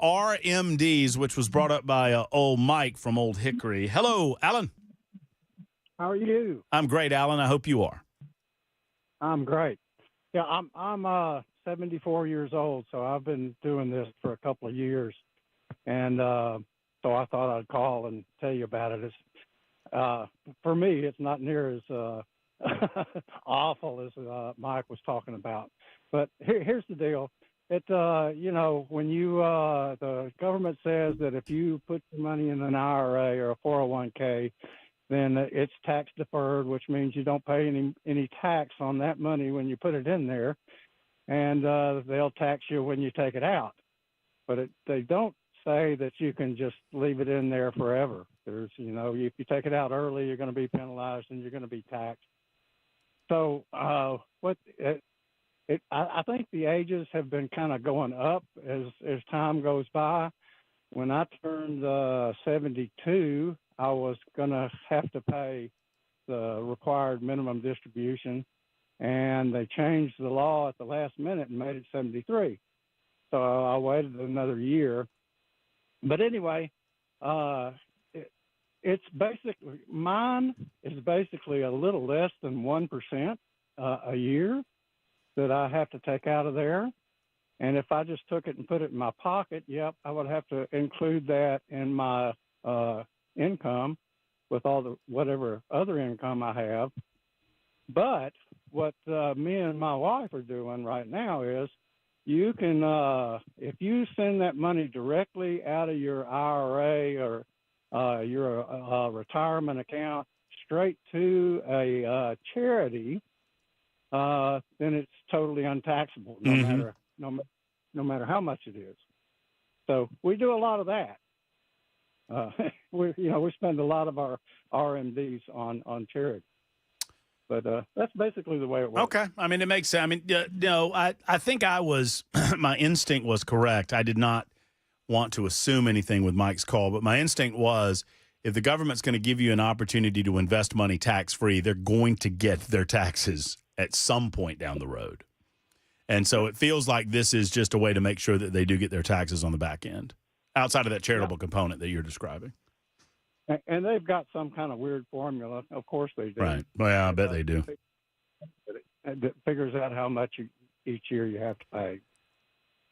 RMDs, which was brought up by old Mike from Old Hickory. Hello, Alan. How are you? I'm great, Alan. I hope you are. I'm great. Yeah, I'm 74 years old, so I've been doing this for a couple of years, and so I thought I'd call and tell you about it. For me, it's not near as awful as Mike was talking about. But here's the deal: when the government says that if you put your money in an IRA or a 401k, then it's tax deferred, which means you don't pay any tax on that money when you put it in there. And they'll tax you when you take it out. But they don't say that you can just leave it in there forever. If you take it out early, you're going to be penalized and you're going to be taxed. So I think the ages have been kind of going up as time goes by. When I turned 72, I was going to have to pay the required minimum distribution. And they changed the law at the last minute and made it 73. So I waited another year. But anyway, it's basically, mine is basically a little less than 1% a year that I have to take out of there. And if I just took it and put it in my pocket, I would have to include that in my income with whatever other income I have. But what me and my wife are doing right now is you can, if you send that money directly out of your IRA or your retirement account straight to a charity, then it's totally untaxable, no matter how much it is. So we do a lot of that. We spend a lot of our RMDs on charity. But that's basically the way it works. Okay. I mean, it makes sense. I mean, I think my instinct was correct. I did not want to assume anything with Mike's call, but my instinct was if the government's going to give you an opportunity to invest money tax-free, they're going to get their taxes at some point down the road. And so it feels like this is just a way to make sure that they do get their taxes on the back end, outside of that charitable component that you're describing. And they've got some kind of weird formula. Of course they do. Right. Well, yeah, I bet they do. It figures out how much each year you have to pay.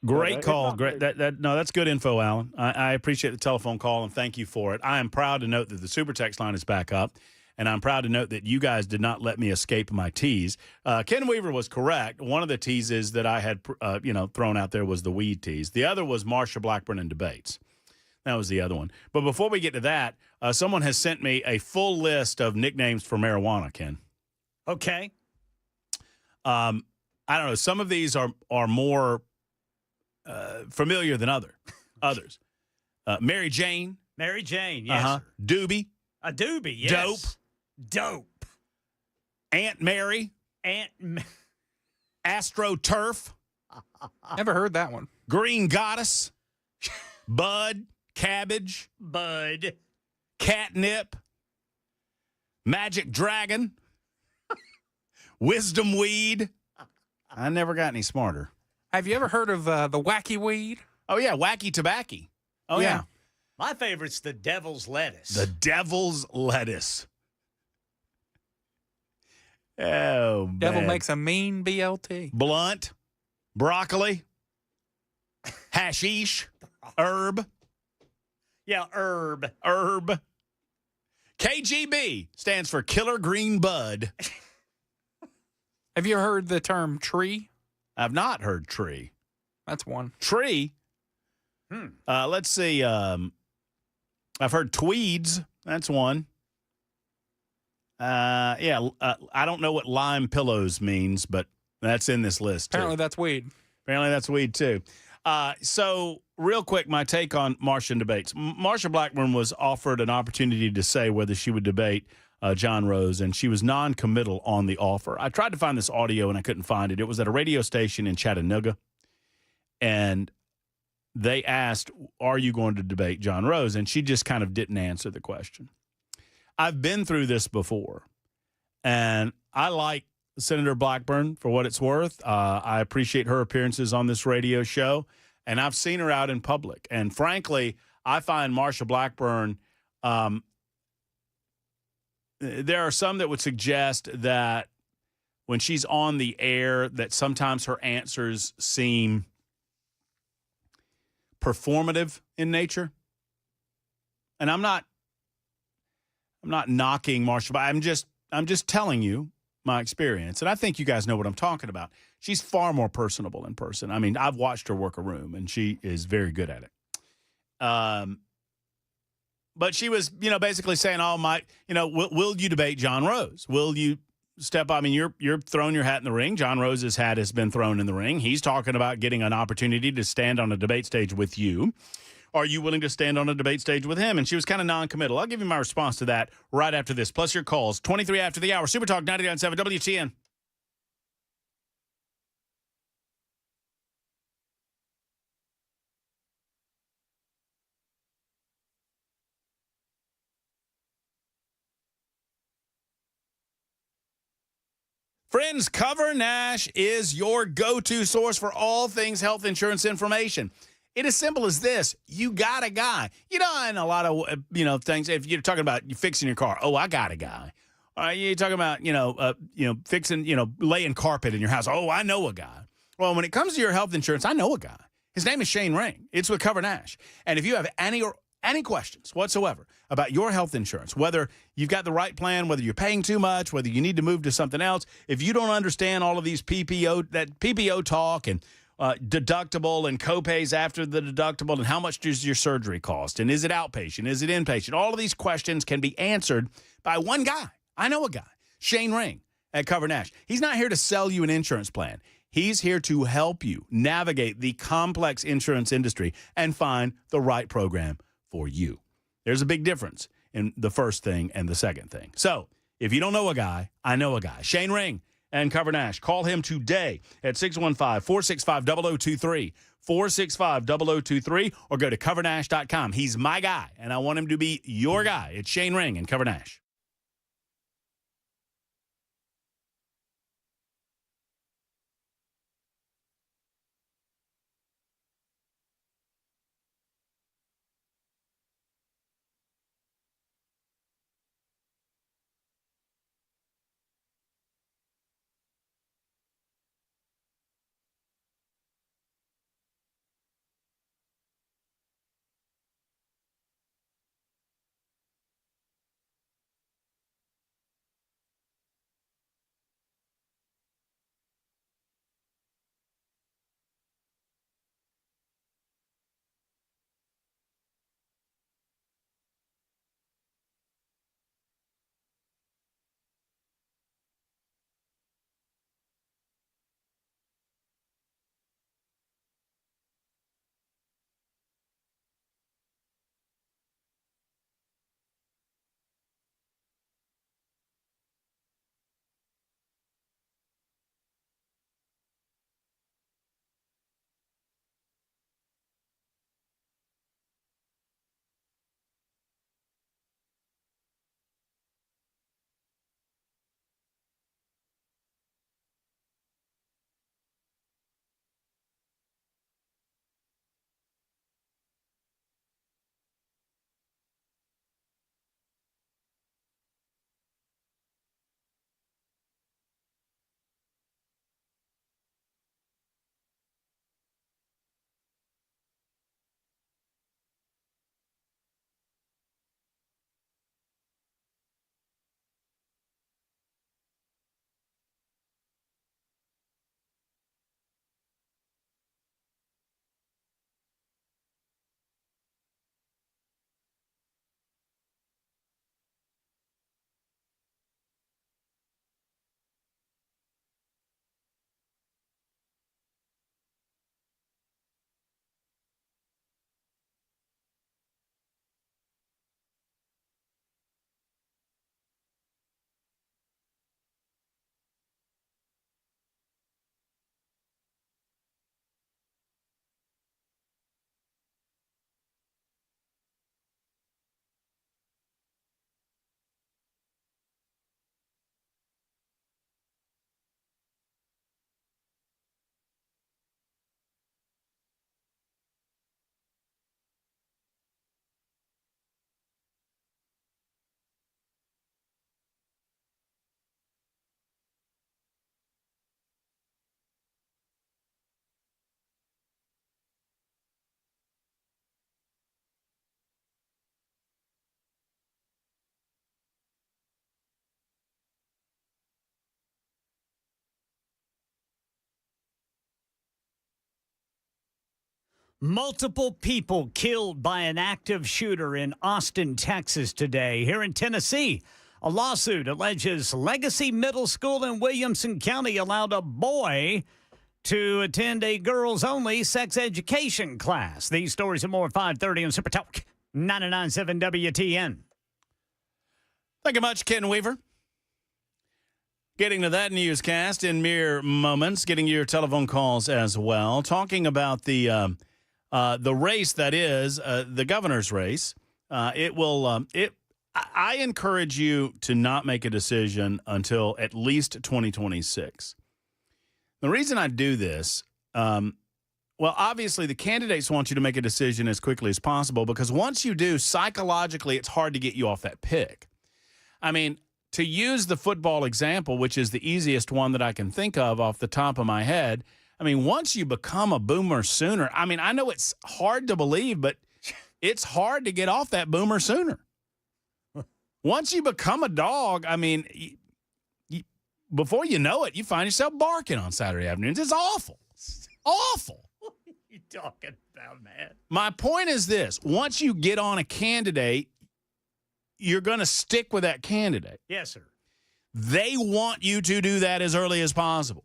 Great call. Great. That's good info, Alan. I appreciate the telephone call and thank you for it. I am proud to note that the Super Text line is back up, and I'm proud to note that you guys did not let me escape my tease. Ken Weaver was correct. One of the teases that I had thrown out there was the weed tease. The other was Marsha Blackburn and debates. That was the other one. But before we get to that, someone has sent me a full list of nicknames for marijuana, Ken. Okay. I don't know. Some of these are more familiar than others. Mary Jane. Mary Jane, yes. Doobie. A doobie, yes. Dope. Aunt Mary. AstroTurf. Never heard that one. Green Goddess. Bud. Cabbage. Bud. catnip, magic dragon, wisdom weed. I never got any smarter. Have you ever heard of the wacky weed? Oh, yeah, wacky tobacco. Oh, yeah. My favorite's the devil's lettuce. The devil's lettuce. Oh, Devil man. makes a mean BLT. Blunt, broccoli, hashish, herb. Yeah, herb. Herb. KGB stands for Killer Green Bud. Have you heard the term tree? I've not heard tree. That's one. Tree? Let's see. I've heard tweeds. That's one. I don't know what lime pillows means, but that's in this list, too. Apparently that's weed. Apparently that's weed, too. So, real quick, my take on Martian debates. Marsha Blackburn was offered an opportunity to say whether she would debate John Rose, and she was non-committal on the offer. I tried to find this audio, and I couldn't find it. It was at a radio station in Chattanooga, and they asked, are you going to debate John Rose? And she just kind of didn't answer the question. I've been through this before, and I like Senator Blackburn for what it's worth. I appreciate her appearances on this radio show, and I've seen her out in public. And frankly, I find Marsha Blackburn, there are some that would suggest that when she's on the air, that sometimes her answers seem performative in nature. And I'm not knocking Marsha, but I'm just telling you my experience. And I think you guys know what I'm talking about. She's far more personable in person. I mean, I've watched her work a room, and she is very good at it. But she was, basically saying, will you debate John Rose? Will you step up? I mean, you're throwing your hat in the ring. John Rose's hat has been thrown in the ring. He's talking about getting an opportunity to stand on a debate stage with you. Are you willing to stand on a debate stage with him? And she was kind of non-committal. I'll give you my response to that right after this, plus your calls. 23 after the hour. Super Talk 99.7 WTN. Friends, Cover Nash is your go-to source for all things health insurance information. It is simple as this. You got a guy. In a lot of, things, if you're talking about you fixing your car, I got a guy. You're talking about, fixing, laying carpet in your house. I know a guy. Well, when it comes to your health insurance, I know a guy. His name is Shane Ring. It's with Cover Nash. And if you have any questions whatsoever about your health insurance, whether you've got the right plan, whether you're paying too much, whether you need to move to something else, if you don't understand all of these PPO talk and deductible and copays after the deductible and how much does your surgery cost and is it outpatient, is it inpatient, all of these questions can be answered by one guy. I know a guy, Shane Ring at Cover Nash. He's not here to sell you an insurance plan. He's here to help you navigate the complex insurance industry and find the right program for you. There's a big difference in the first thing and the second thing. So if you don't know a guy, I know a guy. Shane Ring and Cover Nash. Call him today at 615-465-0023, 465-0023, or go to covernash.com. He's my guy, and I want him to be your guy. It's Shane Ring and Cover Nash. Multiple people killed by an active shooter in Austin, Texas today. Here in Tennessee, a lawsuit alleges Legacy Middle School in Williamson County allowed a boy to attend a girls-only sex education class. These stories and more at 5:30 on Super Talk 99.7 WTN. Thank you much, Ken Weaver. Getting to that newscast in mere moments, getting your telephone calls as well. Talking about the race that is the governor's race. I encourage you to not make a decision until at least 2026. The reason I do this, well, obviously the candidates want you to make a decision as quickly as possible because once you do, psychologically, it's hard to get you off that pick. I mean, to use the football example, which is the easiest one that I can think of off the top of my head, I mean, once you become a Boomer Sooner, I mean, I know it's hard to believe, but it's hard to get off that Boomer Sooner. Once you become a dog, I mean, before you know it, you find yourself barking on Saturday afternoons. It's awful. Awful. What are you talking about, man? My point is this. Once you get on a candidate, you're going to stick with that candidate. Yes, sir. They want you to do that as early as possible.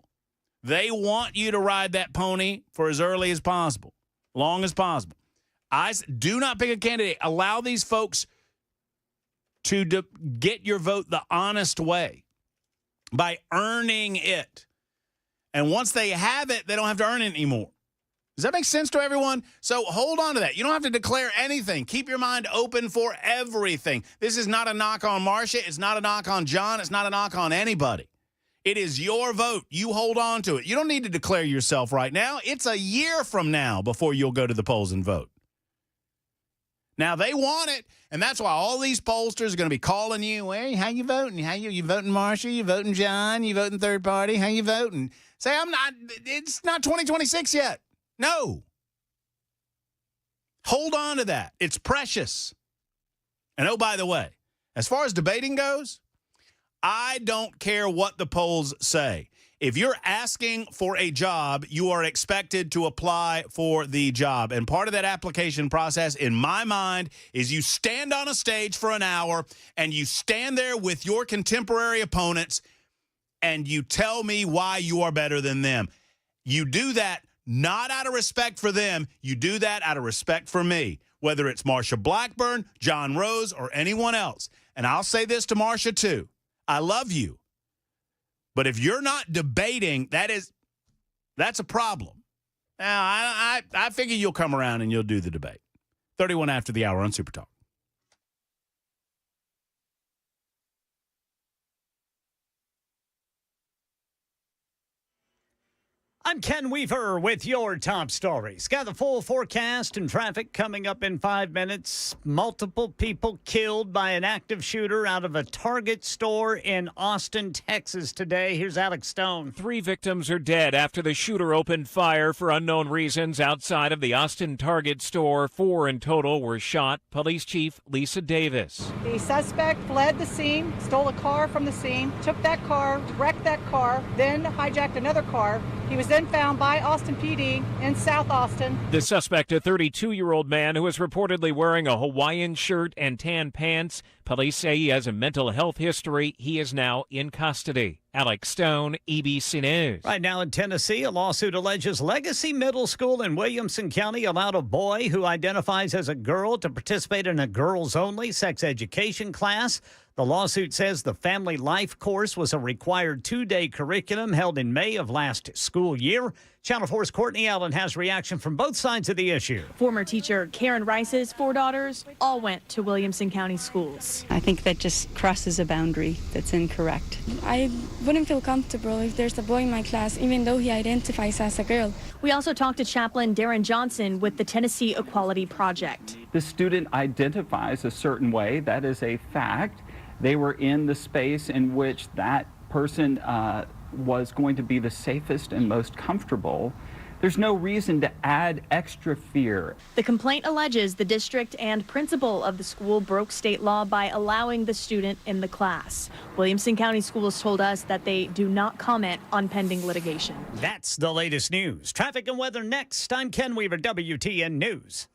They want you to ride that pony for as early as possible, long as possible. Do not pick a candidate. Allow these folks to get your vote the honest way by earning it. And once they have it, they don't have to earn it anymore. Does that make sense to everyone? So hold on to that. You don't have to declare anything. Keep your mind open for everything. This is not a knock on Marcia. It's not a knock on John. It's not a knock on anybody. It is your vote. You hold on to it. You don't need to declare yourself right now. It's a year from now before you'll go to the polls and vote. Now, they want it, and that's why all these pollsters are going to be calling you. Hey, how you voting? How you voting Marcia? You voting John? You voting third party? How you voting? Say, it's not 2026 yet. No. Hold on to that. It's precious. And oh, by the way, as far as debating goes, I don't care what the polls say. If you're asking for a job, you are expected to apply for the job. And part of that application process, in my mind, is you stand on a stage for an hour and you stand there with your contemporary opponents and you tell me why you are better than them. You do that not out of respect for them. You do that out of respect for me, whether it's Marsha Blackburn, John Rose, or anyone else. And I'll say this to Marsha, too. I love you. But if you're not debating, that's a problem. Now, I figure you'll come around and you'll do the debate. 31 after the hour on Super Talk. I'm Ken Weaver with your top stories. Got the full forecast and traffic coming up in 5 minutes. Multiple people killed by an active shooter out of a Target store in Austin, Texas today. Here's Alex Stone. 3 victims are dead after the shooter opened fire for unknown reasons outside of the Austin Target store. 4 in total were shot. Police Chief Lisa Davis. The suspect fled the scene, stole a car from the scene, took that car, wrecked that car, then hijacked another car. He was then found by Austin PD in South Austin. The suspect, a 32-year-old man who is reportedly wearing a Hawaiian shirt and tan pants. Police say he has a mental health history. He is now in custody. Alex Stone, ABC News. Right now in Tennessee, a lawsuit alleges Legacy Middle School in Williamson County allowed a boy who identifies as a girl to participate in a girls-only sex education class. The lawsuit says the Family Life course was a required 2-day curriculum held in May of last school year. Channel 4's Courtney Allen has reaction from both sides of the issue. Former teacher Karen Rice's 4 daughters all went to Williamson County schools. I think that just crosses a boundary that's incorrect. I wouldn't feel comfortable if there's a boy in my class, even though he identifies as a girl. We also talked to Chaplain Darren Johnson with the Tennessee Equality Project. The student identifies a certain way. That is a fact. They were in the space in which that person was going to be the safest and most comfortable There's no reason to add extra fear. The complaint alleges the district and principal of the school broke state law by allowing the student in the class. Williamson County Schools told us that they do not comment on pending litigation. That's the latest news. Traffic and weather next. I'm Ken Weaver, WTN News.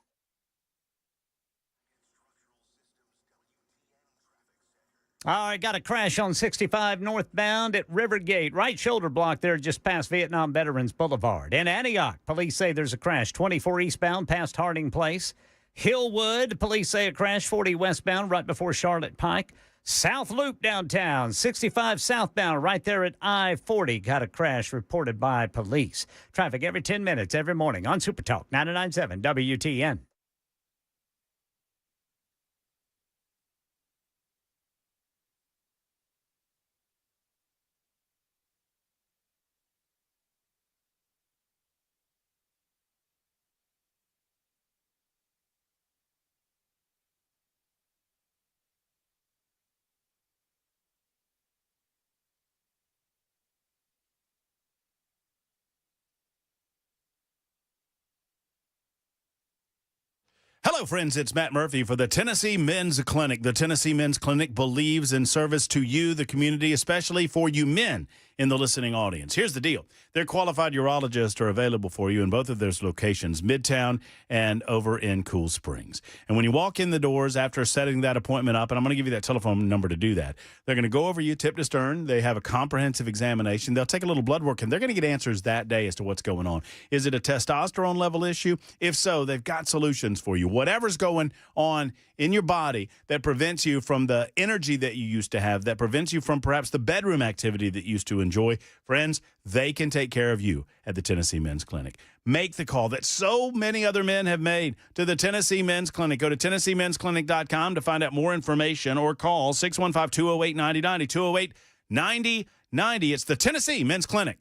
All right, got a crash on 65 northbound at Rivergate. Right shoulder block there just past Vietnam Veterans Boulevard. In Antioch, police say there's a crash 24 eastbound past Harding Place. Hillwood, police say a crash 40 westbound right before Charlotte Pike. South Loop downtown, 65 southbound right there at I-40. Got a crash reported by police. Traffic every 10 minutes every morning on Super Talk 99.7 WTN. Hello, friends. It's Matt Murphy for the Tennessee Men's Clinic. The Tennessee Men's Clinic believes in service to you, the community, especially for you men in the listening audience. Here's the deal. Their qualified urologists are available for you in both of those locations, Midtown and over in Cool Springs. And when you walk in the doors after setting that appointment up, and I'm going to give you that telephone number to do that, they're going to go over you tip to stern. They have a comprehensive examination. They'll take a little blood work, and they're going to get answers that day as to what's going on. Is it a testosterone level issue? If so, they've got solutions for you. Whatever's going on in your body that prevents you from the energy that you used to have, that prevents you from perhaps the bedroom activity that you used to enjoy, friends, they can take care of you at the Tennessee Men's Clinic. Make the call that so many other men have made to the Tennessee Men's Clinic. Go to TennesseeMen'sClinic.com to find out more information or call 615-208-9090, 208-9090. It's the Tennessee Men's Clinic.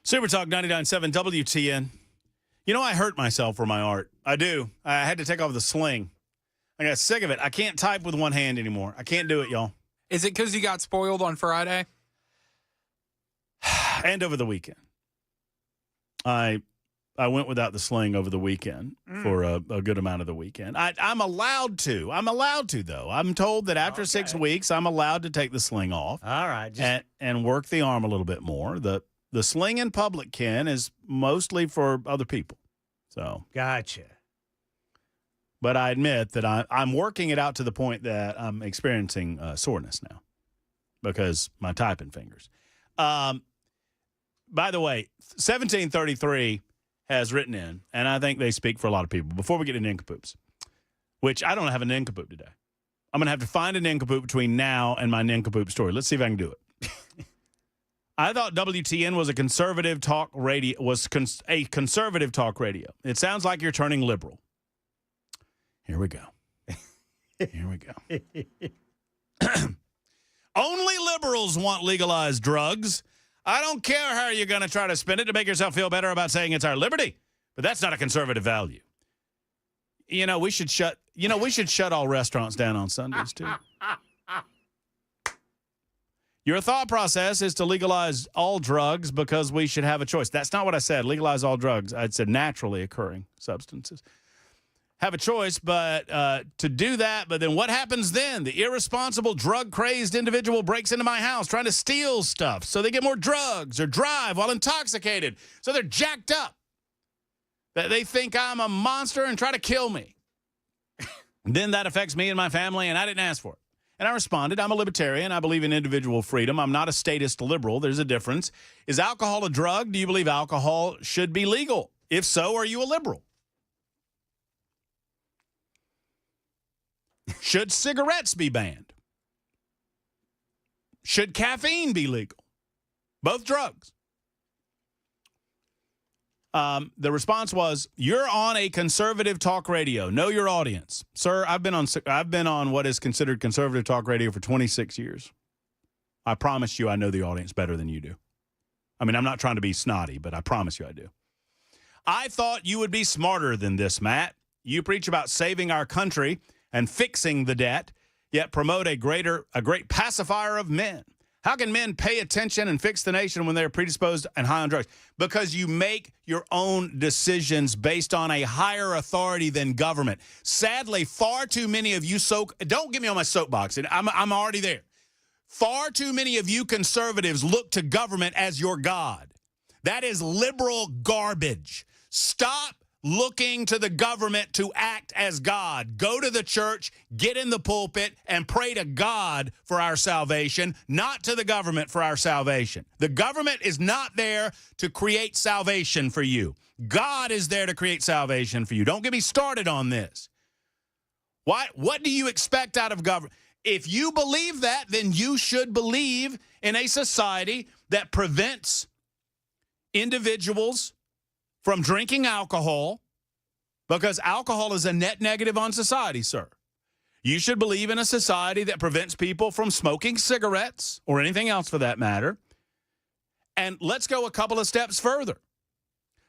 Super Talk 99.7 WTN. You know, I hurt myself for my art. I do. I had to take off the sling. I got sick of it. I can't type with one hand anymore. I can't do it, y'all. Is it because you got spoiled on Friday? And over the weekend. I went without the sling over the weekend for a good amount of the weekend. I'm allowed to. I'm allowed to, though. I'm told that after 6 weeks, I'm allowed to take the sling off. All right. And work the arm a little bit more. The sling in public, Ken, is mostly for other people. So gotcha. but I admit that I'm working it out to the point that I'm experiencing soreness now because my typing fingers. By the way, 1733 has written in, and I think they speak for a lot of people. Before we get to nincompoops, which I don't have a nincompoop today. I'm going to have to find a nincompoop between now and my nincompoop story. Let's see if I can do it. I thought WTN was a conservative talk radio. Conservative talk radio. It sounds like you're turning liberal. Here we go. Here we go. Only liberals want legalized drugs. I don't care how you're going to try to spin it to make yourself feel better about saying it's our liberty, but that's not a conservative value. We should shut all restaurants down on Sundays too. Your thought process is to legalize all drugs because we should have a choice. That's not what I said. Legalize all drugs. I said naturally occurring substances. Have a choice, but to do that, but then what happens then? The irresponsible, drug-crazed individual breaks into my house trying to steal stuff so they get more drugs or drive while intoxicated. So they're jacked up. They think I'm a monster and try to kill me. Then that affects me and my family, and I didn't ask for it. And I responded, I'm a libertarian. I believe in individual freedom. I'm not a statist liberal. There's a difference. Is alcohol a drug? Do you believe alcohol should be legal? If so, are you a liberal? Should cigarettes be banned? Should caffeine be legal? Both drugs. The response was, you're on a conservative talk radio. Know your audience. Sir, I've been on what is considered conservative talk radio for 26 years. I promise you I know the audience better than you do. I mean, I'm not trying to be snotty, but I promise you I do. I thought you would be smarter than this, Matt. You preach about saving our country and fixing the debt, yet promote a great pacifier of men. How can men pay attention and fix the nation when they're predisposed and high on drugs? Because you make your own decisions based on a higher authority than government. Sadly, far too many of you don't get me on my soapbox. I'm already there. Far too many of you conservatives look to government as your God. That is liberal garbage. Stop looking to the government to act as God. Go to the church, get in the pulpit, and pray to God for our salvation, not to the government for our salvation. The government is not there to create salvation for you. God is there to create salvation for you. Don't get me started on this. What do you expect out of government? If you believe that, then you should believe in a society that prevents individuals from drinking alcohol, because alcohol is a net negative on society, sir. You should believe in a society that prevents people from smoking cigarettes or anything else for that matter. And let's go a couple of steps further.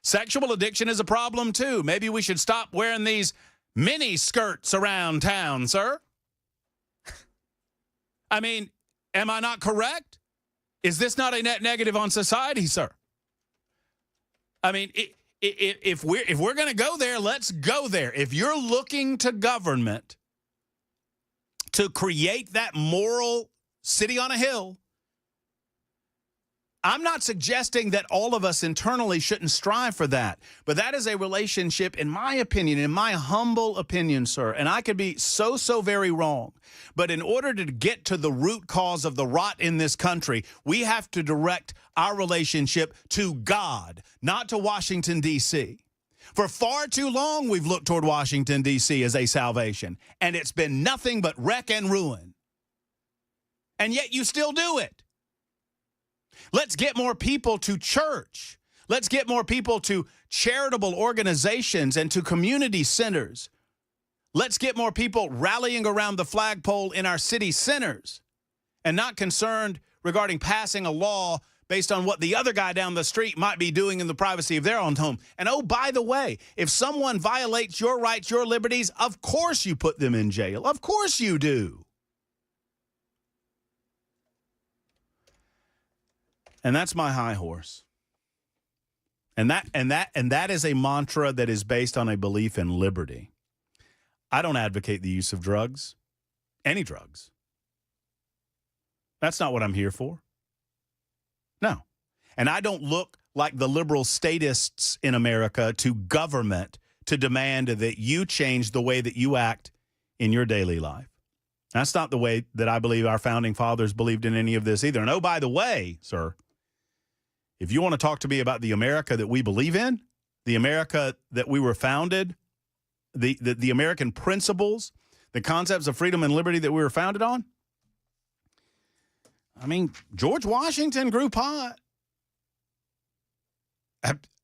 Sexual addiction is a problem too. Maybe we should stop wearing these mini skirts around town, sir. I mean, am I not correct? Is this not a net negative on society, sir? I mean, if we're going to go there, let's go there. If you're looking to government to create that moral city on a hill, I'm not suggesting that all of us internally shouldn't strive for that, but that is a relationship, in my opinion, in my humble opinion, sir, and I could be so very wrong, but in order to get to the root cause of the rot in this country, we have to direct our relationship to God, not to Washington, D.C. For far too long, we've looked toward Washington, D.C. as a salvation, and it's been nothing but wreck and ruin. And yet you still do it. Let's get more people to church. Let's get more people to charitable organizations and to community centers. Let's get more people rallying around the flagpole in our city centers and not concerned regarding passing a law based on what the other guy down the street might be doing in the privacy of their own home. And oh, by the way, if someone violates your rights, your liberties, of course you put them in jail. Of course you do. And that's my high horse. And that is a mantra that is based on a belief in liberty. I don't advocate the use of drugs, any drugs. That's not what I'm here for. No. And I don't look like the liberal statists in America to government to demand that you change the way that you act in your daily life. That's not the way that I believe our founding fathers believed in any of this either. And oh, by the way, sir, if you want to talk to me about the America that we believe in, the America that we were founded, the American principles, the concepts of freedom and liberty that we were founded on, I mean, George Washington grew pot.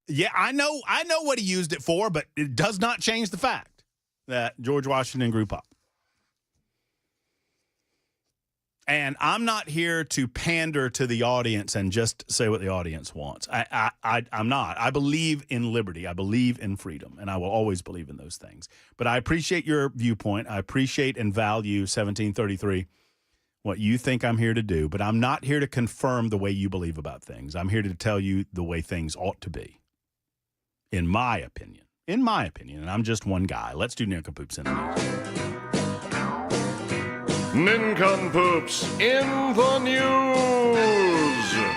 Yeah, I know what he used it for, but it does not change the fact that George Washington grew pot. And I'm not here to pander to the audience and just say what the audience wants. I'm not. I believe in liberty. I believe in freedom, and I will always believe in those things. But I appreciate your viewpoint. I appreciate and value 1733, what you think I'm here to do. But I'm not here to confirm the way you believe about things. I'm here to tell you the way things ought to be, in my opinion. In my opinion, and I'm just one guy. Let's do Nincompoops in the news. Nincompoops in the news.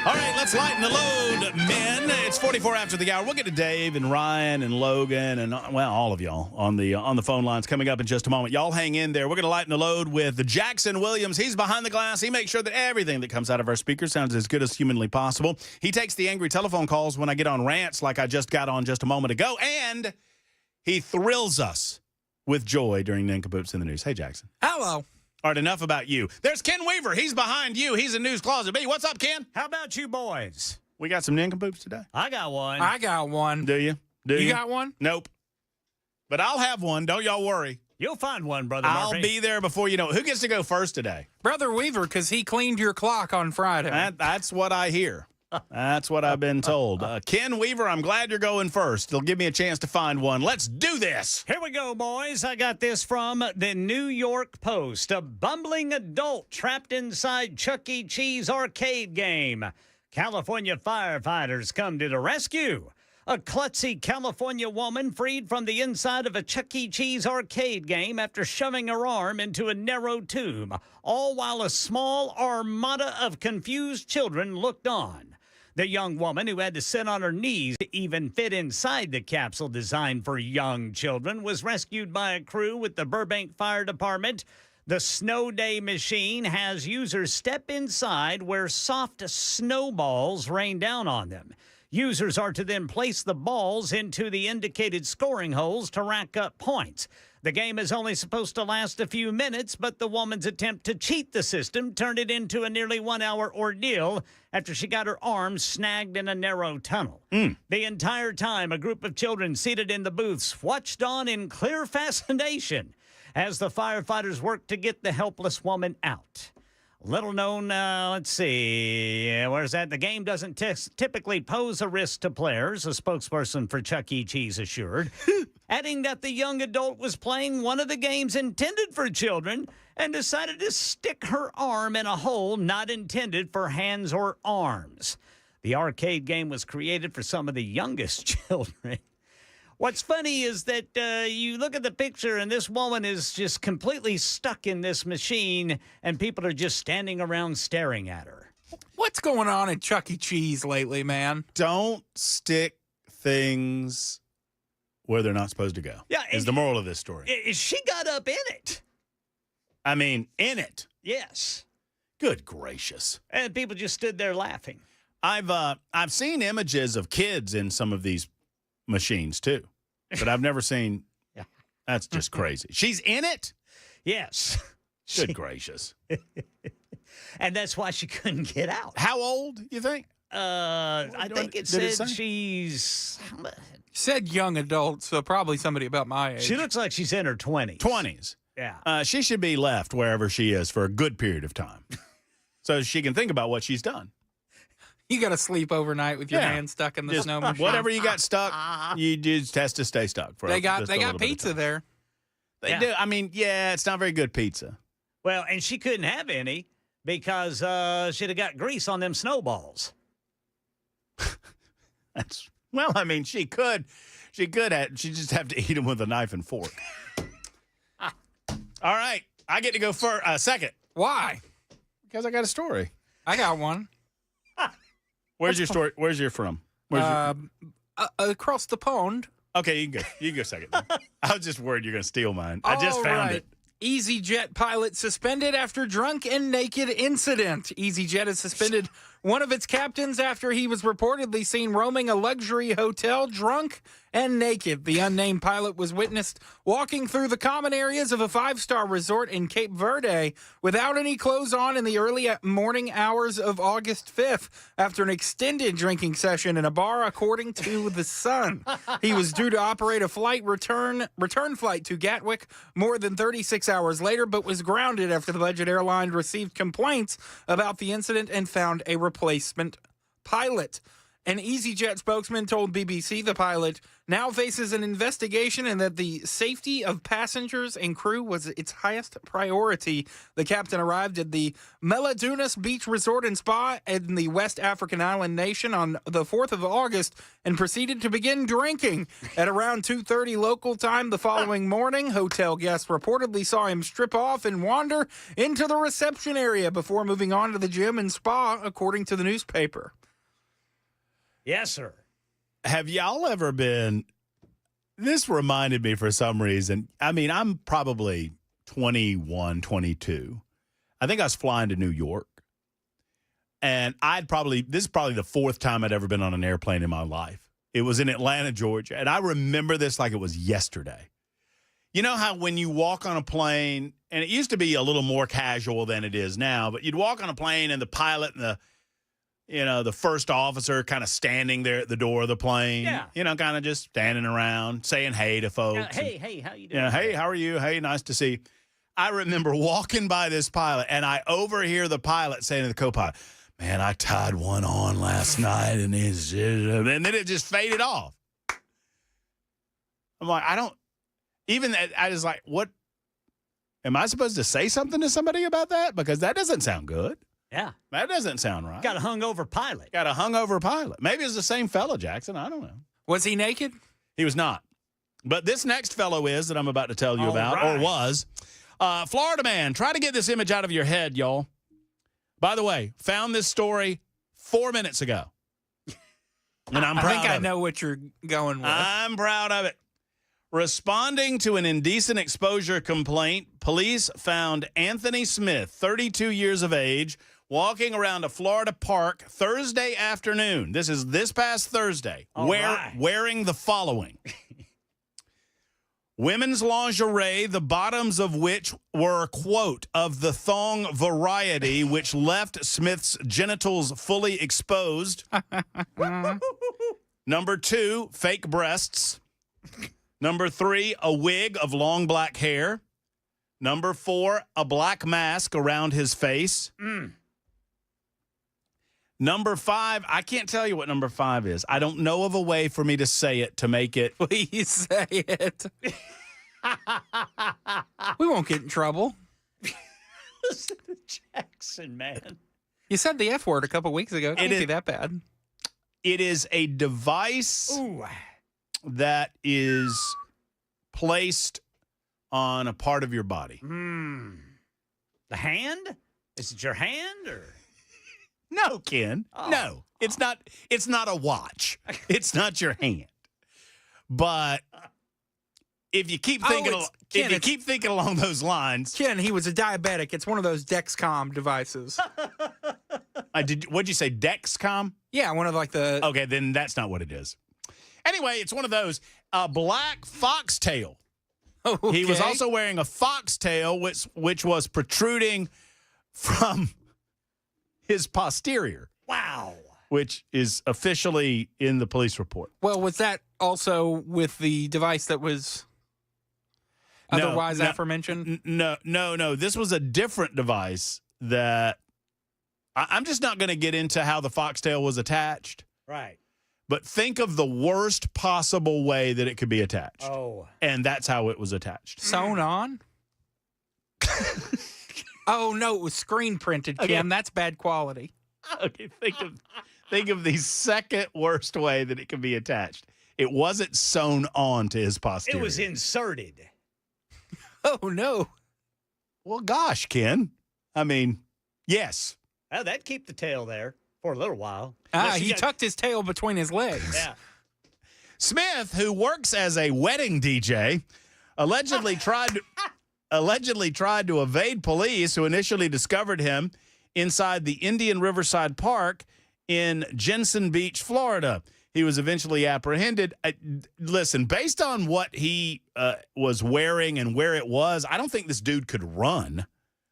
All right, let's lighten the load, men. It's 44 after the hour. We'll get to Dave and Ryan and Logan and, well, all of y'all on the phone lines coming up in just a moment. Y'all hang in there. We're going to lighten the load with Jackson Williams. He's behind the glass. He makes sure that everything that comes out of our speakers sounds as good as humanly possible. He takes the angry telephone calls when I get on rants like I just got on just a moment ago, and he thrills us with joy during Nincompoops in the news. Hey, Jackson. Hello. All right, enough about you. There's Ken Weaver. He's behind you. He's in News Closet B. What's up, Ken? How about you boys? We got some Nincompoops today. I got one. I got one. Do you? You got one? Nope. But I'll have one. Don't y'all worry. You'll find one, Brother Murphy. I'll be there before you know it. Who gets to go first today? Brother Weaver, because he cleaned your clock on Friday. That's what I hear. That's what I've been told. Ken Weaver, I'm glad you're going first. It'll give me a chance to find one. Let's do this. Here we go, boys. I got this from the New York Post. A bumbling adult trapped inside Chuck E. Cheese arcade game. California firefighters come to the rescue. A klutzy California woman freed from the inside of a Chuck E. Cheese arcade game after shoving her arm into a narrow tube, all while a small armada of confused children looked on. The young woman, who had to sit on her knees to even fit inside the capsule designed for young children, was rescued by a crew with the Burbank Fire Department. The Snow Day machine has users step inside where soft snowballs rain down on them. Users are to then place the balls into the indicated scoring holes to rack up points. The game is only supposed to last a few minutes, but the woman's attempt to cheat the system turned it into a nearly 1 hour ordeal after she got her arms snagged in a narrow tunnel. The entire time, a group of children seated in the booths watched on in clear fascination as the firefighters worked to get the helpless woman out. Little known, let's see, where's that? The game doesn't typically pose a risk to players, a spokesperson for Chuck E. Cheese assured, adding that the young adult was playing one of the games intended for children and decided to stick her arm in a hole not intended for hands or arms. The arcade game was created for some of the youngest children. What's funny is that you look at the picture and this woman is just completely stuck in this machine and people are just standing around staring at her. What's going on at Chuck E. Cheese lately, man? Don't stick things where they're not supposed to go. Yeah, is the moral of this story. She got up in it. I mean, in it. Yes. Good gracious. And people just stood there laughing. I've seen images of kids in some of these machines too, but I've never seen. That's just crazy. She's in it. Yes. Good gracious. And that's why she couldn't get out. How old, you think? I think it said she's. Said young adult, so probably somebody about my age. She looks like she's in her 20s. 20s. Yeah. She should be left wherever she is for a good period of time so she can think about what she's done. You got to sleep overnight with your hand stuck in the snow machine. Whatever you got stuck, you just has to stay stuck for. They got pizza there. They do. I mean, yeah, it's not very good pizza. Well, and she couldn't have any because she'd have got grease on them snowballs. Well, I mean, she could have. She just have to eat them with a knife and fork. All right, I get to go second. Why? Because I got a story. I got one. Where's your story? Where's your from? Across the pond. Okay, you can go second. I was just worried you're going to steal mine. I just found it. EasyJet pilot suspended after drunk and naked incident. EasyJet has suspended one of its captains after he was reportedly seen roaming a luxury hotel drunk and naked. The unnamed pilot was witnessed walking through the common areas of a 5-star resort in Cape Verde without any clothes on in the early morning hours of August 5th after an extended drinking session in a bar, according to The Sun. He was due to operate a return flight to Gatwick more than 36 hours later, but was grounded after the budget airline received complaints about the incident and found a replacement pilot. An EasyJet spokesman told BBC the pilot now faces an investigation and that the safety of passengers and crew was its highest priority. The captain arrived at the Meladunas Beach Resort and Spa in the West African island nation on the 4th of August and proceeded to begin drinking. At around 2:30 local time the following morning, hotel guests reportedly saw him strip off and wander into the reception area before moving on to the gym and spa, according to the newspaper. Yes, sir. Have y'all ever been? This reminded me for some reason. I mean, I'm probably 21, 22. I think I was flying to New York. And this is probably the 4th time I'd ever been on an airplane in my life. It was in Atlanta, Georgia. And I remember this like it was yesterday. You know how when you walk on a plane, and it used to be a little more casual than it is now, but you'd walk on a plane and the pilot and the first officer kind of standing there at the door of the plane. Yeah. Kind of just standing around, saying hey to folks. Hey, how you doing? Hey, how are you? Hey, nice to see you. I remember walking by this pilot, and I overhear the pilot saying to the co-pilot, man, I tied one on last night, and then it just faded off. I'm like, I was like, what? Am I supposed to say something to somebody about that? Because that doesn't sound good. Yeah. That doesn't sound right. Got a hungover pilot. Maybe it's the same fella, Jackson. I don't know. Was he naked? He was not. But this next fellow is that I'm about to tell you about, right. or was. Florida man, try to get this image out of your head, y'all. By the way, found this story 4 minutes ago. And I'm proud of it. I think I know what you're going with. I'm proud of it. Responding to an indecent exposure complaint, police found Anthony Smith, 32 years of age, walking around a Florida park Thursday afternoon. This is this past Thursday, wearing the following. Women's lingerie, the bottoms of which were, quote, of the thong variety, which left Smith's genitals fully exposed. Number 2, fake breasts. Number 3, a wig of long black hair. Number 4, a black mask around his face. Number 5, I can't tell you what number 5 is. I don't know of a way for me to say it to make it. Please say it. We won't get in trouble. Listen to Jackson, man. You said the F word a couple weeks ago. It can't be that bad. It is a device that is placed on a part of your body. The hand? Is it your hand or? No, Ken. No, it's not. It's not a watch. It's not your hand. But if you keep thinking, along those lines, Ken, he was a diabetic. It's one of those Dexcom devices. What'd you say, Dexcom? Yeah, one of the. Okay, then that's not what it is. Anyway, it's one of those. A black foxtail. Okay. He was also wearing a foxtail, which was protruding from his posterior. Wow. Which is officially in the police report. Well, was that also with the device that was otherwise aforementioned? No. This was a different device that I'm just not going to get into how the foxtail was attached. Right. But think of the worst possible way that it could be attached. Oh. And that's how it was attached. Sewn on? Oh, no, it was screen printed, Kim. Okay. That's bad quality. Okay, think of the second worst way that it could be attached. It wasn't sewn on to his posterior. It was inserted. Oh, no. Well, gosh, Ken. I mean, yes. Oh, that'd keep the tail there for a little while. He tucked his tail between his legs. Yeah. Smith, who works as a wedding DJ, allegedly tried to evade police who initially discovered him inside the Indian Riverside Park in Jensen Beach, Florida. He was eventually apprehended. Listen, based on what he was wearing and where it was, I don't think this dude could run. I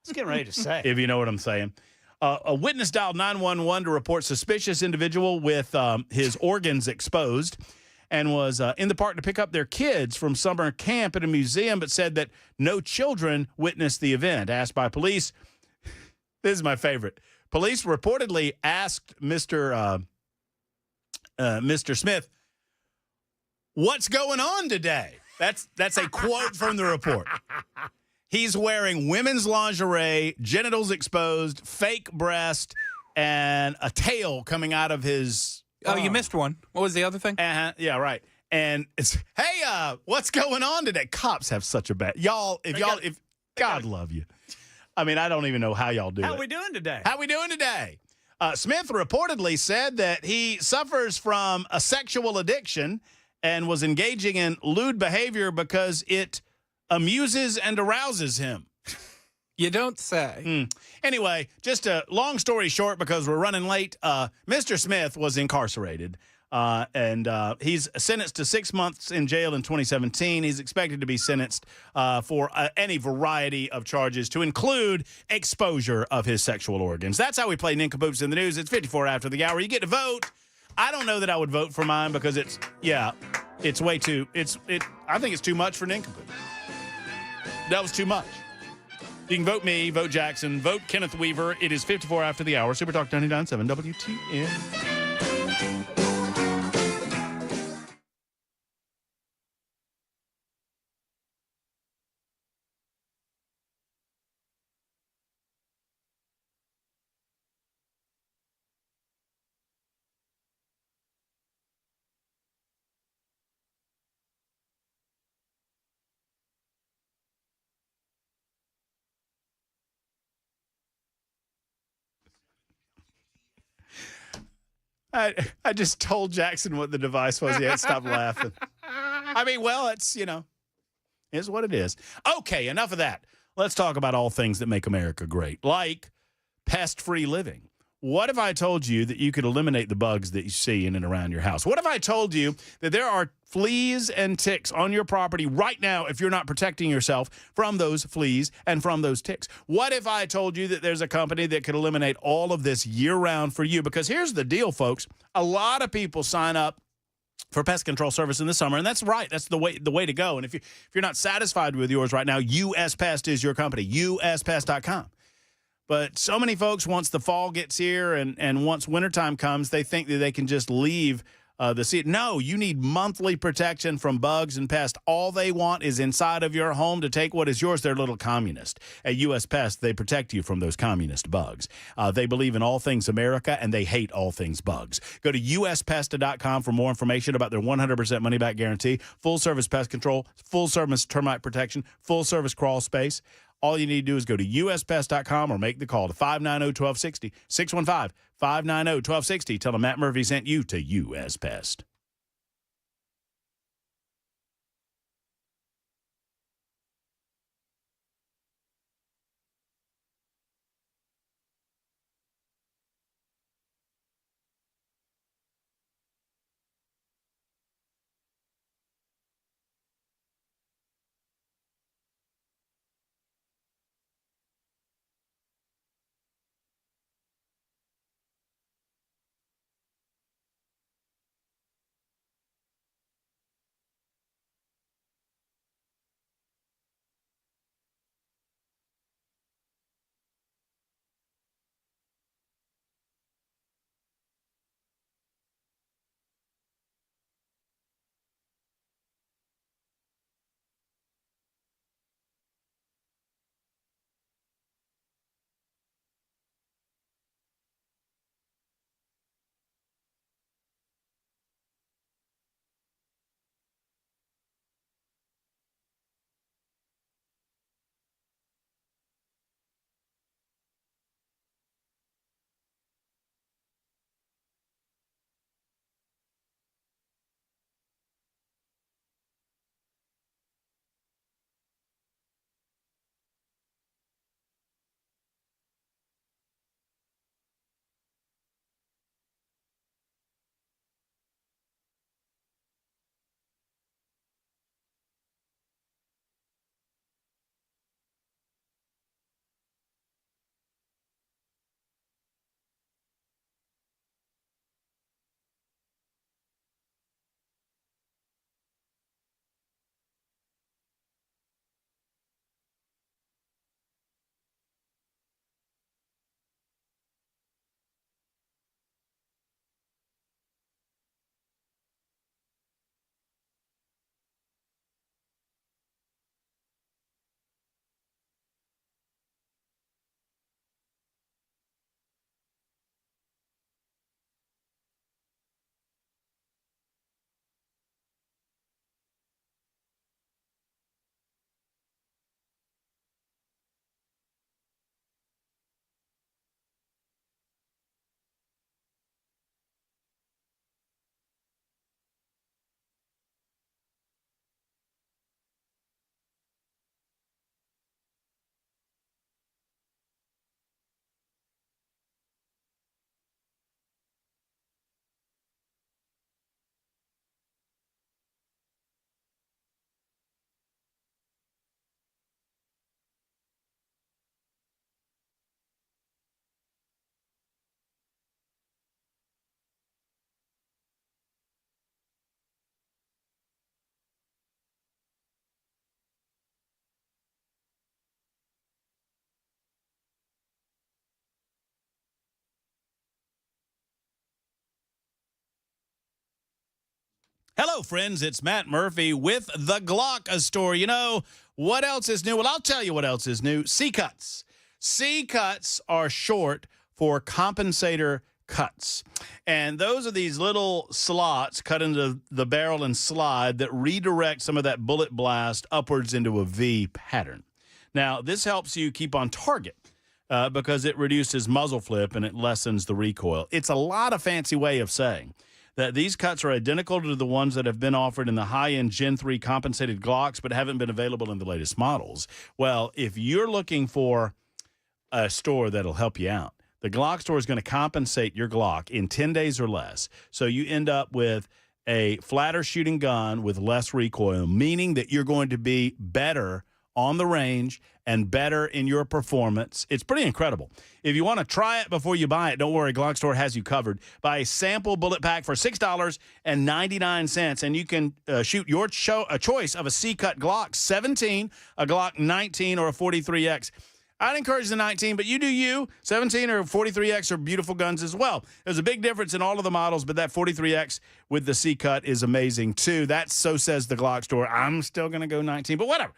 was getting ready to say. If you know what I'm saying. A witness dialed 911 to report suspicious individual with his organs exposed and was in the park to pick up their kids from summer camp at a museum, but said that no children witnessed the event. Asked by police, this is my favorite. Police reportedly asked Mr. Smith, "What's going on today?" That's a quote from the report. He's wearing women's lingerie, genitals exposed, fake breast, and a tail coming out of his. Oh, you missed one. What was the other thing? Yeah, right. And it's, hey, what's going on today? Cops have such a bad if God love you. I mean, I don't even know how y'all do it. How we doing today? How we doing today? Smith reportedly said that he suffers from a sexual addiction and was engaging in lewd behavior because it amuses and arouses him. You don't say. Anyway, just a long story short, because we're running late, Mr. Smith was incarcerated, and he's sentenced to 6 months in jail in 2017. He's expected to be sentenced for any variety of charges, to include exposure of his sexual organs. That's how we play Nincompoops in the News. It's 54 after the hour. You get to vote. I don't know that I would vote for mine because it's way too, I think it's too much for Nincompoop. That was too much. You can vote me, vote Jackson, vote Kenneth Weaver. It is 54 after the hour. Super Talk 99.7 WTN. I just told Jackson what the device was. He had to stop laughing. I mean, well, it's, is what it is. Okay, enough of that. Let's talk about all things that make America great, like pest-free living. What if I told you that you could eliminate the bugs that you see in and around your house? What if I told you that there are fleas and ticks on your property right now if you're not protecting yourself from those fleas and from those ticks? What if I told you that there's a company that could eliminate all of this year-round for you? Because here's the deal, folks. A lot of people sign up for pest control service in the summer, and that's right. That's the way to go. And if you're not satisfied with yours right now, US Pest is your company, uspest.com. But so many folks, once the fall gets here and once wintertime comes, they think that they can just leave the seat. No, you need monthly protection from bugs and pests. All they want is inside of your home to take what is yours. They're a little communist. At U.S. Pest, they protect you from those communist bugs. They believe in all things America, and they hate all things bugs. Go to uspesta.com for more information about their 100% money-back guarantee, full-service pest control, full-service termite protection, full-service crawl space. All you need to do is go to uspest.com or make the call to 590-1260, 615-590-1260. Tell them Matt Murphy sent you to US Pest. Hello, friends. It's Matt Murphy with the Glock Store. You know, what else is new? Well, I'll tell you what else is new. C-cuts. C-cuts are short for compensator cuts. And those are these little slots cut into the barrel and slide that redirect some of that bullet blast upwards into a V pattern. Now, this helps you keep on target because it reduces muzzle flip and it lessens the recoil. It's a lot of fancy way of saying that these cuts are identical to the ones that have been offered in the high-end Gen 3 compensated Glocks but haven't been available in the latest models. Well, if you're looking for a store that'll help you out, the Glock Store is going to compensate your Glock in 10 days or less, so you end up with a flatter shooting gun with less recoil, meaning that you're going to be better on the range and better in your performance. It's pretty incredible. If you want to try it before you buy it, don't worry, Glock Store has you covered. Buy a sample bullet pack for $6.99, and you can shoot your a choice of a C-cut Glock 17, a Glock 19, or a 43X. I'd encourage the 19, but you do you. 17 or 43X are beautiful guns as well. There's a big difference in all of the models, but that 43X with the C-cut is amazing too. So says the Glock Store. I'm still going to go 19, but whatever.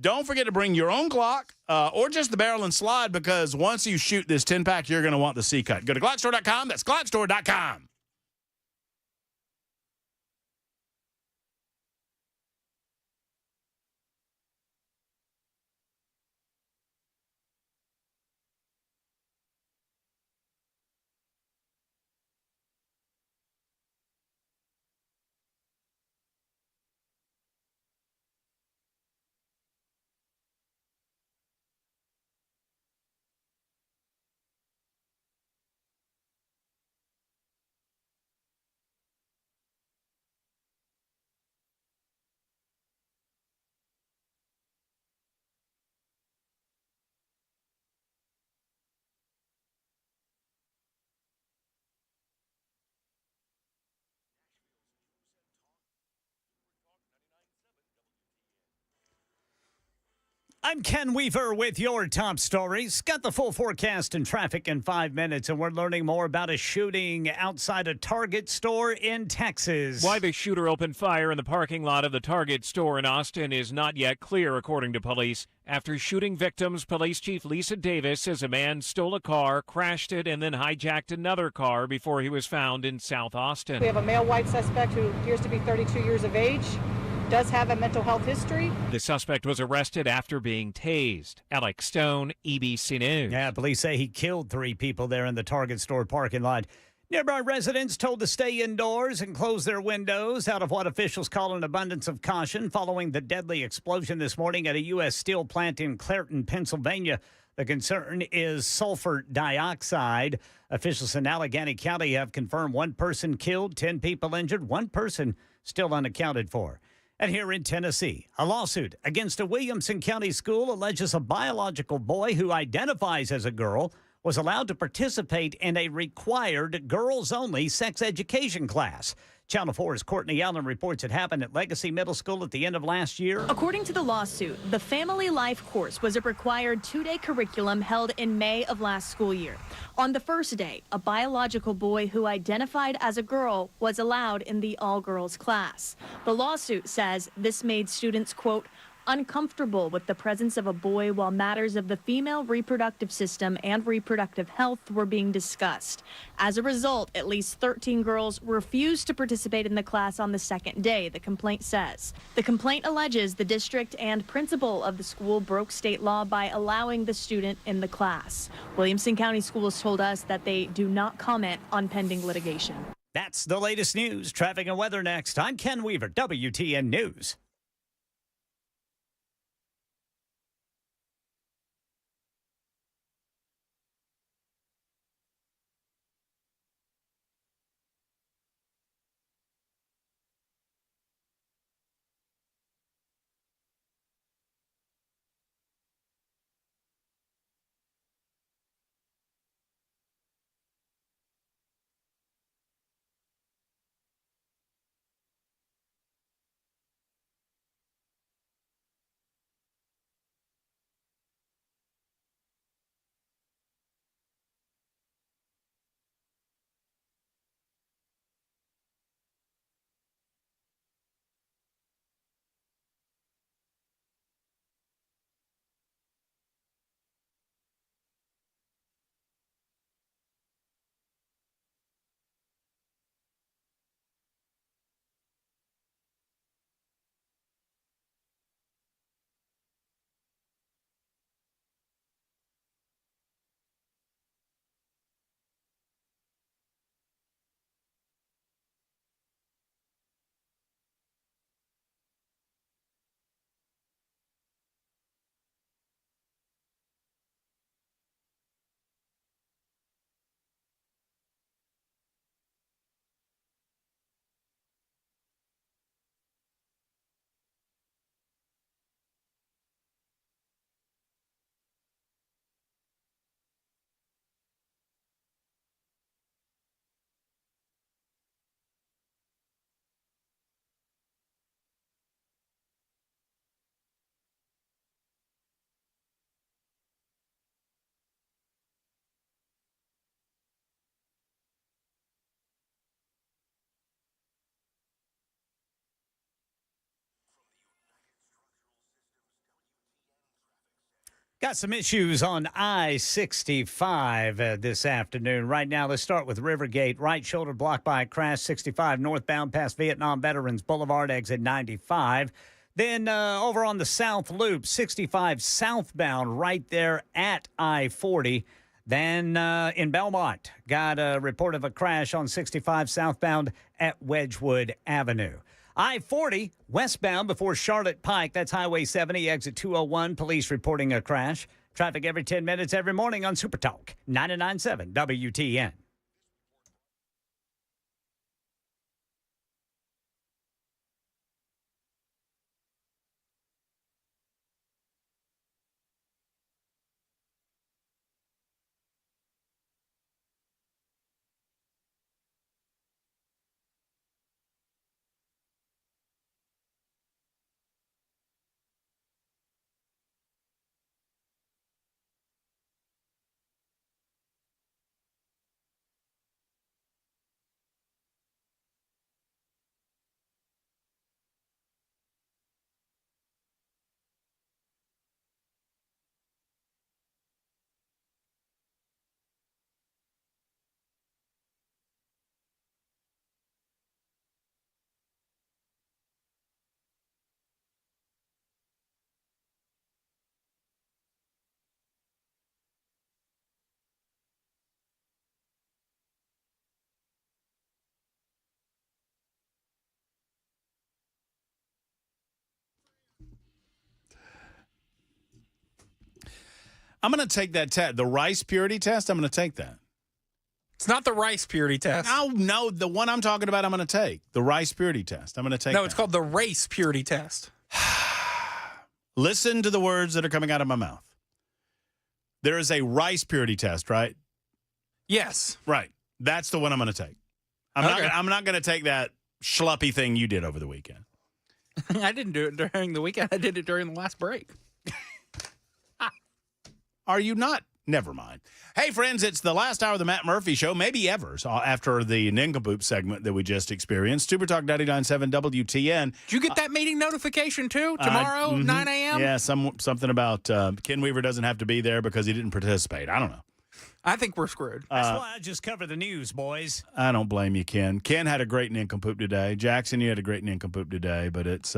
Don't forget to bring your own Glock or just the barrel and slide, because once you shoot this 10-pack, you're going to want the C-cut. Go to GlockStore.com. That's GlockStore.com. I'm Ken Weaver with your top stories. Got the full forecast and traffic in 5 minutes, and we're learning more about a shooting outside a Target store in Texas. Why the shooter opened fire in the parking lot of the Target store in Austin is not yet clear, according to police. After shooting victims, Police Chief Lisa Davis says a man stole a car, crashed it, and then hijacked another car before he was found in South Austin. We have a male white suspect who appears to be 32 years of age. Does have a mental health history. The suspect was arrested after being tased. Alex Stone, EBC News. Yeah, police say he killed 3 people there in the Target store parking lot. Nearby residents told to stay indoors and close their windows out of what officials call an abundance of caution following the deadly explosion this morning at a U.S. steel plant in Clairton, Pennsylvania. The concern is sulfur dioxide. Officials in Allegheny County have confirmed 1 person killed, 10 people injured, 1 person still unaccounted for. And here in Tennessee, a lawsuit against a Williamson County school alleges a biological boy who identifies as a girl was allowed to participate in a required girls-only sex education class. Channel 4's Courtney Allen reports it happened at Legacy Middle School at the end of last year. According to the lawsuit, the Family Life course was a required 2-day curriculum held in May of last school year. On the first day, a biological boy who identified as a girl was allowed in the all-girls class. The lawsuit says this made students, quote, uncomfortable with the presence of a boy while matters of the female reproductive system and reproductive health were being discussed. As a result, at least 13 girls refused to participate in the class on the second day, the complaint says. The complaint alleges the district and principal of the school broke state law by allowing the student in the class. Williamson County Schools told us that they do not comment on pending litigation. That's the latest news. Traffic and weather next. I'm Ken Weaver, WTN News. Got some issues on I-65 this afternoon. Right now, let's start with Rivergate. Right shoulder blocked by a crash, 65 northbound past Vietnam Veterans Boulevard, exit 95. Then over on the South Loop, 65 southbound right there at I-40. Then in Belmont, got a report of a crash on 65 southbound at Wedgwood Avenue. I-40 westbound before Charlotte Pike. That's Highway 70, exit 201. Police reporting a crash. Traffic every 10 minutes every morning on Super Talk 99.7 WTN. I'm going to take that test, the rice purity test. I'm going to take that. It's not the rice purity test. No, the one I'm talking about, I'm going to take the rice purity test. I'm going to take. No, it's called the race purity test. Listen to the words that are coming out of my mouth. There is a rice purity test, right? Yes. Right. That's the one I'm going to take. I'm not going to take that schluppy thing you did over the weekend. I didn't do it during the weekend. I did it during the last break. Are you not? Never mind. Hey, friends, it's the last hour of the Matt Murphy Show, maybe ever, so after the Nincompoop segment that we just experienced. Super Talk 99.7 WTN. Did you get that meeting notification, too, tomorrow, 9 a.m.? Yeah, something about Ken Weaver doesn't have to be there because he didn't participate. I don't know. I think we're screwed. That's why I just cover the news, boys. I don't blame you, Ken. Ken had a great Nincompoop today. Jackson, you had a great Nincompoop today, but it's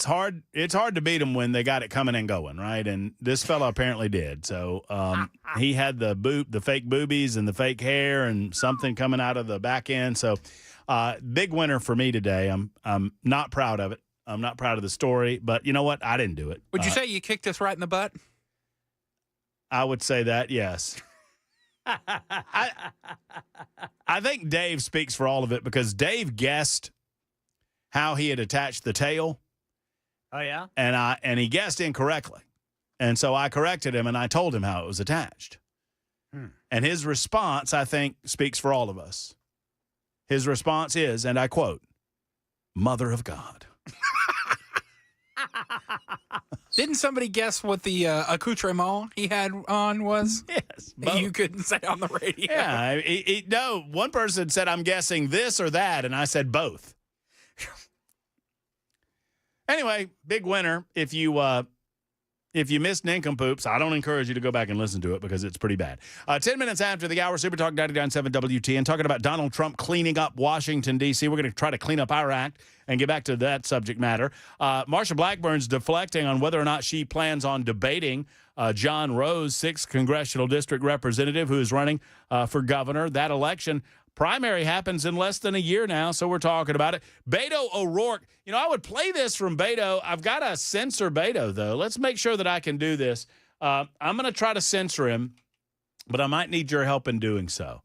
hard. It's hard to beat them when they got it coming and going, right? And this fellow apparently did. So he had the fake boobies and the fake hair and something coming out of the back end. So big winner for me today. I'm not proud of it. I'm not proud of the story, but you know what? I didn't do it. Would you say you kicked us right in the butt? I would say that, yes. I think Dave speaks for all of it because Dave guessed how he had attached the tail. Oh, yeah? And he guessed incorrectly. And so I corrected him, and I told him how it was attached. And his response, I think, speaks for all of us. His response is, and I quote, "Mother of God." Didn't somebody guess what the accoutrement he had on was? Yes. You couldn't say on the radio. Yeah. No, one person said, "I'm guessing this or that," and I said both. Anyway, big winner. If you missed Nincompoops, I don't encourage you to go back and listen to it because it's pretty bad. 10 minutes after the hour, Super Talk 99.7 WTN, talking about Donald Trump cleaning up Washington, D.C. We're going to try to clean up our act and get back to that subject matter. Marsha Blackburn's deflecting on whether or not she plans on debating John Rose, 6th Congressional District Representative, who is running for governor. That election primary happens in less than a year now, so we're talking about it. Beto O'Rourke. You know, I would play this from Beto. I've got to censor Beto, though. Let's make sure that I can do this. I'm going to try to censor him, but I might need your help in doing so.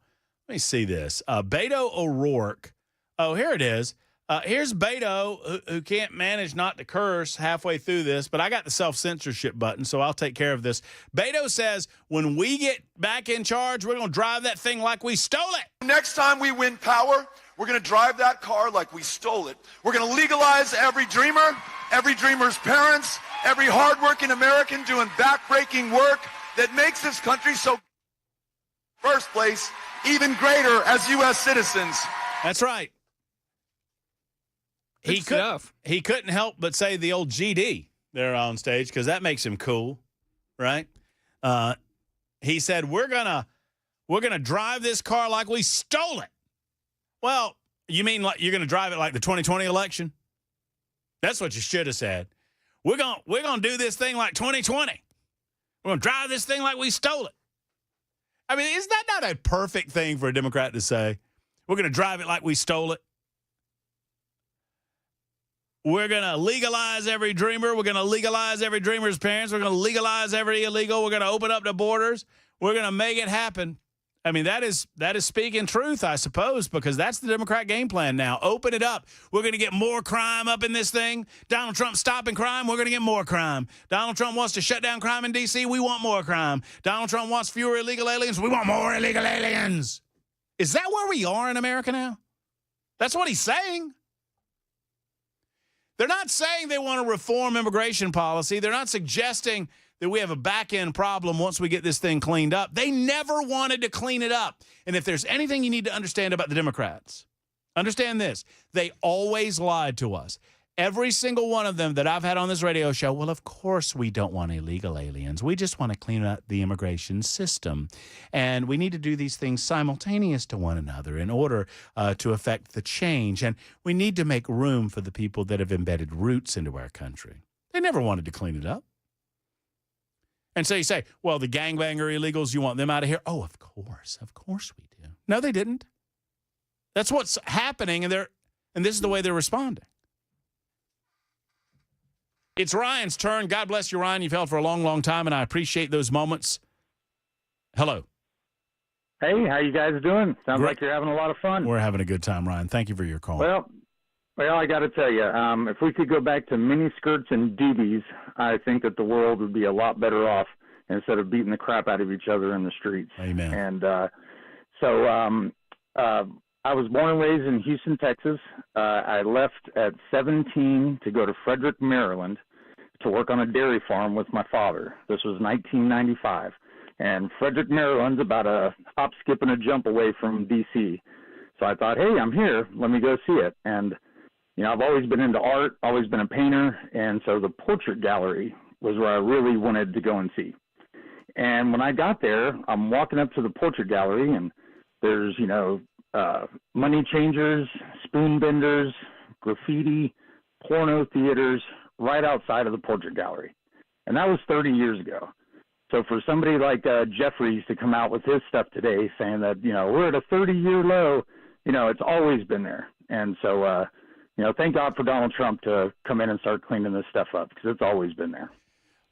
Let me see this. Beto O'Rourke. Oh, here it is. Here's Beto, who can't manage not to curse halfway through this, but I got the self-censorship button, so I'll take care of this. Beto says, when we get back in charge, we're going to drive that thing like we stole it. Next time we win power, we're going to drive that car like we stole it. We're going to legalize every dreamer's parents, every hardworking American doing backbreaking work that makes this country so first place even greater as U.S. citizens. That's right. He couldn't help but say the old GD. there on stage because that makes him cool, right? He said, we're gonna drive this car like we stole it. Well, you mean like you're gonna drive it like the 2020 election? That's what you should have said. We're gonna do this thing like 2020. We're gonna drive this thing like we stole it. I mean, is that not a perfect thing for a Democrat to say? We're gonna drive it like we stole it. We're going to legalize every dreamer. We're going to legalize every dreamer's parents. We're going to legalize every illegal. We're going to open up the borders. We're going to make it happen. I mean, that is speaking truth, I suppose, because that's the Democrat game plan now. Open it up. We're going to get more crime up in this thing. Donald Trump stopping crime. We're going to get more crime. Donald Trump wants to shut down crime in D.C. We want more crime. Donald Trump wants fewer illegal aliens. We want more illegal aliens. Is that where we are in America now? That's what he's saying. They're not saying they want to reform immigration policy. They're not suggesting that we have a back-end problem once we get this thing cleaned up. They never wanted to clean it up. And if there's anything you need to understand about the Democrats, understand this. They always lied to us. Every single one of them that I've had on this radio show, well, of course we don't want illegal aliens. We just want to clean up the immigration system. And we need to do these things simultaneous to one another in order to affect the change. And we need to make room for the people that have embedded roots into our country. They never wanted to clean it up. And so you say, well, the gangbanger illegals, you want them out of here? Oh, of course we do. No, they didn't. That's what's happening, and this is the way they're responding. It's Ryan's turn. God bless you, Ryan. You've held for a long, long time, and I appreciate those moments. Hello. Hey, how you guys doing? Sounds Great. like you're having a lot of fun. We're having a good time, Ryan. Thank you for your call. Well, I got to tell you, if we could go back to mini skirts and DBs, I think that the world would be a lot better off instead of beating the crap out of each other in the streets. Amen. And I was born and raised in Houston, Texas. I left at 17 to go to Frederick, Maryland, to work on a dairy farm with my father. This was 1995. And Frederick, Maryland's about a hop, skip, and a jump away from D.C. So I thought, hey, I'm here. Let me go see it. And, you know, I've always been into art, always been a painter. And so the portrait gallery was where I really wanted to go and see. And when I got there, I'm walking up to the portrait gallery, and there's, you know, money changers, spoon benders, graffiti, porno theaters right outside of the portrait gallery. And that was 30 years ago. So for somebody like Jeffries to come out with his stuff today saying that, you know, we're at a 30-year low, you know, it's always been there. And so, you know, thank God for Donald Trump to come in and start cleaning this stuff up, because it's always been there.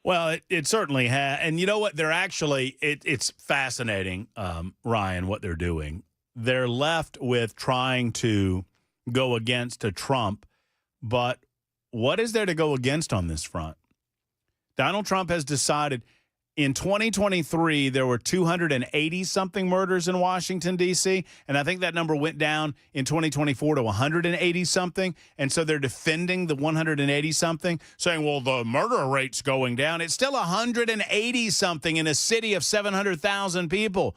Well, it certainly has. And you know what? They're actually, it's fascinating, Ryan, what they're doing. They're left with trying to go against a Trump, but what is there to go against on this front? Donald Trump has decided in 2023 there were 280-something murders in Washington, D.C., and I think that number went down in 2024 to 180-something, and so they're defending the 180-something, saying, well, the murder rate's going down. It's still 180-something in a city of 700,000 people.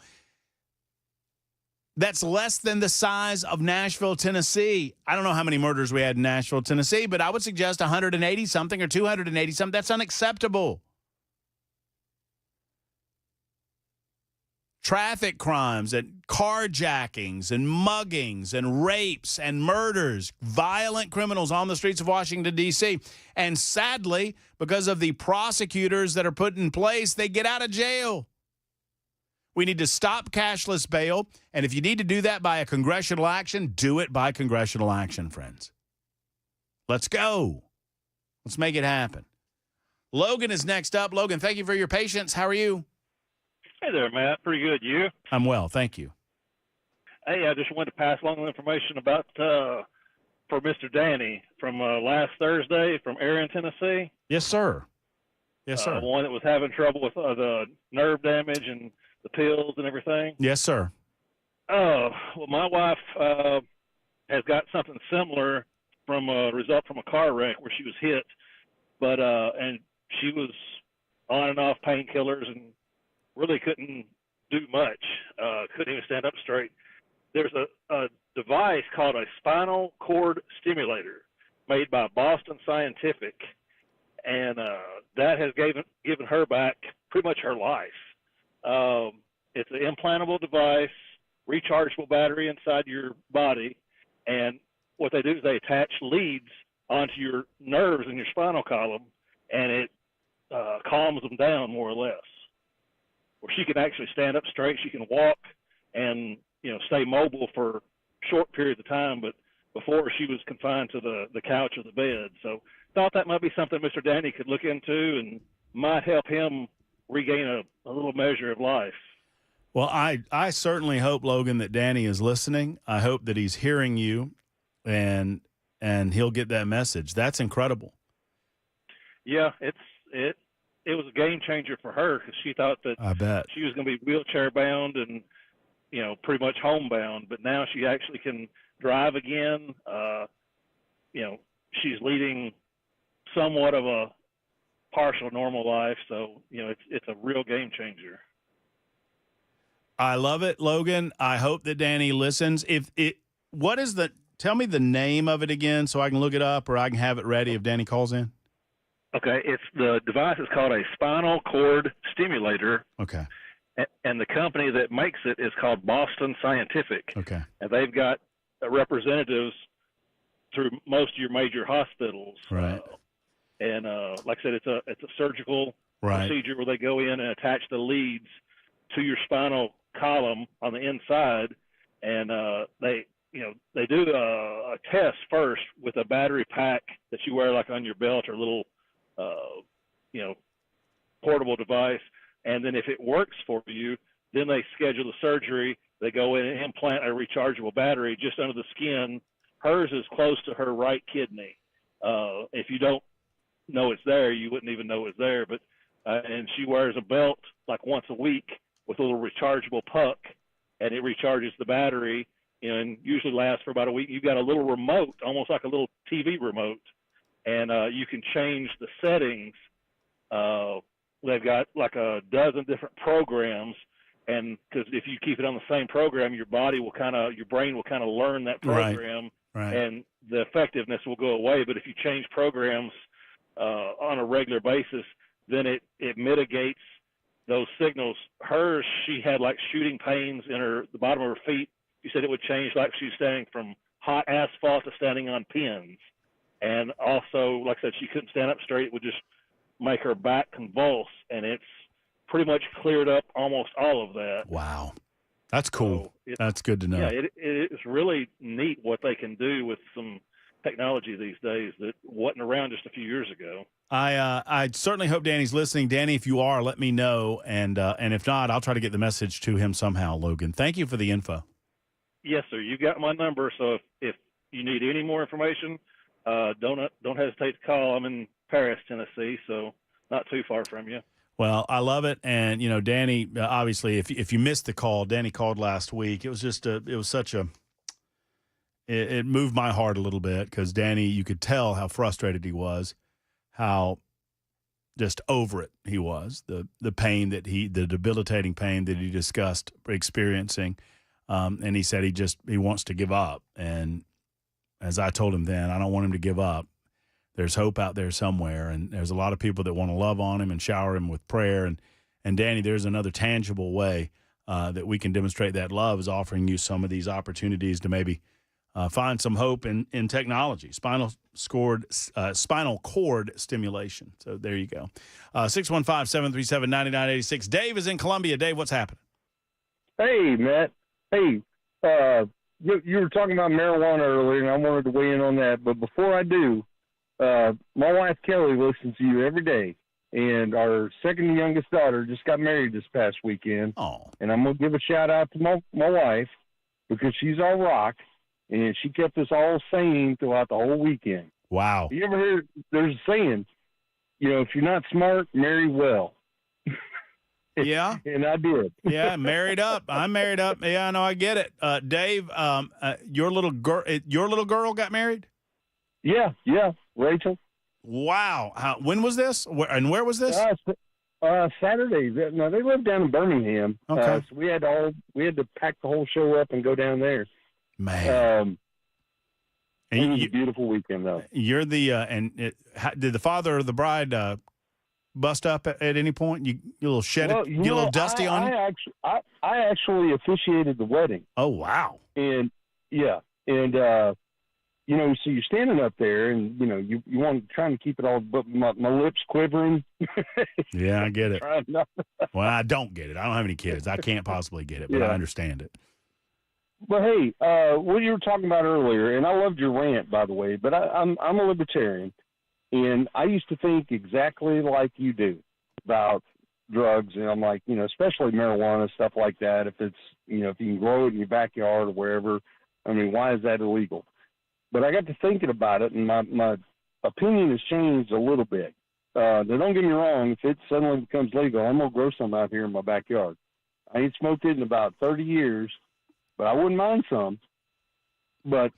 That's less than the size of Nashville, Tennessee. I don't know how many murders we had in Nashville, Tennessee, but I would suggest 180-something or 280-something. That's unacceptable. Traffic crimes and carjackings and muggings and rapes and murders, violent criminals on the streets of Washington, D.C. And sadly, because of the prosecutors that are put in place, they get out of jail. We need to stop cashless bail, and if you need to do that by a congressional action, do it by congressional action, friends. Let's go. Let's make it happen. Logan is next up. Logan, thank you for your patience. How are you? Hey there, Matt. Pretty good. You? I'm well, thank you. Hey, I just wanted to pass along the information about for Mr. Danny from last Thursday from Arion, Tennessee. Yes, sir. Yes, sir. The one that was having trouble with the nerve damage and the pills and everything. Yes, sir. Well, my wife has got something similar from a result from a car wreck where she was hit, but and she was on and off painkillers and really couldn't do much. Couldn't even stand up straight. There's a device called a spinal cord stimulator made by Boston Scientific, and given her back pretty much her life. It's an implantable device, rechargeable battery inside your body, and what they do is they attach leads onto your nerves in your spinal column, and it calms them down more or less. Where she can actually stand up straight, she can walk, and stay mobile for short periods of time. But before, she was confined to the couch or the bed. So thought that might be something Mr. Danny could look into and might help him regain a little measure of life. Well, I certainly hope, Logan, that Danny is listening. I hope that he's hearing you, and he'll get that message. That's incredible. Yeah, it was a game changer for her because she thought that I bet she was going to be wheelchair bound and pretty much homebound. But now she actually can drive again. She's leading somewhat of a partial normal life, so it's a real game changer. I love it, Logan. I hope that Danny listens. Tell me the name of it again so I can look it up, or I can have it ready if Danny calls in. Okay, the device is called a spinal cord stimulator. Okay. And the company that makes it is called Boston Scientific. Okay. And they've got representatives through most of your major hospitals. Right. Like I said, it's a surgical procedure where they go in and attach the leads to your spinal column on the inside, and they do a test first with a battery pack that you wear like on your belt or a little portable device, and then if it works for you, then they schedule the surgery. They go in and implant a rechargeable battery just under the skin. Hers is close to her right kidney. If you don't know it's there, you wouldn't even know it's there. But and she wears a belt like once a week with a little rechargeable puck, and it recharges the battery, and usually lasts for about a week. You've got a little remote, almost like a little TV remote, and you can change the settings. They've got like a dozen different programs, and because if you keep it on the same program, your brain will kind of learn that program, right. And the effectiveness will go away. But if you change programs on a regular basis, then it mitigates those signals. Hers, she had like shooting pains in the bottom of her feet. She said it would change like she was standing from hot asphalt to standing on pins. And also, like I said, she couldn't stand up straight. It would just make her back convulse, and it's pretty much cleared up almost all of that. Wow. That's cool. So that's good to know. Yeah, it's really neat what they can do with some technology these days that wasn't around just a few years ago. I certainly hope Danny's listening. Danny, if you are, let me know, and if not, I'll try to get the message to him somehow. Logan, thank you for the info. Yes, sir. You got my number, so if you need any more information, don't hesitate to call. I'm in Paris, Tennessee, so not too far from you. Well, I love it, and Danny. Obviously, if you missed the call, Danny called last week. It was just it moved my heart a little bit because Danny, you could tell how frustrated he was, how just over it he was, the pain the debilitating pain that he discussed experiencing, and he said he wants to give up. And as I told him then, I don't want him to give up. There's hope out there somewhere, and there's a lot of people that want to love on him and shower him with prayer. And Danny, there's another tangible way that we can demonstrate that love is offering you some of these opportunities to maybe find some hope in technology, spinal cord stimulation. So there you go. 615-737-9986. Dave is in Columbia. Dave, what's happening? Hey, Matt. Hey, you were talking about marijuana earlier, and I wanted to weigh in on that. But before I do, my wife Kelly listens to you every day, and our second youngest daughter just got married this past weekend. Oh. And I'm going to give a shout-out to my wife because she's our rock. And she kept us all sane throughout the whole weekend. Wow. You ever heard, there's a saying, if you're not smart, marry well. Yeah. And I did. Yeah, married up. I'm married up. Yeah, I know, I get it. Dave, your little girl got married? Yeah, Rachel. Wow. When was this? And where was this? Saturday. No, they live down in Birmingham. Okay. So we had to pack the whole show up and go down there. Man, it was a beautiful weekend, though. You're did the father of the bride bust up at any point? You a little shed Well, it, get a little dusty on you? I actually officiated the wedding. Oh, wow. And so you're standing up there, and you want trying to keep it all, but my lips quivering. Yeah, I get it. Trying not- Well, I don't get it. I don't have any kids. I can't possibly get it, but Yeah. I understand it. But hey, what you were talking about earlier, and I loved your rant, by the way. But I'm a libertarian, and I used to think exactly like you do about drugs, and I'm like, especially marijuana, stuff like that. If it's, if you can grow it in your backyard or wherever, I mean, why is that illegal? But I got to thinking about it, and my opinion has changed a little bit. Now, don't get me wrong. If it suddenly becomes legal, I'm going to grow some out here in my backyard. I ain't smoked it in about 30 years, but I wouldn't mind some. But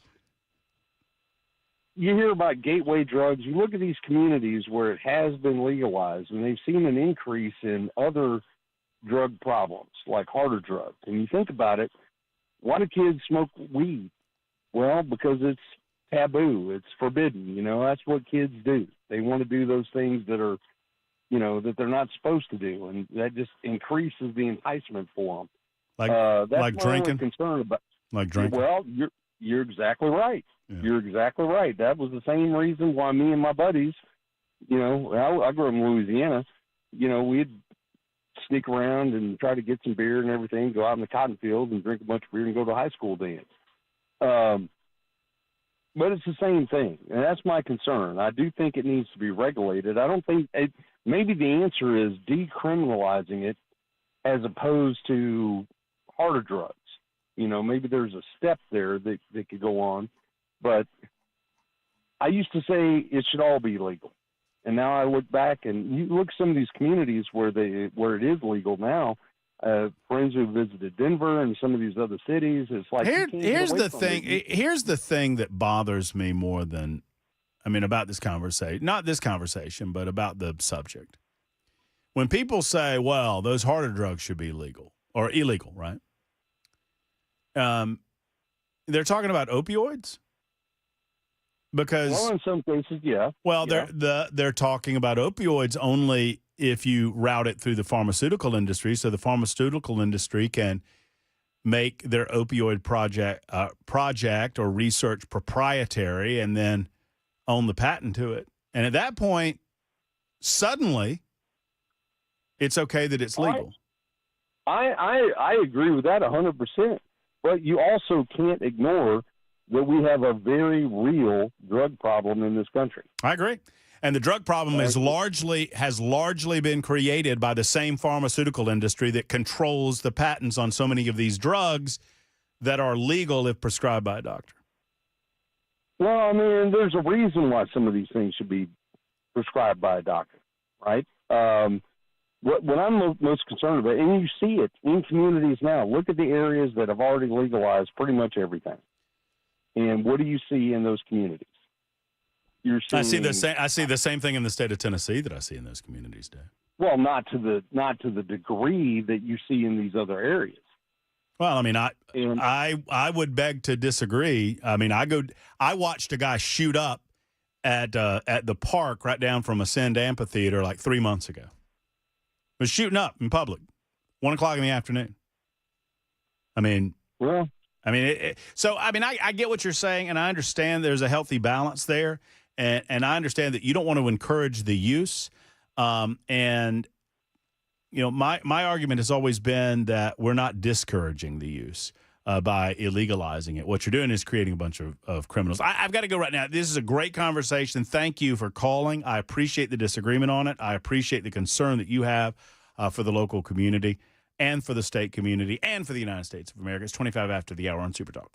you hear about gateway drugs. You look at these communities where it has been legalized, and they've seen an increase in other drug problems, like harder drugs. And you think about it, why do kids smoke weed? Well, because it's taboo. It's forbidden. That's what kids do. They want to do those things that are, that they're not supposed to do, and that just increases the enticement for them. That's like my drinking? only concern about. Like drinking? Well, you're exactly right. Yeah. You're exactly right. That was the same reason why me and my buddies, I grew up in Louisiana. We'd sneak around and try to get some beer and everything, go out in the cotton field and drink a bunch of beer and go to a high school dance. But it's the same thing, and that's my concern. I do think it needs to be regulated. I don't think maybe the answer is decriminalizing it as opposed to harder drugs. Maybe there's a step there that could go on, but I used to say it should all be legal. And now I look back, and you look at some of these communities where it is legal now. Friends who visited Denver and some of these other cities, it's like Here's the thing. Here's the thing that bothers me more than, about this conversation. Not this conversation, but about the subject. When people say, "Well, those harder drugs should be legal or illegal," right? They're talking about opioids. Because in some cases, yeah. Well, they're talking about opioids only if you route it through the pharmaceutical industry, so the pharmaceutical industry can make their opioid project or research proprietary and then own the patent to it. And at that point, suddenly, it's okay that it's legal. I agree with that 100%. But you also can't ignore that we have a very real drug problem in this country. I agree. And the drug problem has largely been created by the same pharmaceutical industry that controls the patents on so many of these drugs that are legal if prescribed by a doctor. Well, there's a reason why some of these things should be prescribed by a doctor, right? What I'm most concerned about, and you see it in communities now, look at the areas that have already legalized pretty much everything. And what do you see in those communities? I see the same thing in the state of Tennessee that I see in those communities, Dave. Well, not to the degree that you see in these other areas. Well, I would beg to disagree. I watched a guy shoot up at the park right down from Ascend Amphitheater like 3 months ago. Was shooting up in public, 1 o'clock in the afternoon. I get what you're saying, and I understand there's a healthy balance there, and I understand that you don't want to encourage the use. My argument has always been that we're not discouraging the use by illegalizing it. What you're doing is creating a bunch of criminals. I've got to go right now. This is a great conversation. Thank you for calling. I appreciate the disagreement on it. I appreciate the concern that you have for the local community and for the state community and for the United States of America. It's 25 after the hour on Super Talk.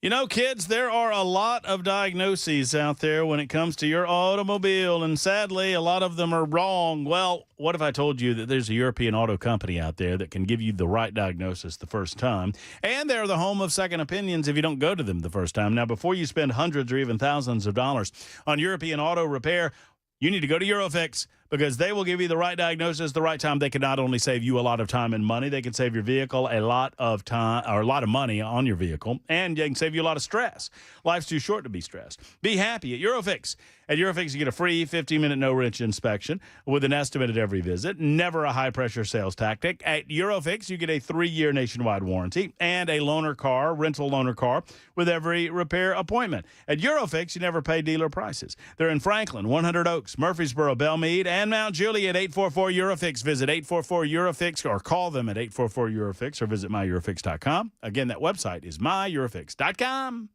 You know, kids, there are a lot of diagnoses out there when it comes to your automobile, and sadly, a lot of them are wrong. Well, what if I told you that there's a European auto company out there that can give you the right diagnosis the first time, and they're the home of second opinions if you don't go to them the first time? Now, before you spend hundreds or even thousands of dollars on European auto repair, you need to go to Eurofix, because they will give you the right diagnosis the right time. They can not only save you a lot of time and money, they can save your vehicle a lot of time or a lot of money on your vehicle, and they can save you a lot of stress. Life's too short to be stressed. Be happy at Eurofix. At Eurofix, you get a free 15-minute no-wrench inspection with an estimate at every visit. Never a high-pressure sales tactic. At Eurofix, you get a 3-year nationwide warranty and a rental loaner car with every repair appointment. At Eurofix, you never pay dealer prices. They're in Franklin, 100 Oaks, Murfreesboro, Belmead, and Mount Juliet. 844-EUROFIX. Visit 844-EUROFIX or call them at 844-EUROFIX or visit myEurofix.com. Again, that website is myEurofix.com.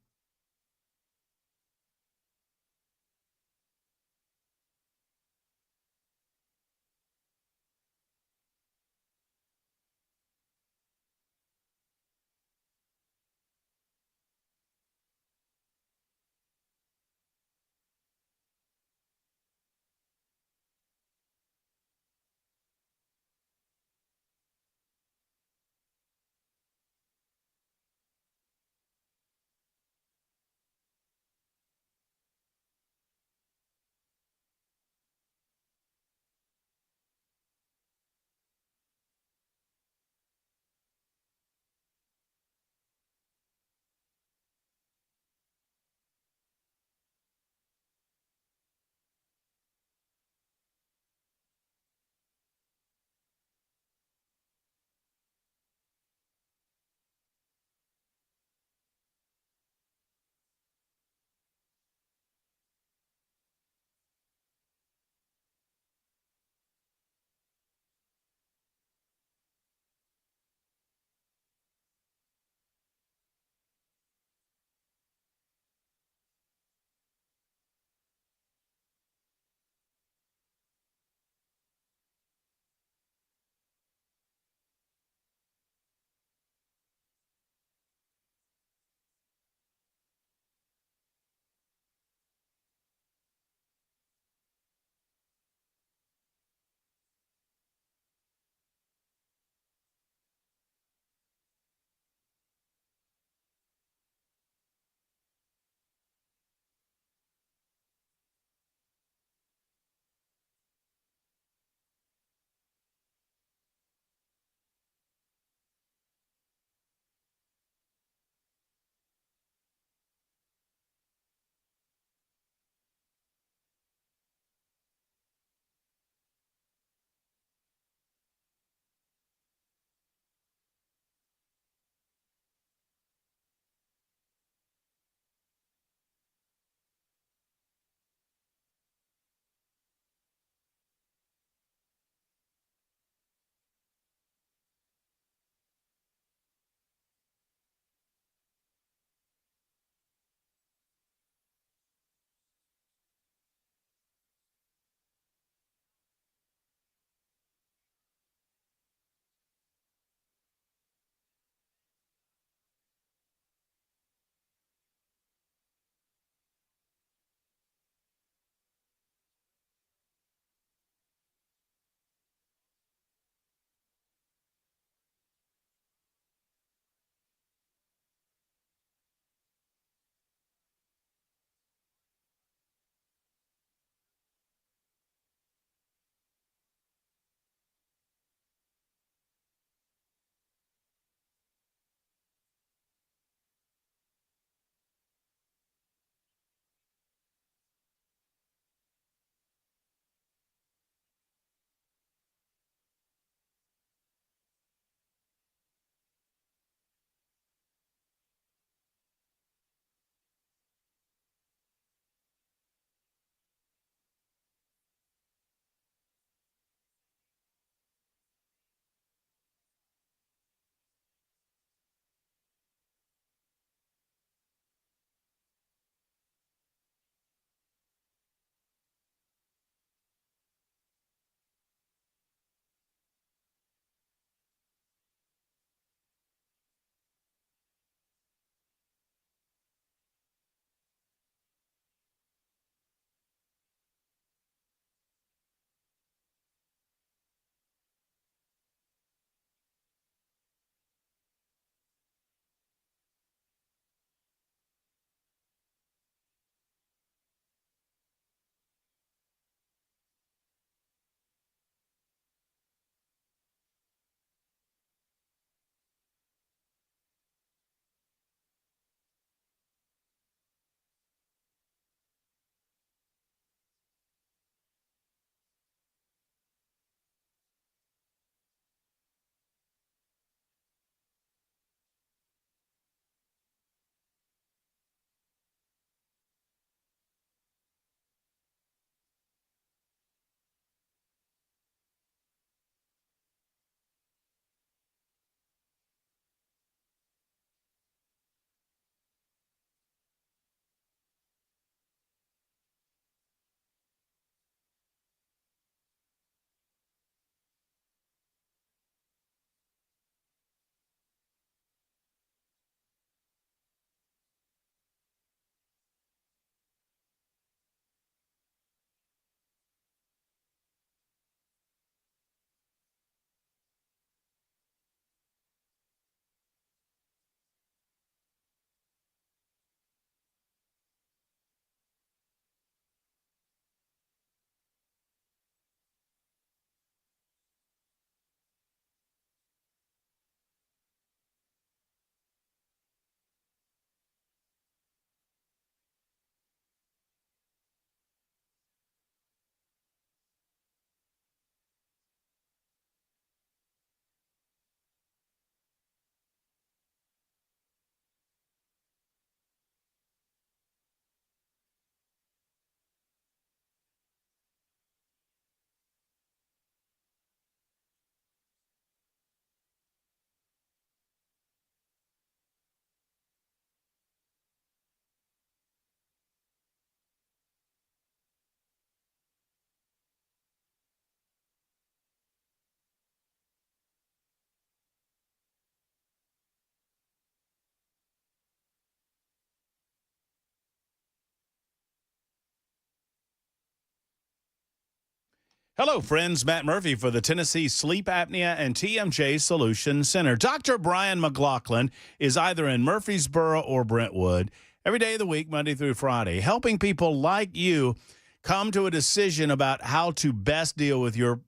Hello, friends. Matt Murphy for the Tennessee Sleep Apnea and TMJ Solution Center. Dr. Brian McLaughlin is either in Murfreesboro or Brentwood every day of the week, Monday through Friday, helping people like you come to a decision about how to best deal with your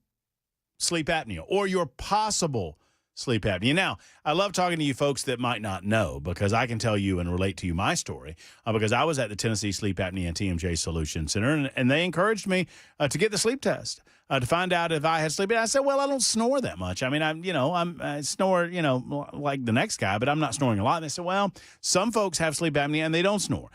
sleep apnea or your possible sleep apnea. Now, I love talking to you folks that might not know, because I can tell you and relate to you my story, because I was at the Tennessee Sleep Apnea and TMJ Solution Center, and they encouraged me to get the sleep test to find out if I had sleep apnea. I said, well, I don't snore that much. I mean, I snore, like the next guy, but I'm not snoring a lot. And they said, well, some folks have sleep apnea and they don't snore.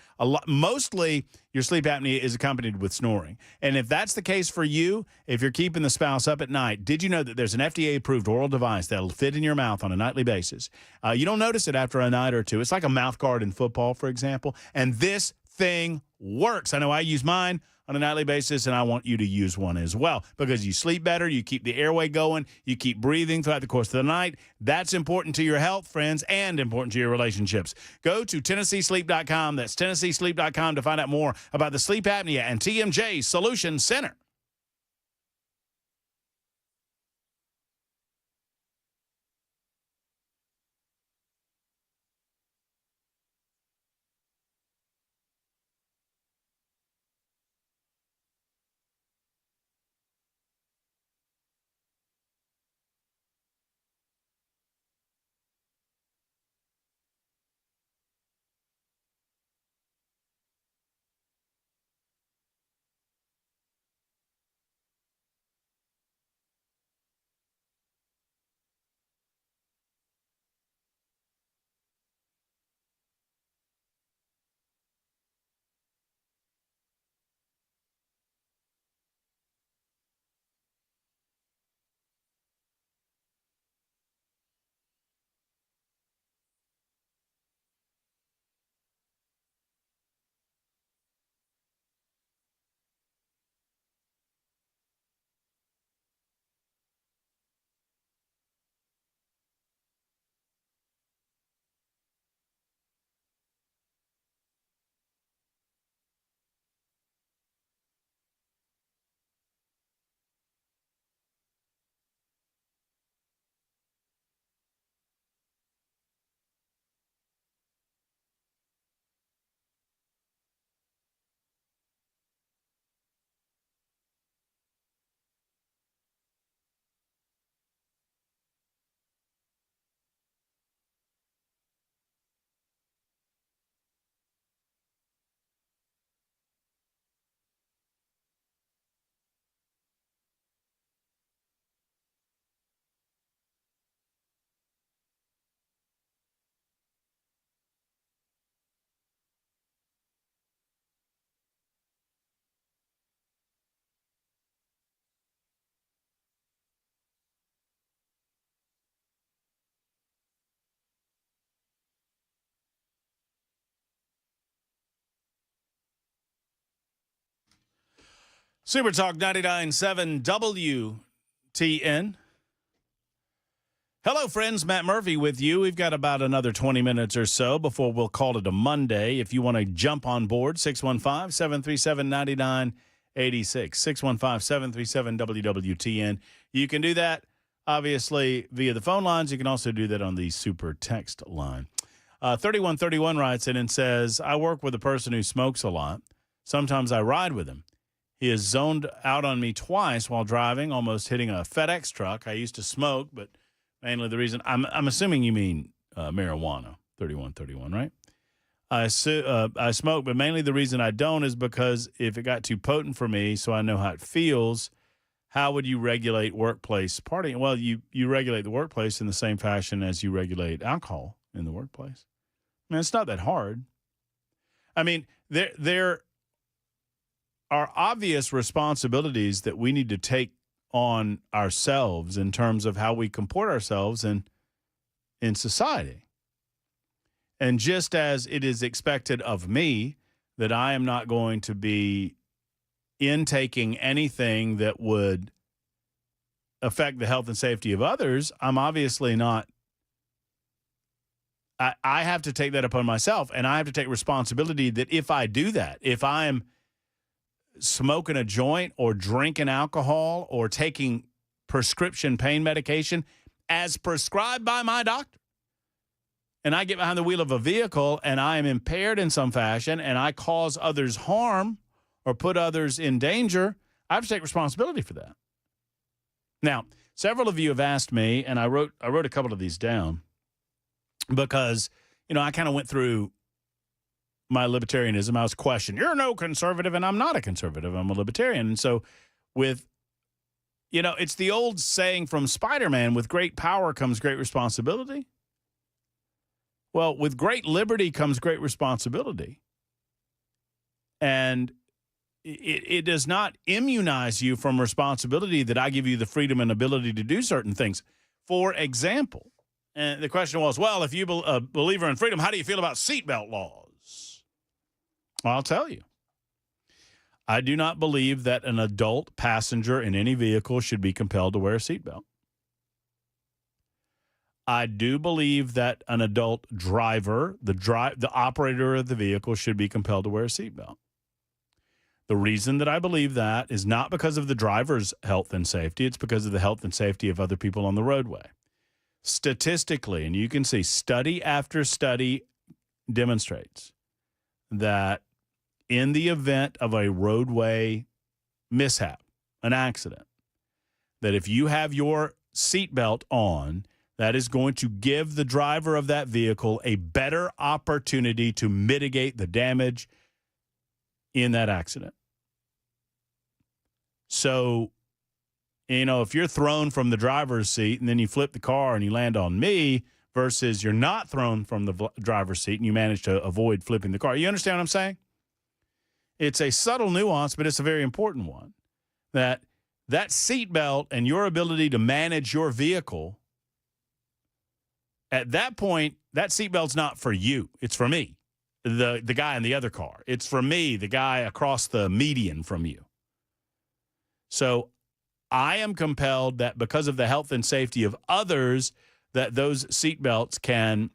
Mostly your sleep apnea is accompanied with snoring. And if that's the case for you, if you're keeping the spouse up at night, did you know that there's an FDA-approved oral device that'll fit in your mouth on a nightly basis? You don't notice it after a night or two. It's like a mouth guard in football, for example. And this thing works. I know I use mine on a nightly basis, and I want you to use one as well, because you sleep better, you keep the airway going, you keep breathing throughout the course of the night. That's important to your health, friends, and important to your relationships. Go to TennesseeSleep.com. That's TennesseeSleep.com to find out more about the Sleep Apnea and TMJ Solution Center. Super Talk 99.7 WTN. Hello, friends. Matt Murphy with you. We've got about another 20 minutes or so before we'll call it a Monday. If you want to jump on board, 615-737-9986. 615-737-WWTN. You can do that, obviously, via the phone lines. You can also do that on the super text line. 3131 writes in and says, I work with a person who smokes a lot. Sometimes I ride with him. He has zoned out on me twice while driving, almost hitting a FedEx truck. I used to smoke, but mainly the reason I'm assuming you mean marijuana. 3131, right? I smoke, but mainly the reason I don't is because if it got too potent for me, so I know how it feels. How would you regulate workplace partying? Well, you regulate the workplace in the same fashion as you regulate alcohol in the workplace. I mean, it's not that hard. I mean, there are obvious responsibilities that we need to take on ourselves in terms of how we comport ourselves in society. And just as it is expected of me that I am not going to be intaking anything that would affect the health and safety of others, I'm obviously not. I have to take that upon myself, and I have to take responsibility that if I do that, if I am smoking a joint or drinking alcohol or taking prescription pain medication as prescribed by my doctor, and I get behind the wheel of a vehicle and I am impaired in some fashion and I cause others harm or put others in danger, I have to take responsibility for that. Now, several of you have asked me, and I wrote a couple of these down because, I kind of went through my libertarianism. I was questioned. You're no conservative, and I'm not a conservative. I'm a libertarian. And so it's the old saying from Spider-Man, with great power comes great responsibility. Well, with great liberty comes great responsibility. And it does not immunize you from responsibility that I give you the freedom and ability to do certain things. For example, and the question was, well, if you're a believer in freedom, how do you feel about seatbelt laws? Well, I'll tell you. I do not believe that an adult passenger in any vehicle should be compelled to wear a seatbelt. I do believe that an adult driver, the operator of the vehicle, should be compelled to wear a seatbelt. The reason that I believe that is not because of the driver's health and safety. It's because of the health and safety of other people on the roadway. Statistically, and you can see study after study demonstrates that in the event of a roadway mishap, an accident, that if you have your seatbelt on, that is going to give the driver of that vehicle a better opportunity to mitigate the damage in that accident. So, if you're thrown from the driver's seat and then you flip the car and you land on me versus you're not thrown from the driver's seat and you manage to avoid flipping the car. You understand what I'm saying? It's a subtle nuance, but it's a very important one. That seatbelt and your ability to manage your vehicle, at that point, that seatbelt's not for you. It's for me, the guy in the other car. It's for me, the guy across the median from you. So I am compelled that because of the health and safety of others, that those seatbelts can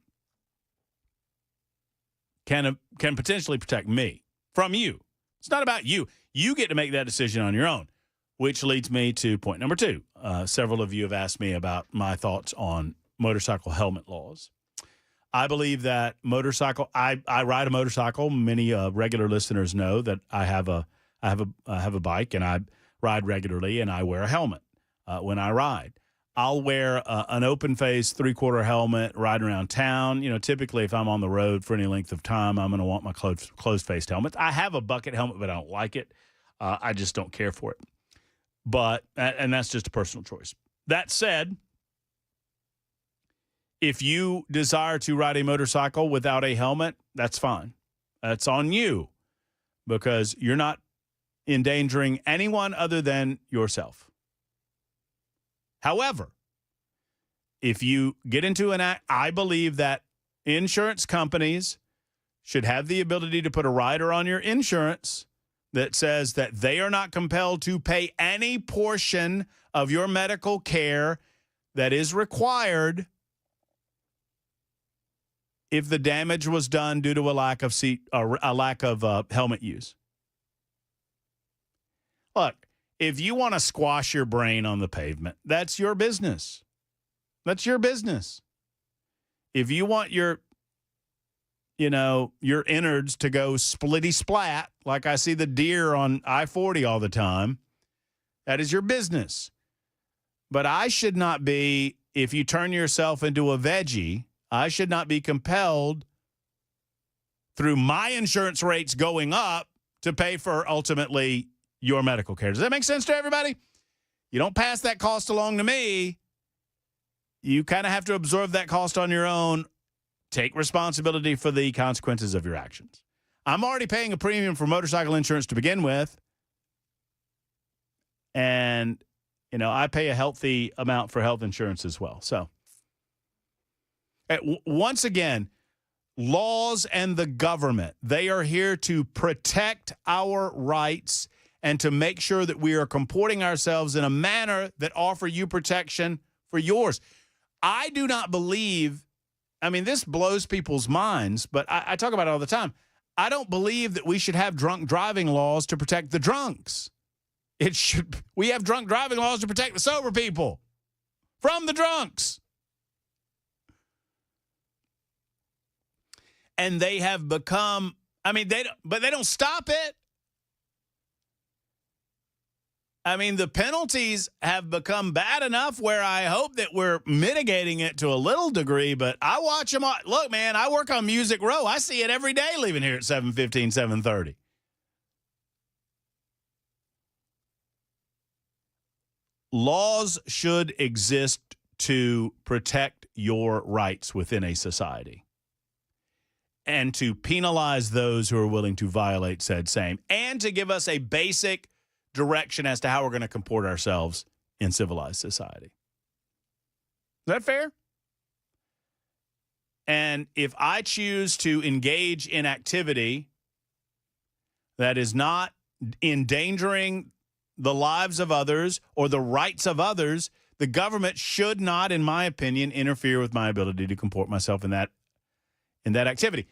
potentially protect me from you. It's not about you. You get to make that decision on your own, which leads me to point number 2. Several of you have asked me about my thoughts on motorcycle helmet laws. I believe that I ride a motorcycle. Many regular listeners know that I have a bike and I ride regularly, and I wear a helmet when I ride. I'll wear an open-face 3/4 helmet riding around town. Typically if I'm on the road for any length of time, I'm going to want my closed-faced helmet. I have a bucket helmet, but I don't like it. I just don't care for it. And that's just a personal choice. That said, if you desire to ride a motorcycle without a helmet, that's fine. That's on you because you're not endangering anyone other than yourself. However, if you get into an act, I believe that insurance companies should have the ability to put a rider on your insurance that says that they are not compelled to pay any portion of your medical care that is required if the damage was done due to a lack of helmet use. Look, if you want to squash your brain on the pavement, that's your business. That's your business. If you want your innards to go splitty splat, like I see the deer on I-40 all the time, that is your business. But I should not be, if you turn yourself into a veggie, I should not be compelled through my insurance rates going up to pay for ultimately your medical care. Does that make sense to everybody? You don't pass that cost along to me. You kind of have to absorb that cost on your own. Take responsibility for the consequences of your actions. I'm already paying a premium for motorcycle insurance to begin with. And, I pay a healthy amount for health insurance as well. So, once again, laws and the government, they are here to protect our rights and to make sure that we are comporting ourselves in a manner that offer you protection for yours. I do not believe, this blows people's minds, but I talk about it all the time. I don't believe that we should have drunk driving laws to protect the drunks. We have drunk driving laws to protect the sober people from the drunks. And they have become, they don't stop it. The penalties have become bad enough where I hope that we're mitigating it to a little degree, but I watch them all. Look, man, I work on Music Row. I see it every day leaving here at 7:15, 7:30. Laws should exist to protect your rights within a society and to penalize those who are willing to violate said same, and to give us a basic direction as to how we're going to comport ourselves in civilized society. Is that fair? And if I choose to engage in activity that is not endangering the lives of others or the rights of others, the government should not, in my opinion, interfere with my ability to comport myself in that activity.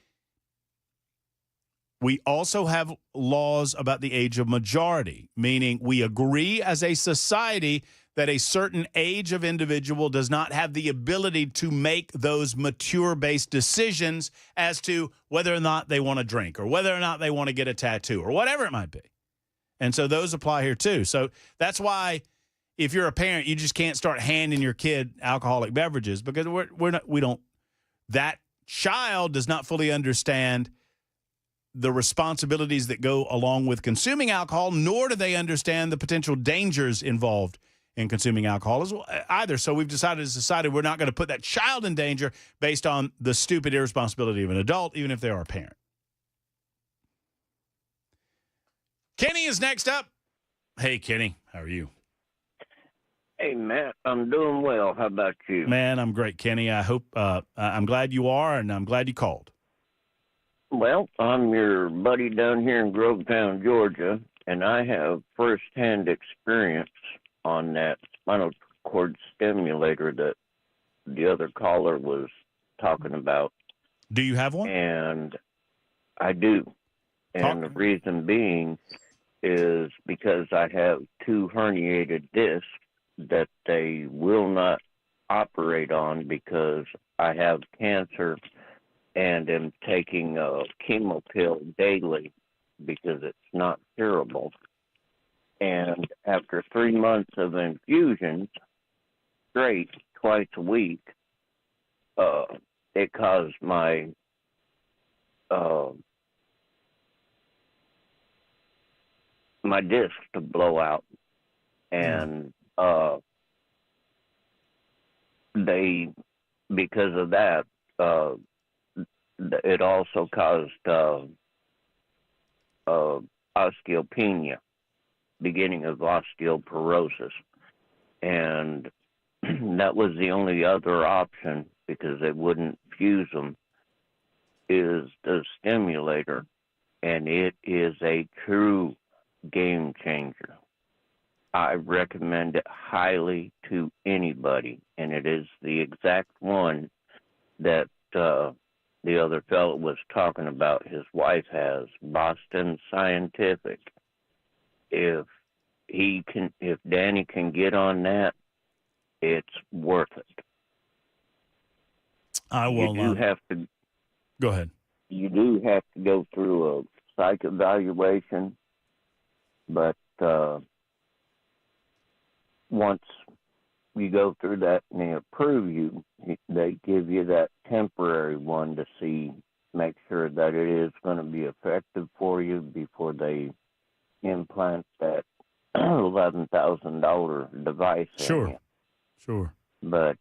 We also have laws about the age of majority, meaning we agree as a society that a certain age of individual does not have the ability to make those mature-based decisions as to whether or not they want to drink or whether or not they want to get a tattoo or whatever it might be. And so those apply here too. So that's why if you're a parent, you just can't start handing your kid alcoholic beverages because that child does not fully understand the responsibilities that go along with consuming alcohol, nor do they understand the potential dangers involved in consuming alcohol as well, either. So we've decided as a society we're not going to put that child in danger based on the stupid irresponsibility of an adult, even if they are a parent. Kenny is next up. Hey, Kenny, how are you? Hey, Matt, I'm doing well. How about you? Man, I'm great, Kenny. I hope I'm glad you are, and I'm glad you called. Well, I'm your buddy down here in Grovetown, Georgia, and I have firsthand experience on that spinal cord stimulator that the other caller was talking about. Do you have one? And I do. And the reason being is because I have 2 herniated discs that they will not operate on because I have cancer and am taking a chemo pill daily because it's not curable. And after 3 months of infusions, straight, twice a week, it caused my disc to blow out. And because of that, it also caused osteopenia, beginning of osteoporosis. And that was the only other option because they wouldn't fuse them, is the stimulator. And it is a true game changer. I recommend it highly to anybody, and it is the exact one that the other fellow was talking about. His wife has Boston Scientific. If Danny can get on that, it's worth it. I will. You do have to go ahead. You do have to go through a psych evaluation, but once you go through that and they approve you, they give you that temporary one to make sure that it is going to be effective for you before they implant that $11,000 device. Sure. Sure. But,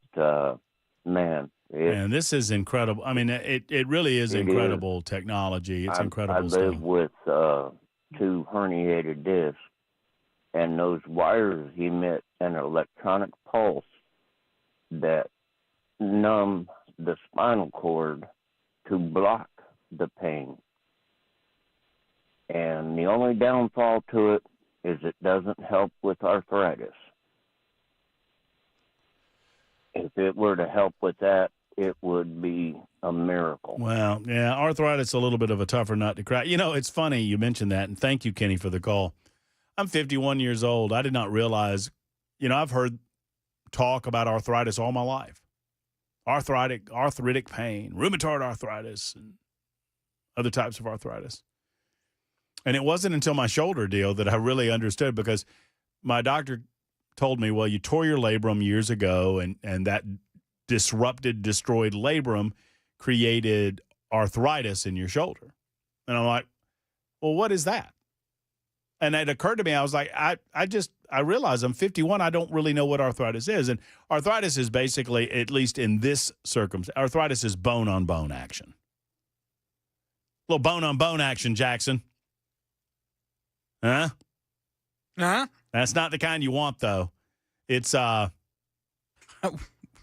man, this is incredible. I mean, it really is incredible technology. It's incredible I stuff. live with 2 herniated discs, and those wires emit an electronic pulse that numb the spinal cord to block the pain. And the only downfall to it is it doesn't help with arthritis. If it were to help with that, it would be a miracle. Well, yeah, arthritis is a little bit of a tougher nut to crack. You know, it's funny you mentioned that, and thank you, Kenny, for the call. I'm 51 years old. I did not realize, I've heard talk about arthritis all my life. Arthritic pain, rheumatoid arthritis, and other types of arthritis. And it wasn't until my shoulder deal that I really understood, because my doctor told me, well, you tore your labrum years ago, and that destroyed labrum created arthritis in your shoulder. And I'm like, well, what is that? And it occurred to me, I was like, I realize I'm 51. I don't really know what arthritis is. And arthritis is basically, at least in this circumstance, arthritis is bone-on-bone action. A little bone-on-bone action, Jackson. Huh? Huh? That's not the kind you want, though. It's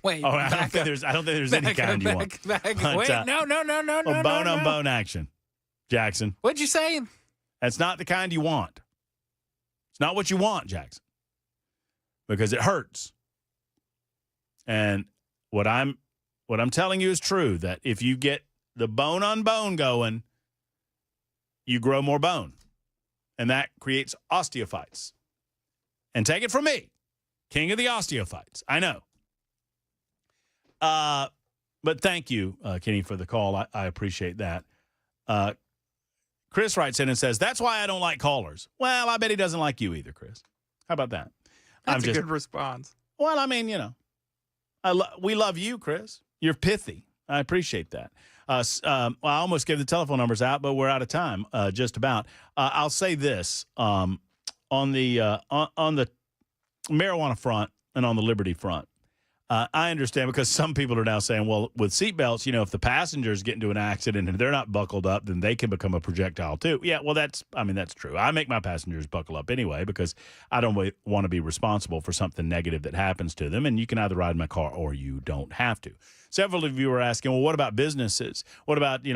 Wait. Oh, I don't think there's any kind you want. Wait, no. Bone-on-bone action, Jackson. What'd you say? That's not the kind you want. It's not what you want, Jackson, because it hurts. And what I'm telling you is true, that if you get the bone-on-bone going, you grow more bone, and that creates osteophytes. And take it from me, king of the osteophytes. I know. But thank you, Kenny, for the call. I appreciate that. Chris writes in and says, that's why I don't like callers. Well, I bet he doesn't like you either, Chris. How about that? That's a good response. Well, I mean, we love you, Chris. You're pithy. I appreciate that. I almost gave the telephone numbers out, but we're out of time, just about. I'll say this, on the marijuana front and on the liberty front. I understand, because some people are now saying, well, with seatbelts, if the passengers get into an accident and they're not buckled up, then they can become a projectile too. Yeah, well, that's true. I make my passengers buckle up anyway, because I don't want to be responsible for something negative that happens to them. And you can either ride my car or you don't have to. Several of you are asking, well, what about businesses? What about,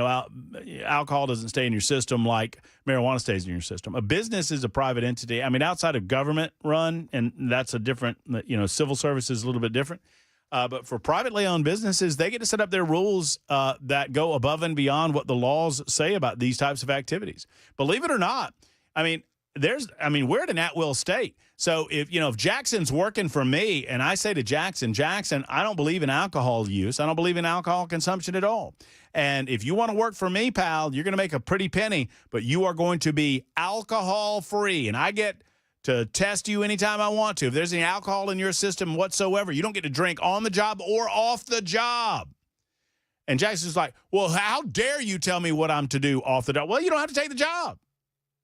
alcohol doesn't stay in your system like marijuana stays in your system. A business is a private entity. I mean, outside of government run, and that's a different, civil service is a little bit different. But for privately owned businesses, they get to set up their rules that go above and beyond what the laws say about these types of activities. Believe it or not, we're at an at-will state. So if Jackson's working for me and I say to Jackson, I don't believe in alcohol use. I don't believe in alcohol consumption at all. And if you want to work for me, pal, you're going to make a pretty penny, but you are going to be alcohol-free. And I get to test you anytime I want to. If there's any alcohol in your system whatsoever, you don't get to drink on the job or off the job. And Jackson's like, well, how dare you tell me what I'm to do off the job? Well, you don't have to take the job.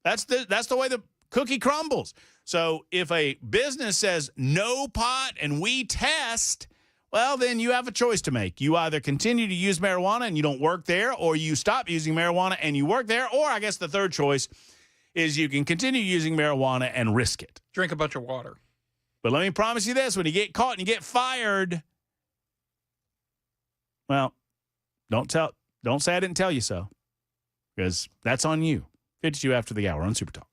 That's the way the cookie crumbles. So if a business says no pot and we test, well, then you have a choice to make. You either continue to use marijuana and you don't work there, or you stop using marijuana and you work there, or I guess the third choice is you can continue using marijuana and risk it. Drink a bunch of water. But let me promise you this, when you get caught and you get fired, well, don't say I didn't tell you so, because that's on you. 52 after the hour on Super Talk.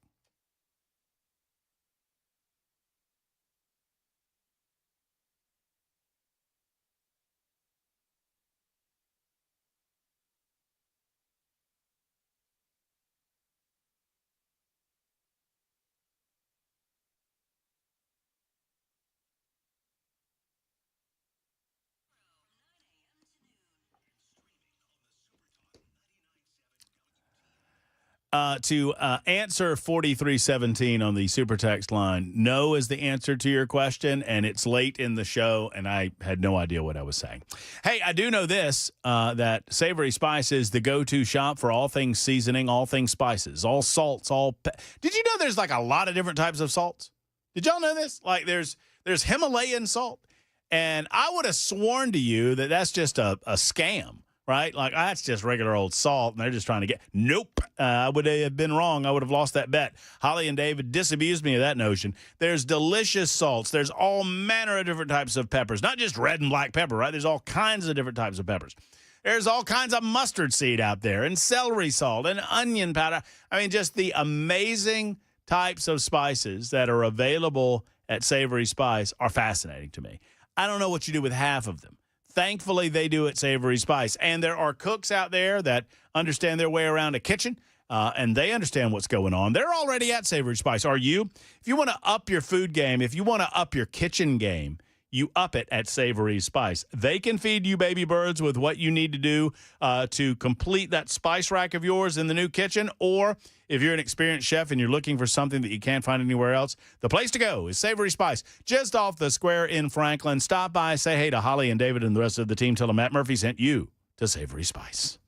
To answer 4317 on the super text line, no is the answer to your question, and it's late in the show, and I had no idea what I was saying. Hey, I do know this, that Savory Spice is the go-to shop for all things seasoning, all things spices, all salts, Did you know there's like a lot of different types of salts? Did y'all know this? Like there's Himalayan salt, and I would have sworn to you that that's just a scam. Right? Like, that's just regular old salt, and they're just trying to get... Nope. I would have been wrong. I would have lost that bet. Holly and David disabused me of that notion. There's delicious salts. There's all manner of different types of peppers. Not just red and black pepper, right? There's all kinds of different types of peppers. There's all kinds of mustard seed out there, and celery salt, and onion powder. I mean, just the amazing types of spices that are available at Savory Spice are fascinating to me. I don't know what you do with half of them. Thankfully, they do at Savory Spice. And there are cooks out there that understand their way around a kitchen, and they understand what's going on. They're already at Savory Spice. Are you? If you want to up your food game, if you want to up your kitchen game, you up it at Savory Spice. They can feed you baby birds with what you need to do to complete that spice rack of yours in the new kitchen. Or if you're an experienced chef and you're looking for something that you can't find anywhere else, the place to go is Savory Spice, just off the square in Franklin. Stop by, say hey to Holly and David and the rest of the team. Tell them Matt Murphy sent you to Savory Spice.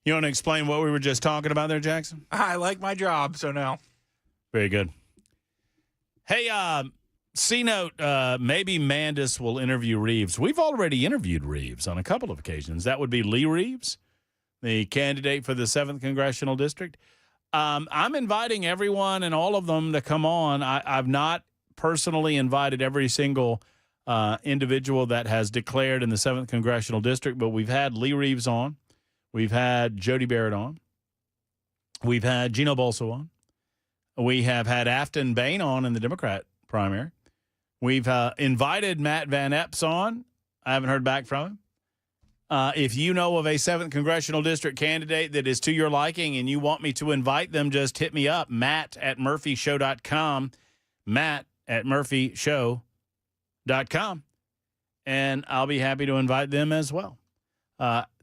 You want to explain what we were just talking about there, Jackson? I like my job, so no. Very good. Hey, C-Note, maybe Mandis will interview Reeves. We've already interviewed Reeves on a couple of occasions. That would be Lee Reeves, the candidate for the 7th Congressional District. I'm inviting everyone and all of them to come on. I've not personally invited every single individual that has declared in the 7th Congressional District, but we've had Lee Reeves on. We've had Jody Barrett on. We've had Gino Bolso on. We have had Afton Bain on in the Democrat primary. We've invited Matt Van Epps on. I haven't heard back from him. If you know of a 7th Congressional District candidate that is to your liking and you want me to invite them, just hit me up, matt@murphyshow.com, matt@murphyshow.com, and I'll be happy to invite them as well.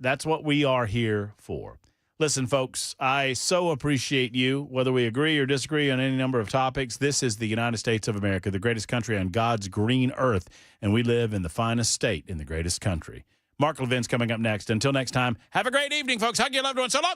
That's what we are here for. Listen, folks, I so appreciate you, whether we agree or disagree on any number of topics. This is the United States of America, the greatest country on God's green earth, and we live in the finest state in the greatest country. Mark Levin's coming up next. Until next time, have a great evening, folks. Hug your loved ones. So long.